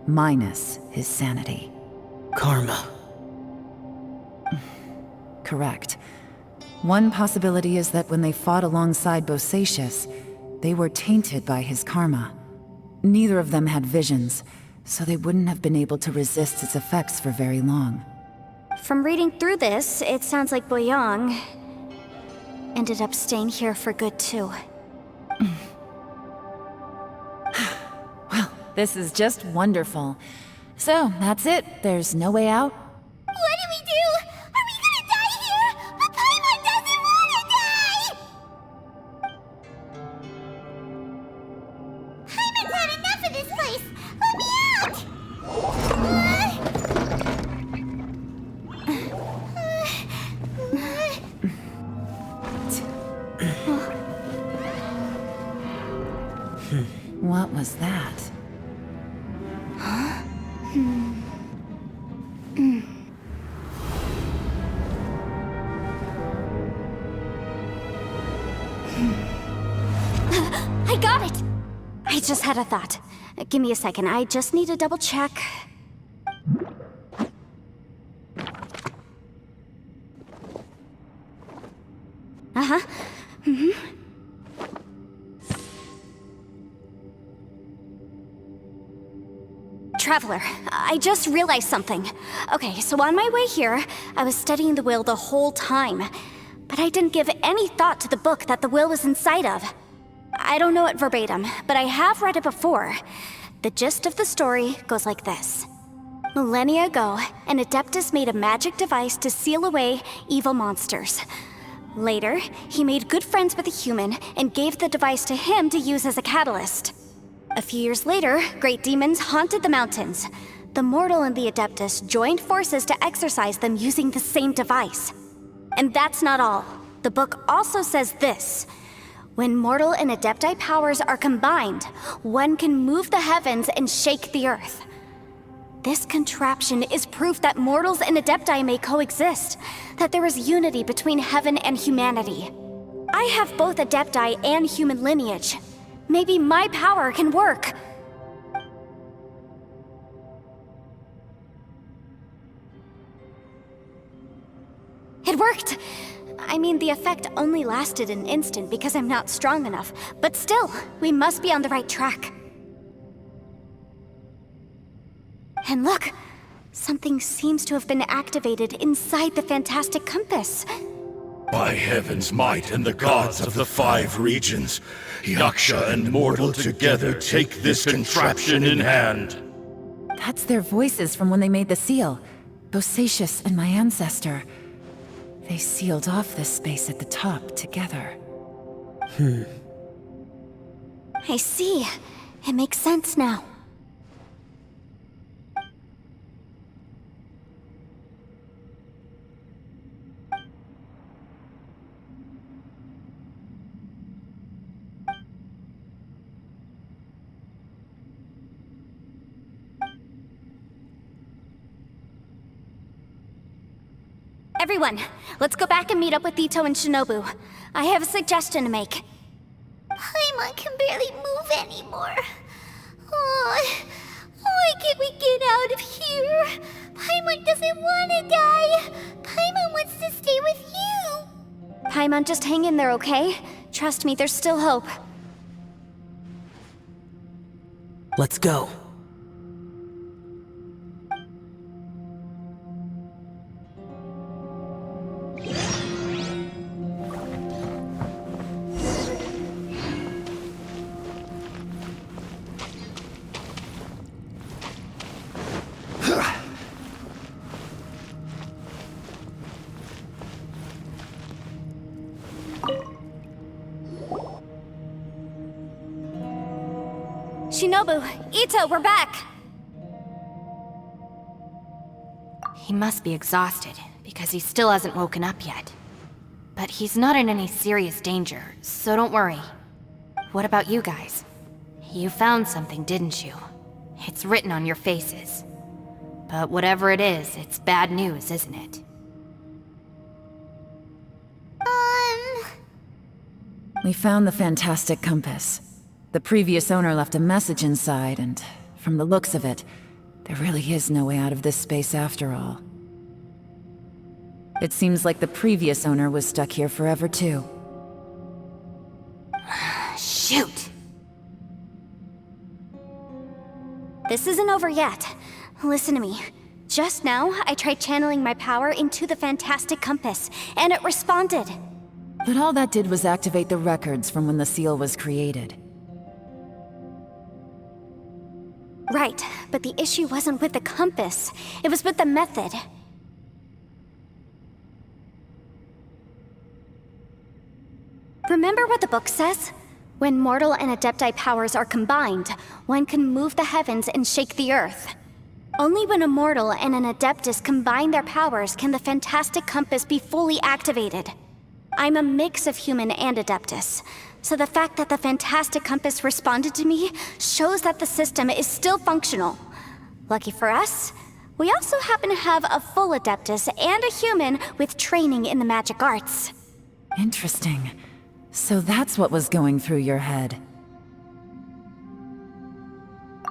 Minus his sanity. Karma. Correct. One possibility is that when they fought alongside Bosacius, they were tainted by his karma. Neither of them had visions, so they wouldn't have been able to resist its effects for very long. From reading through this, it sounds like Boyang ended up staying here for good too. Well, this is just wonderful. So, that's it. There's no way out? What do we do? Are we gonna die here? But Paimon doesn't wanna die! Paimon's had enough of this place! Let me out! What was that? I got it! I just had a thought. Give me a second, I just need to double check. Uh-huh. Traveler, I just realized something. Okay, so on my way here, I was studying the will the whole time. But I didn't give any thought to the book that the will was inside of. I don't know it verbatim, but I have read it before. The gist of the story goes like this. Millennia ago, an Adeptus made a magic device to seal away evil monsters. Later, he made good friends with a human and gave the device to him to use as a catalyst. A few years later, great demons haunted the mountains. The mortal and the Adeptus joined forces to exorcise them using the same device. And that's not all. The book also says this. When mortal and Adepti powers are combined, one can move the heavens and shake the earth. This contraption is proof that mortals and Adepti may coexist, that there is unity between heaven and humanity. I have both Adepti and human lineage. Maybe my power can work. It worked! I mean, the effect only lasted an instant because I'm not strong enough, but still, we must be on the right track. And look! Something seems to have been activated inside the fantastic compass. By heaven's might and the gods of the 5 regions, Yaksha and mortal together take this contraption in hand. That's their voices from when they made the seal. Bosacius and my ancestor. They sealed off this space at the top together. I see. It makes sense now. Everyone, let's go back and meet up with Ito and Shinobu. I have a suggestion to make. Paimon can barely move anymore. Oh, why can't we get out of here? Paimon doesn't want to die. Paimon wants to stay with you. Paimon, just hang in there, okay? Trust me, there's still hope. Let's go. Shinobu, Ito, we're back! He must be exhausted, because he still hasn't woken up yet. But he's not in any serious danger, so don't worry. What about you guys? You found something, didn't you? It's written on your faces. But whatever it is, it's bad news, isn't it? We found the fantastic compass. The previous owner left a message inside, and from the looks of it, there really is no way out of this space after all. It seems like the previous owner was stuck here forever too. Shoot! This isn't over yet. Listen to me. Just now, I tried channeling my power into the fantastic compass, and it responded. But all that did was activate the records from when the seal was created. Right, but the issue wasn't with the compass. It was with the method. Remember what the book says? When mortal and adepti powers are combined, one can move the heavens and shake the earth. Only when a mortal and an adeptus combine their powers can the fantastic compass be fully activated. I'm a mix of human and adeptus, so the fact that the fantastic compass responded to me shows that the system is still functional. Lucky for us, we also happen to have a full adeptus and a human with training in the magic arts. Interesting. So that's what was going through your head.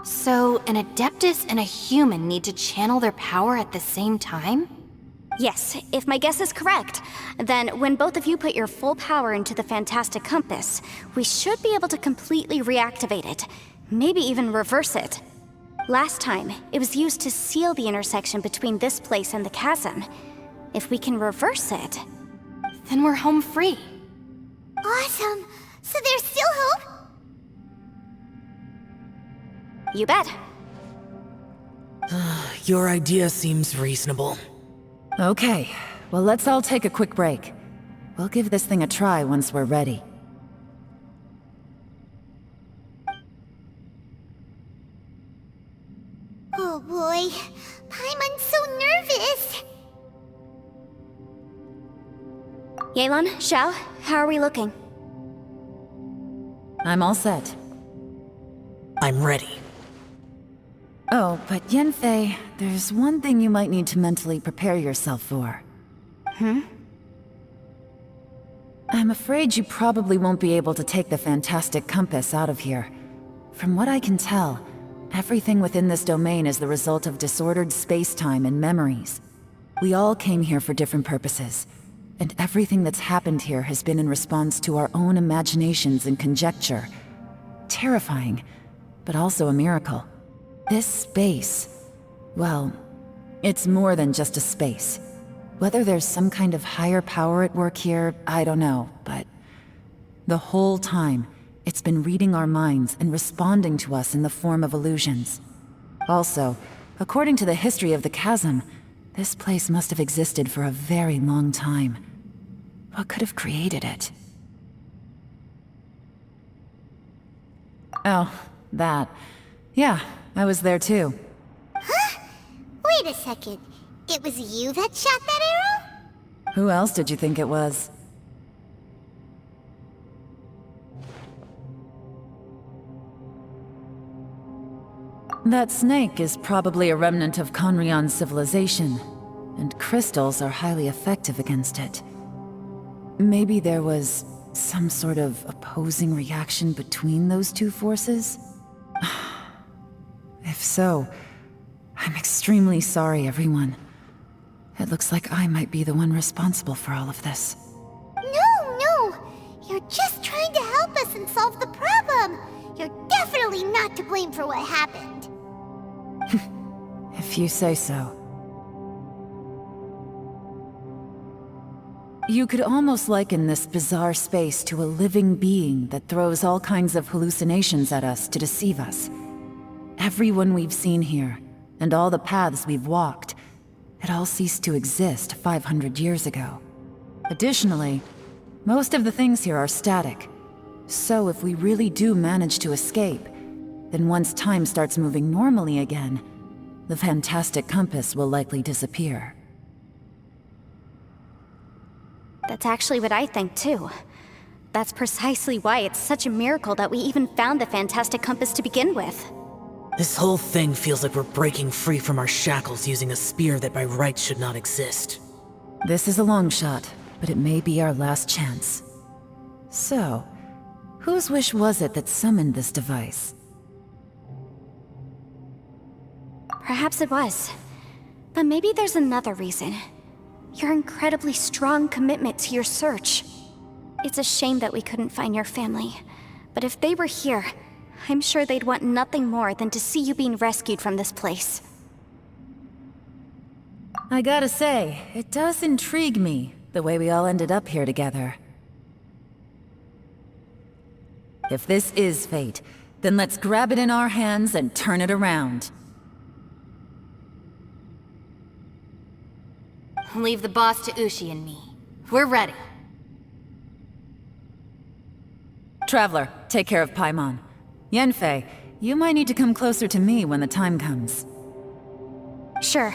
So, an adeptus and a human need to channel their power at the same time? Yes, if my guess is correct, then when both of you put your full power into the fantastic compass, we should be able to completely reactivate it, maybe even reverse it. Last time, it was used to seal the intersection between this place and the chasm. If we can reverse it, then we're home free. Awesome! So there's still hope? You bet. Your idea seems reasonable. Okay, well let's all take a quick break. We'll give this thing a try once we're ready. Oh boy, Paimon's so nervous! Yelan, Xiao, how are we looking? I'm all set. I'm ready. Oh, but Yanfei, there's one thing you might need to mentally prepare yourself for. I'm afraid you probably won't be able to take the fantastic compass out of here. From what I can tell, everything within this domain is the result of disordered space-time and memories. We all came here for different purposes, and everything that's happened here has been in response to our own imaginations and conjecture. Terrifying, but also a miracle. This space, well, it's more than just a space. Whether there's some kind of higher power at work here, I don't know, but the whole time, it's been reading our minds and responding to us in the form of illusions. Also, according to the history of the chasm, this place must have existed for a very long time. What could have created it? Oh, that. Yeah, I was there too. Huh? Wait a second. It was you that shot that arrow? Who else did you think it was? That snake is probably a remnant of Conrion's civilization, and crystals are highly effective against it. Maybe there was some sort of opposing reaction between those two forces? If so, I'm extremely sorry, everyone. It looks like I might be the one responsible for all of this. No! You're just trying to help us and solve the problem! You're definitely not to blame for what happened. If you say so. You could almost liken this bizarre space to a living being that throws all kinds of hallucinations at us to deceive us. Everyone we've seen here, and all the paths we've walked, it all ceased to exist 500 years ago. Additionally, most of the things here are static. So if we really do manage to escape, Then once time starts moving normally again, the fantastic compass will likely disappear. That's actually what I think too. That's precisely why it's such a miracle that we even found the fantastic compass to begin with. This whole thing feels like we're breaking free from our shackles using a spear that by rights should not exist. This is a long shot, but it may be our last chance. So, whose wish was it that summoned this device? Perhaps it was. But maybe there's another reason. Your incredibly strong commitment to your search. It's a shame that we couldn't find your family. But if they were here, I'm sure they'd want nothing more than to see you being rescued from this place. I gotta say, it does intrigue me, the way we all ended up here together. If this is fate, then let's grab it in our hands and turn it around. Leave the boss to Ushi and me. We're ready. Traveler, take care of Paimon. Yanfei, you might need to come closer to me when the time comes. Sure.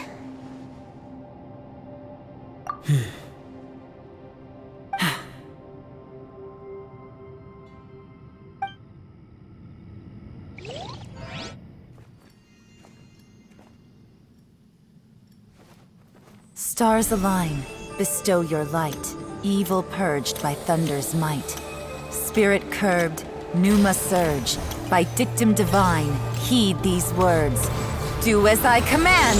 Stars align, bestow your light, evil purged by thunder's might. Spirit curbed, pneuma surge, by dictum divine, heed these words. Do as I command!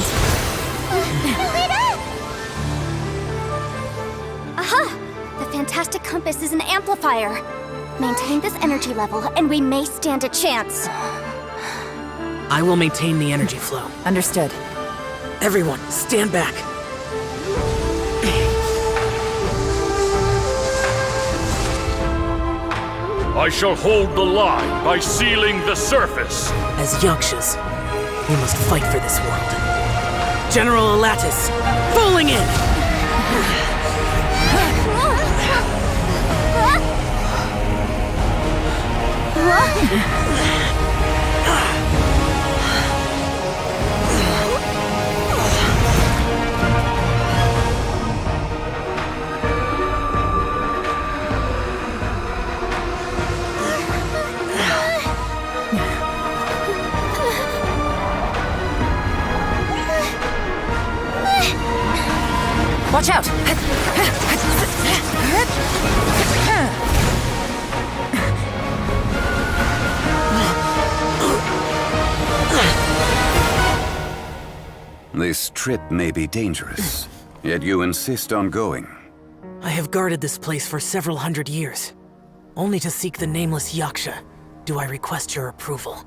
Aha! The fantastic compass is an amplifier. Maintain this energy level, and we may stand a chance. I will maintain the energy flow. Understood. Everyone, stand back. I shall hold the line by sealing the surface. As Yakshas, we must fight for this world. General Alatus, falling in! Watch out! This trip may be dangerous, yet you insist on going. I have guarded this place for several hundred years. Only to seek the nameless Yaksha, do I request your approval.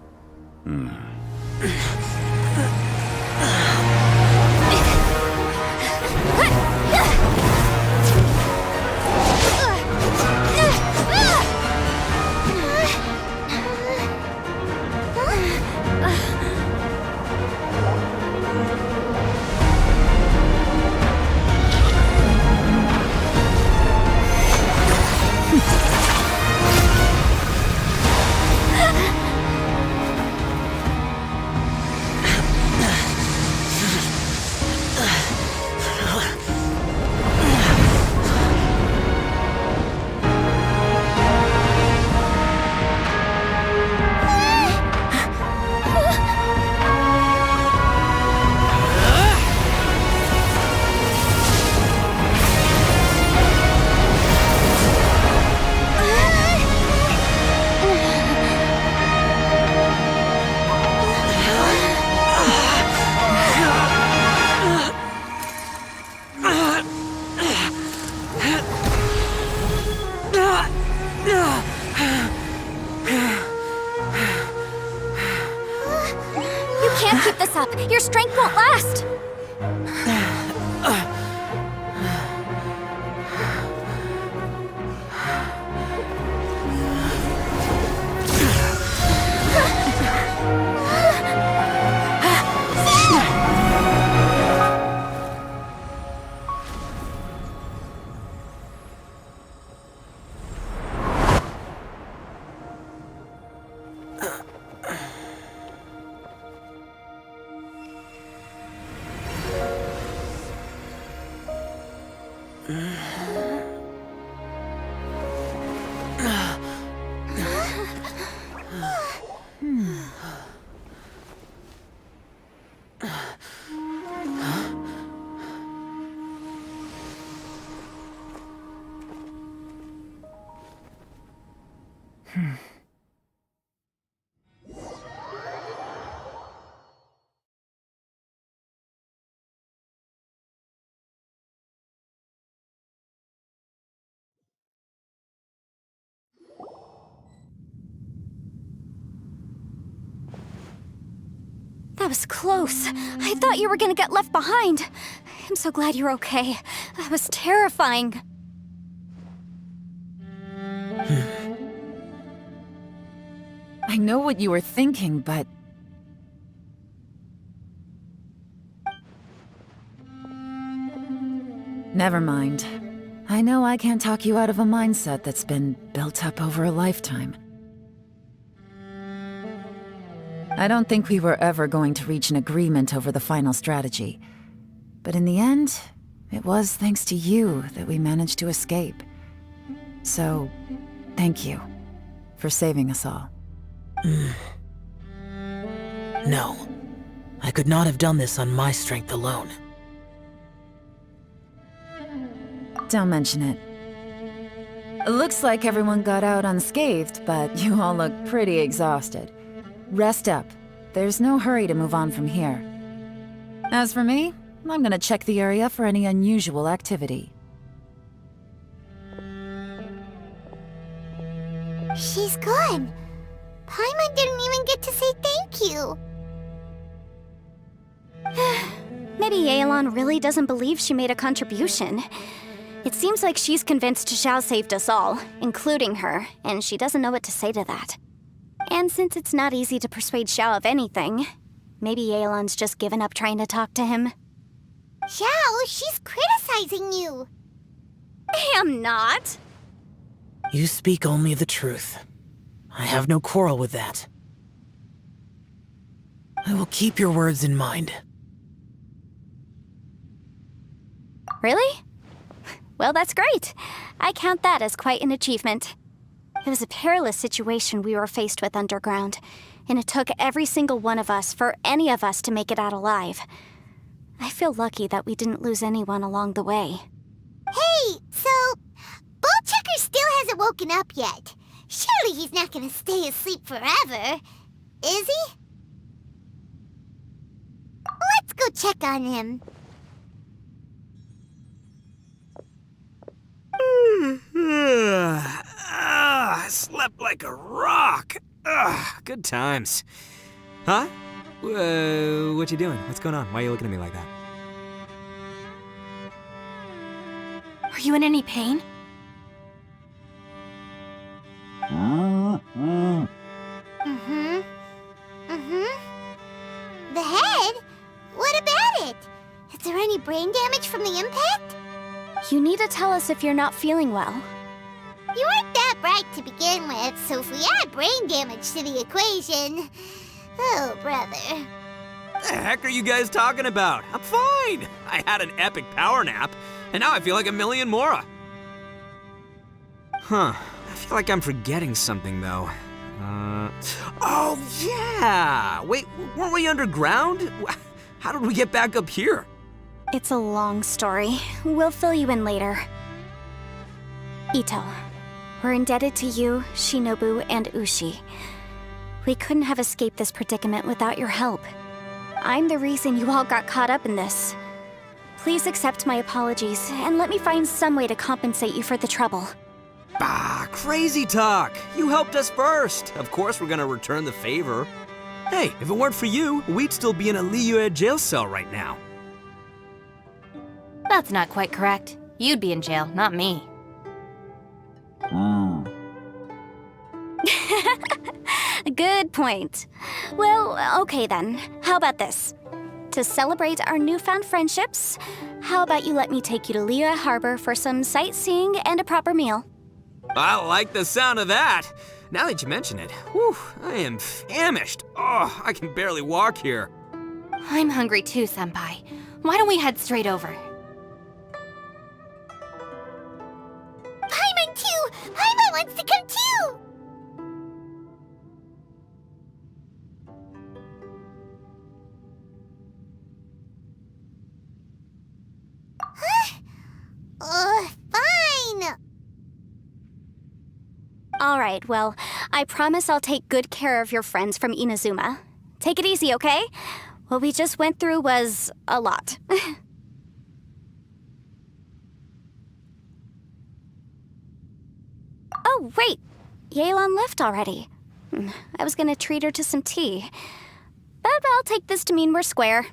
Your strength won't last! That was close. I thought you were gonna get left behind. I'm so glad you're okay. That was terrifying. I know what you were thinking, but... Never mind. I know I can't talk you out of a mindset that's been built up over a lifetime. I don't think we were ever going to reach an agreement over the final strategy. But in the end, it was thanks to you that we managed to escape. So, thank you for saving us all. No. I could not have done this on my strength alone. Don't mention it. Looks like everyone got out unscathed, but you all look pretty exhausted. Rest up. There's no hurry to move on from here. As for me, I'm gonna check the area for any unusual activity. She's gone. Paimon didn't even get to say thank you. Maybe Yelan really doesn't believe she made a contribution. It seems like she's convinced Xiao saved us all, including her, and she doesn't know what to say to that. And since it's not easy to persuade Xiao of anything, maybe Yelan's just given up trying to talk to him. Xiao, she's criticizing you. I am not. You speak only the truth. I have no quarrel with that. I will keep your words in mind. Really? Well, that's great. I count that as quite an achievement. It was a perilous situation we were faced with underground, and it took every single one of us for any of us to make it out alive. I feel lucky that we didn't lose anyone along the way. Hey, so... Bullchecker still hasn't woken up yet. Surely he's not gonna stay asleep forever, is he? Let's go check on him. I slept like a rock. Good times. Huh? What you doing? What's going on? Why are you looking at me like that? Are you in any pain? The head? What about it? Is there any brain damage from the impact? You need to tell us if you're not feeling well. You weren't that bright to begin with, so if we add brain damage to the equation... Oh, brother. What the heck are you guys talking about? I'm fine. I had an epic power nap, and now I feel like a million more. Huh. I feel like I'm forgetting something, though. Oh, yeah! Wait, weren't we underground? How did we get back up here? It's a long story. We'll fill you in later. Ito, we're indebted to you, Shinobu, and Ushi. We couldn't have escaped this predicament without your help. I'm the reason you all got caught up in this. Please accept my apologies, and let me find some way to compensate you for the trouble. Bah, crazy talk! You helped us first! Of course we're gonna return the favor. Hey, if it weren't for you, we'd still be in a Liyue jail cell right now. That's not quite correct. You'd be in jail, not me. Good point. Well, okay then. How about this? To celebrate our newfound friendships, how about you let me take you to Liyue Harbor for some sightseeing and a proper meal? I like the sound of that. Now that you mention it, whew, I am famished. Oh, I can barely walk here. I'm hungry too, Senpai. Why don't we head straight over? Paimon too! Paimon wants to come too! Fine! Alright, well, I promise I'll take good care of your friends from Inazuma. Take it easy, okay? What we just went through was a lot. Oh, wait! Yelan left already. I was gonna treat her to some tea. But I'll take this to mean we're square.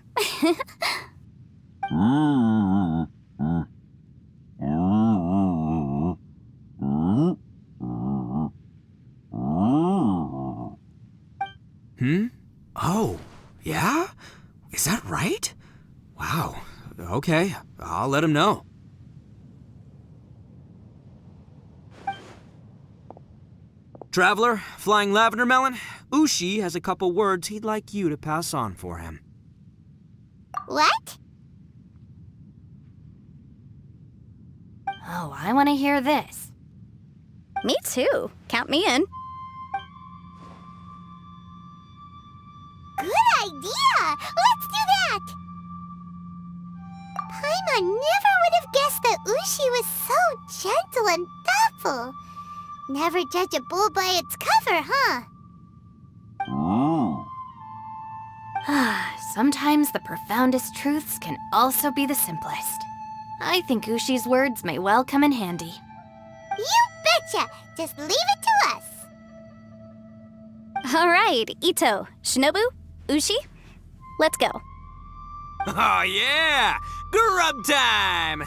Oh, yeah? Is that right? Wow. Okay, I'll let him know. Traveler, Flying Lavender Melon, Ushi has a couple words he'd like you to pass on for him. What? Oh, I want to hear this. Me too. Count me in. Good idea! Let's do that! Paimon never would have guessed that Ushi was so gentle and thoughtful. Never judge a bull by its cover, huh? Sometimes the profoundest truths can also be the simplest. I think Ushi's words may well come in handy. You betcha! Just leave it to us! All right, Ito, Shinobu, Ushi, let's go. Oh yeah! Grub time!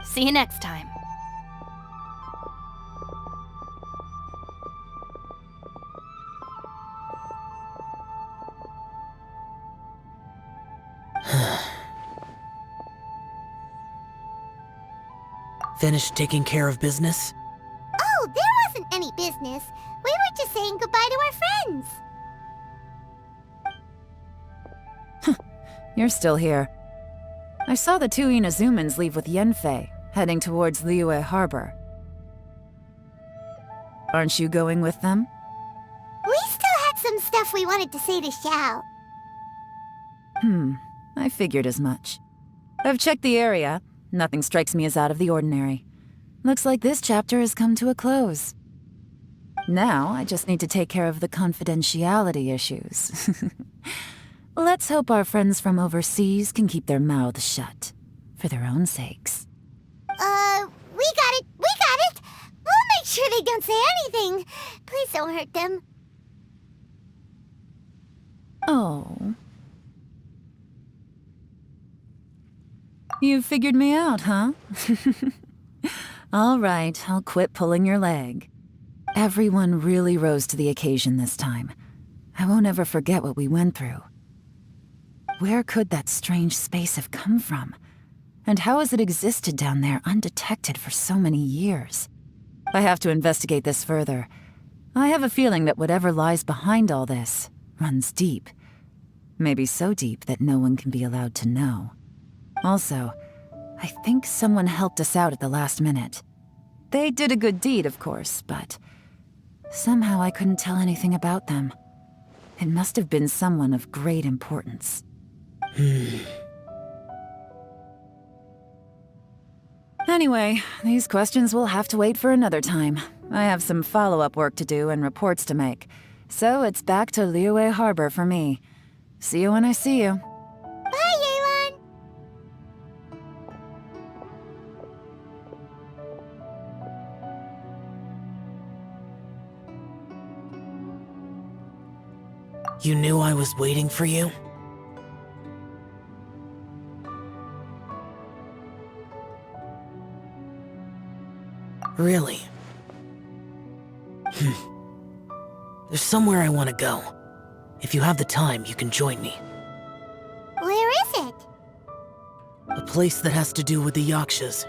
See you next time. Finished taking care of business? Oh, there wasn't any business. We were just saying goodbye to our friends. You're still here. I saw the two Inazumans leave with Yenfei, heading towards Liyue Harbor. Aren't you going with them? We still had some stuff we wanted to say to Xiao. I figured as much. I've checked the area. Nothing strikes me as out of the ordinary. Looks like this chapter has come to a close. Now, I just need to take care of the confidentiality issues. Let's hope our friends from overseas can keep their mouths shut. For their own sakes. We got it! We got it! We'll make sure they don't say anything. Please don't hurt them. Oh. You figured me out, huh? All right, I'll quit pulling your leg. Everyone really rose to the occasion this time. I won't ever forget what we went through. Where could that strange space have come from? And how has it existed down there undetected for so many years? I have to investigate this further. I have a feeling that whatever lies behind all this runs deep. Maybe so deep that no one can be allowed to know. Also, I think someone helped us out at the last minute. They did a good deed, of course, but somehow I couldn't tell anything about them. It must have been someone of great importance. Anyway, these questions will have to wait for another time. I have some follow-up work to do and reports to make. So it's back to Liyue Harbor for me. See you when I see you. Bye, Yelan! You knew I was waiting for you? Really? There's somewhere I want to go. If you have the time, you can join me. Where is it? A place that has to do with the Yakshas.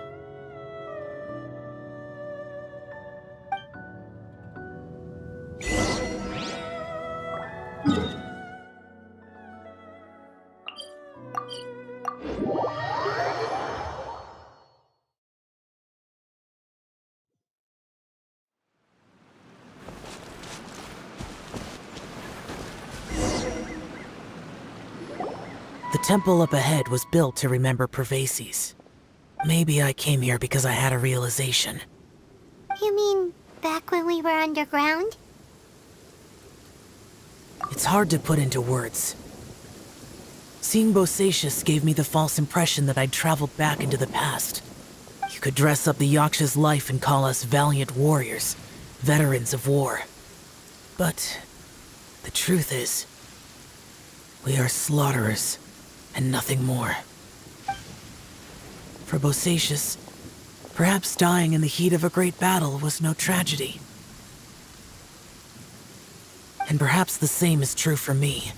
The temple up ahead was built to remember Pervases. Maybe I came here because I had a realization. You mean back when we were underground? It's hard to put into words. Seeing Bosacius gave me the false impression that I'd traveled back into the past. You could dress up the Yaksha's life and call us valiant warriors, veterans of war. But The truth is, we are slaughterers, and nothing more. For Bosacius, perhaps dying in the heat of a great battle was no tragedy. And perhaps the same is true for me.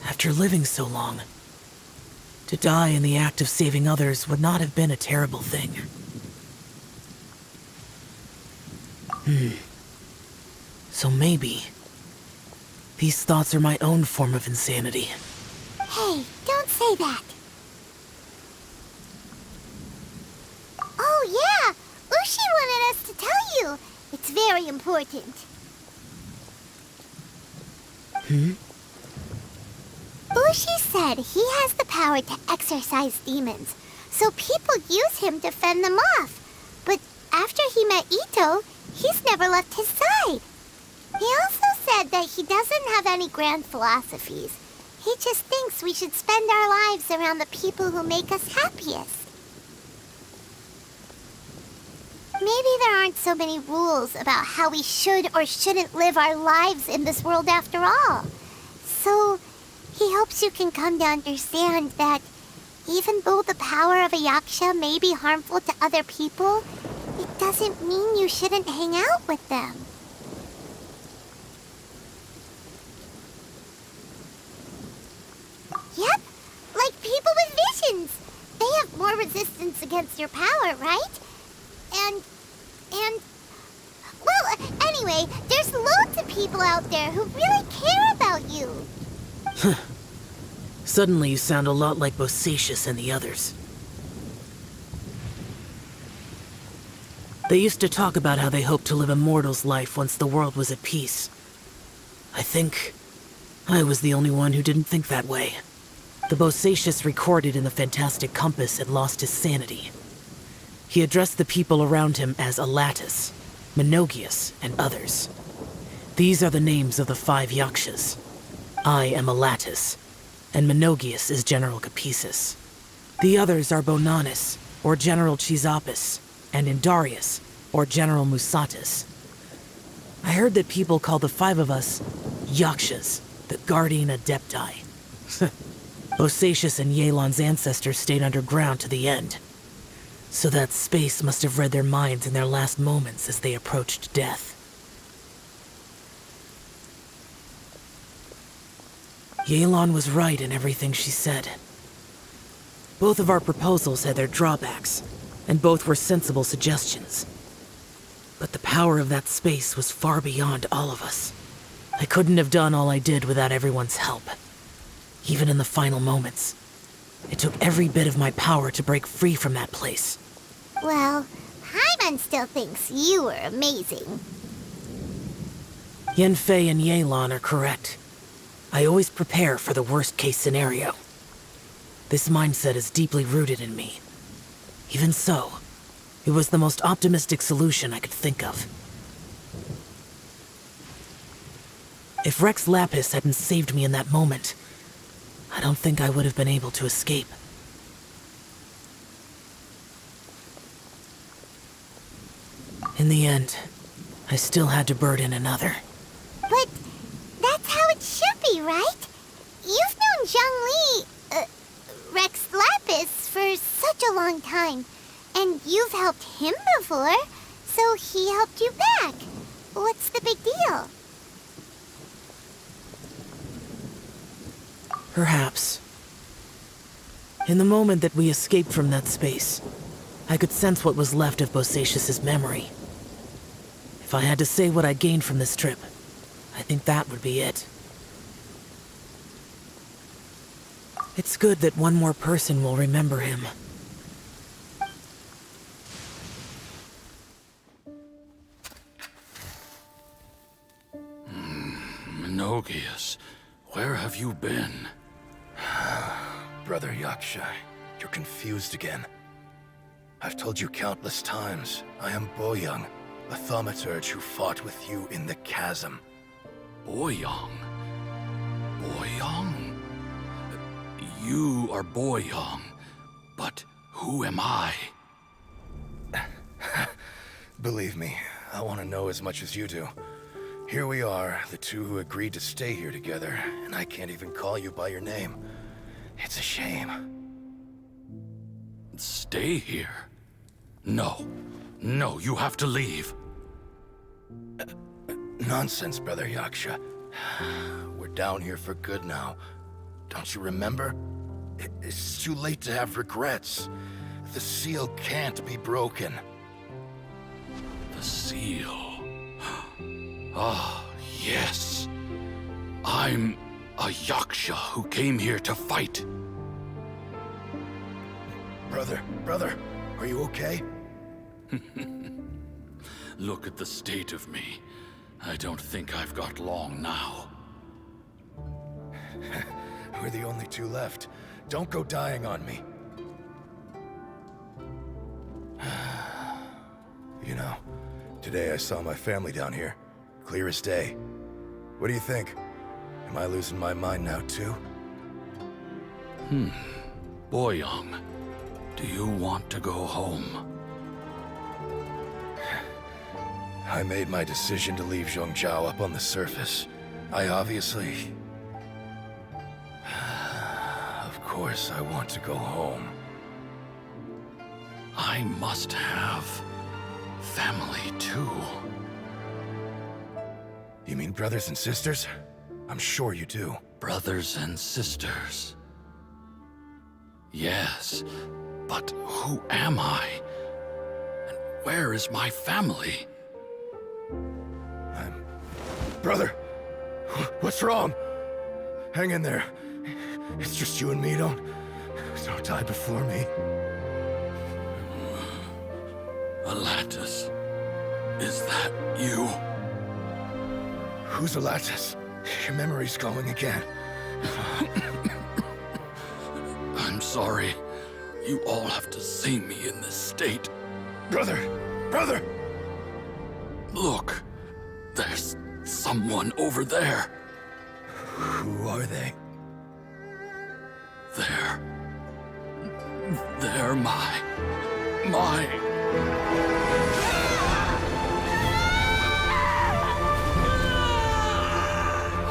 After living so long, to die in the act of saving others would not have been a terrible thing. So maybe these thoughts are my own form of insanity. Hey, don't say that. Oh yeah, Ushi wanted us to tell you. It's very important. Ushi said he has the power to exorcise demons, so people use him to fend them off. But after he met Ito, he's never left his side. He also said that he doesn't have any grand philosophies. He just thinks we should spend our lives around the people who make us happiest. Maybe there aren't so many rules about how we should or shouldn't live our lives in this world after all. So, he hopes you can come to understand that even though the power of a yaksha may be harmful to other people, it doesn't mean you shouldn't hang out with them. Yep, like people with visions. They have more resistance against your power, right? Well, anyway, there's loads of people out there who really care about you. Suddenly you sound a lot like Bosacius and the others. They used to talk about how they hoped to live a mortal's life once the world was at peace. I think I was the only one who didn't think that way. The Bosacius recorded in the Fantastic Compass had lost his sanity. He addressed the people around him as Alatus, Menogius, and others. These are the names of the 5 yakshas. I am Alatus, and Menogius is General Capisis. The others are Bonanis, or General Chisapis, and Indarius, or General Musatis. I heard that people call the 5 of us yakshas, the Guardian Adepti. Bosacius and Yelan's ancestors stayed underground to the end. So that space must have read their minds in their last moments as they approached death. Yelan was right in everything she said. Both of our proposals had their drawbacks, and both were sensible suggestions. But the power of that space was far beyond all of us. I couldn't have done all I did without everyone's help. Even in the final moments. It took every bit of my power to break free from that place. Well, Paimon still thinks you were amazing. Yanfei and Yelan are correct. I always prepare for the worst-case scenario. This mindset is deeply rooted in me. Even so, it was the most optimistic solution I could think of. If Rex Lapis hadn't saved me in that moment, I don't think I would have been able to escape. In the end, I still had to burden another. But that's how it should be, right? You've known Zhongli, Rex Lapis, for such a long time. And you've helped him before, so he helped you back. What's the big deal? Perhaps. In the moment that we escaped from that space, I could sense what was left of Bosacius's memory. If I had to say what I gained from this trip, I think that would be it. It's good that one more person will remember him. Menogius, where have you been? Brother Yaksha, you're confused again. I've told you countless times, I am Boyoung, a thaumaturge who fought with you in the chasm. Boyoung? Boyoung? You are Boyoung, but who am I? Believe me, I want to know as much as you do. Here we are, the two who agreed to stay here together, and I can't even call you by your name. It's a shame. Stay here? No. No, you have to leave. Nonsense, Brother Yaksha. We're down here for good now. Don't you remember? It's too late to have regrets. The seal can't be broken. The seal. Ah, yes. I'm a Yaksha who came here to fight. Brother, are you okay? Look at the state of me. I don't think I've got long now. We're the only two left. Don't go dying on me. You know, today I saw my family down here. Clear as day. What do you think? Am I losing my mind now too? Boyoung, do you want to go home? I made my decision to leave Zhongzhao up on the surface. I obviously... Of course I want to go home. I must have family too. You mean brothers and sisters? I'm sure you do. Brothers and sisters. Yes, but who am I? And where is my family? Brother! What's wrong? Hang in there. It's just you and me, don't die before me. Alatus, is that you? Who's Alatus? Your memory's going again. I'm sorry. You all have to see me in this state. Brother! Look, there's someone over there. Who are they? They're my...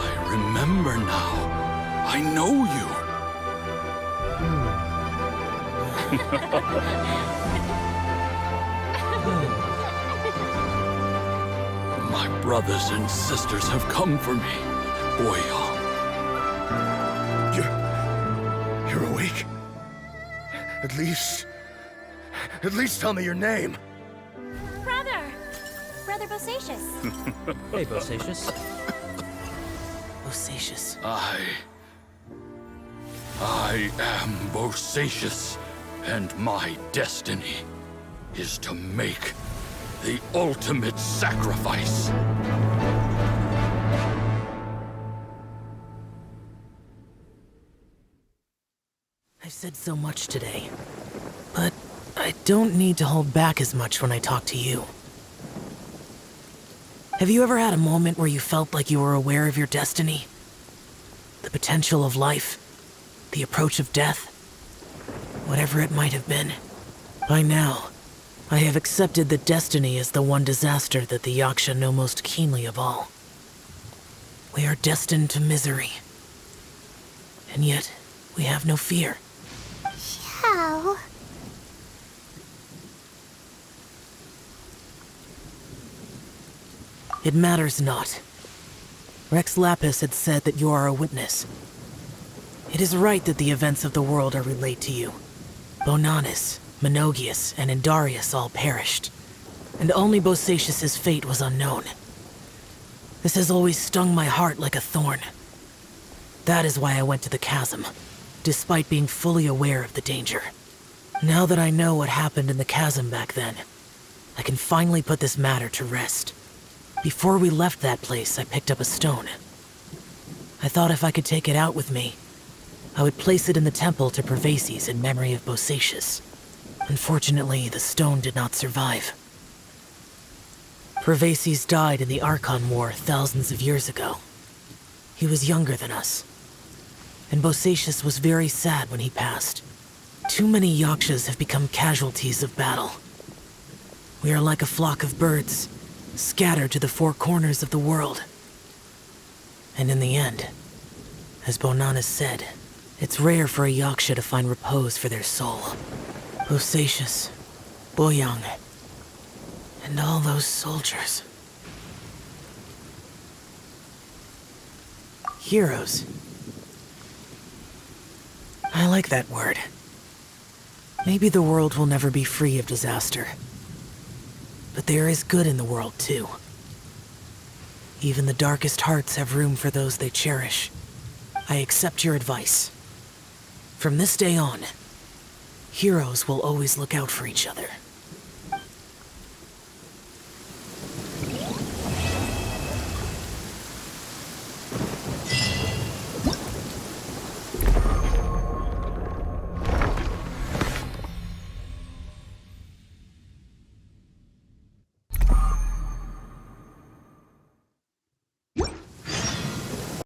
I remember now. I know you. My brothers and sisters have come for me, Boyoung. You're awake? At least tell me your name. Brother Bosacious. Hey, Bosacious. Bosacious. I am Bosacious, and my destiny is to make the ultimate sacrifice. I've said so much today, but I don't need to hold back as much when I talk to you. Have you ever had a moment where you felt like you were aware of your destiny? The potential of life? The approach of death? Whatever it might have been. By now, I have accepted that destiny is the one disaster that the Yaksha know most keenly of all. We are destined to misery. And yet, we have no fear. Xiao. It matters not. Rex Lapis had said that you are a witness. It is right that the events of the world are relayed to you. Bonanis, Menogias, and Indarius all perished, and only Bosacious's fate was unknown. This has always stung my heart like a thorn. That is why I went to the chasm, despite being fully aware of the danger. Now that I know what happened in the chasm back then, I can finally put this matter to rest. Before we left that place, I picked up a stone. I thought if I could take it out with me, I would place it in the temple to Pervases in memory of Bosacious. Unfortunately, the stone did not survive. Pervases died in the Archon War thousands of years ago. He was younger than us, and Bosacious was very sad when he passed. Too many Yakshas have become casualties of battle. We are like a flock of birds, scattered to the four corners of the world. And in the end, as Bonanas said, it's rare for a Yaksha to find repose for their soul. Osatius, Boyang, and all those soldiers. Heroes. I like that word. Maybe the world will never be free of disaster. But there is good in the world, too. Even the darkest hearts have room for those they cherish. I accept your advice. From this day on, heroes will always look out for each other.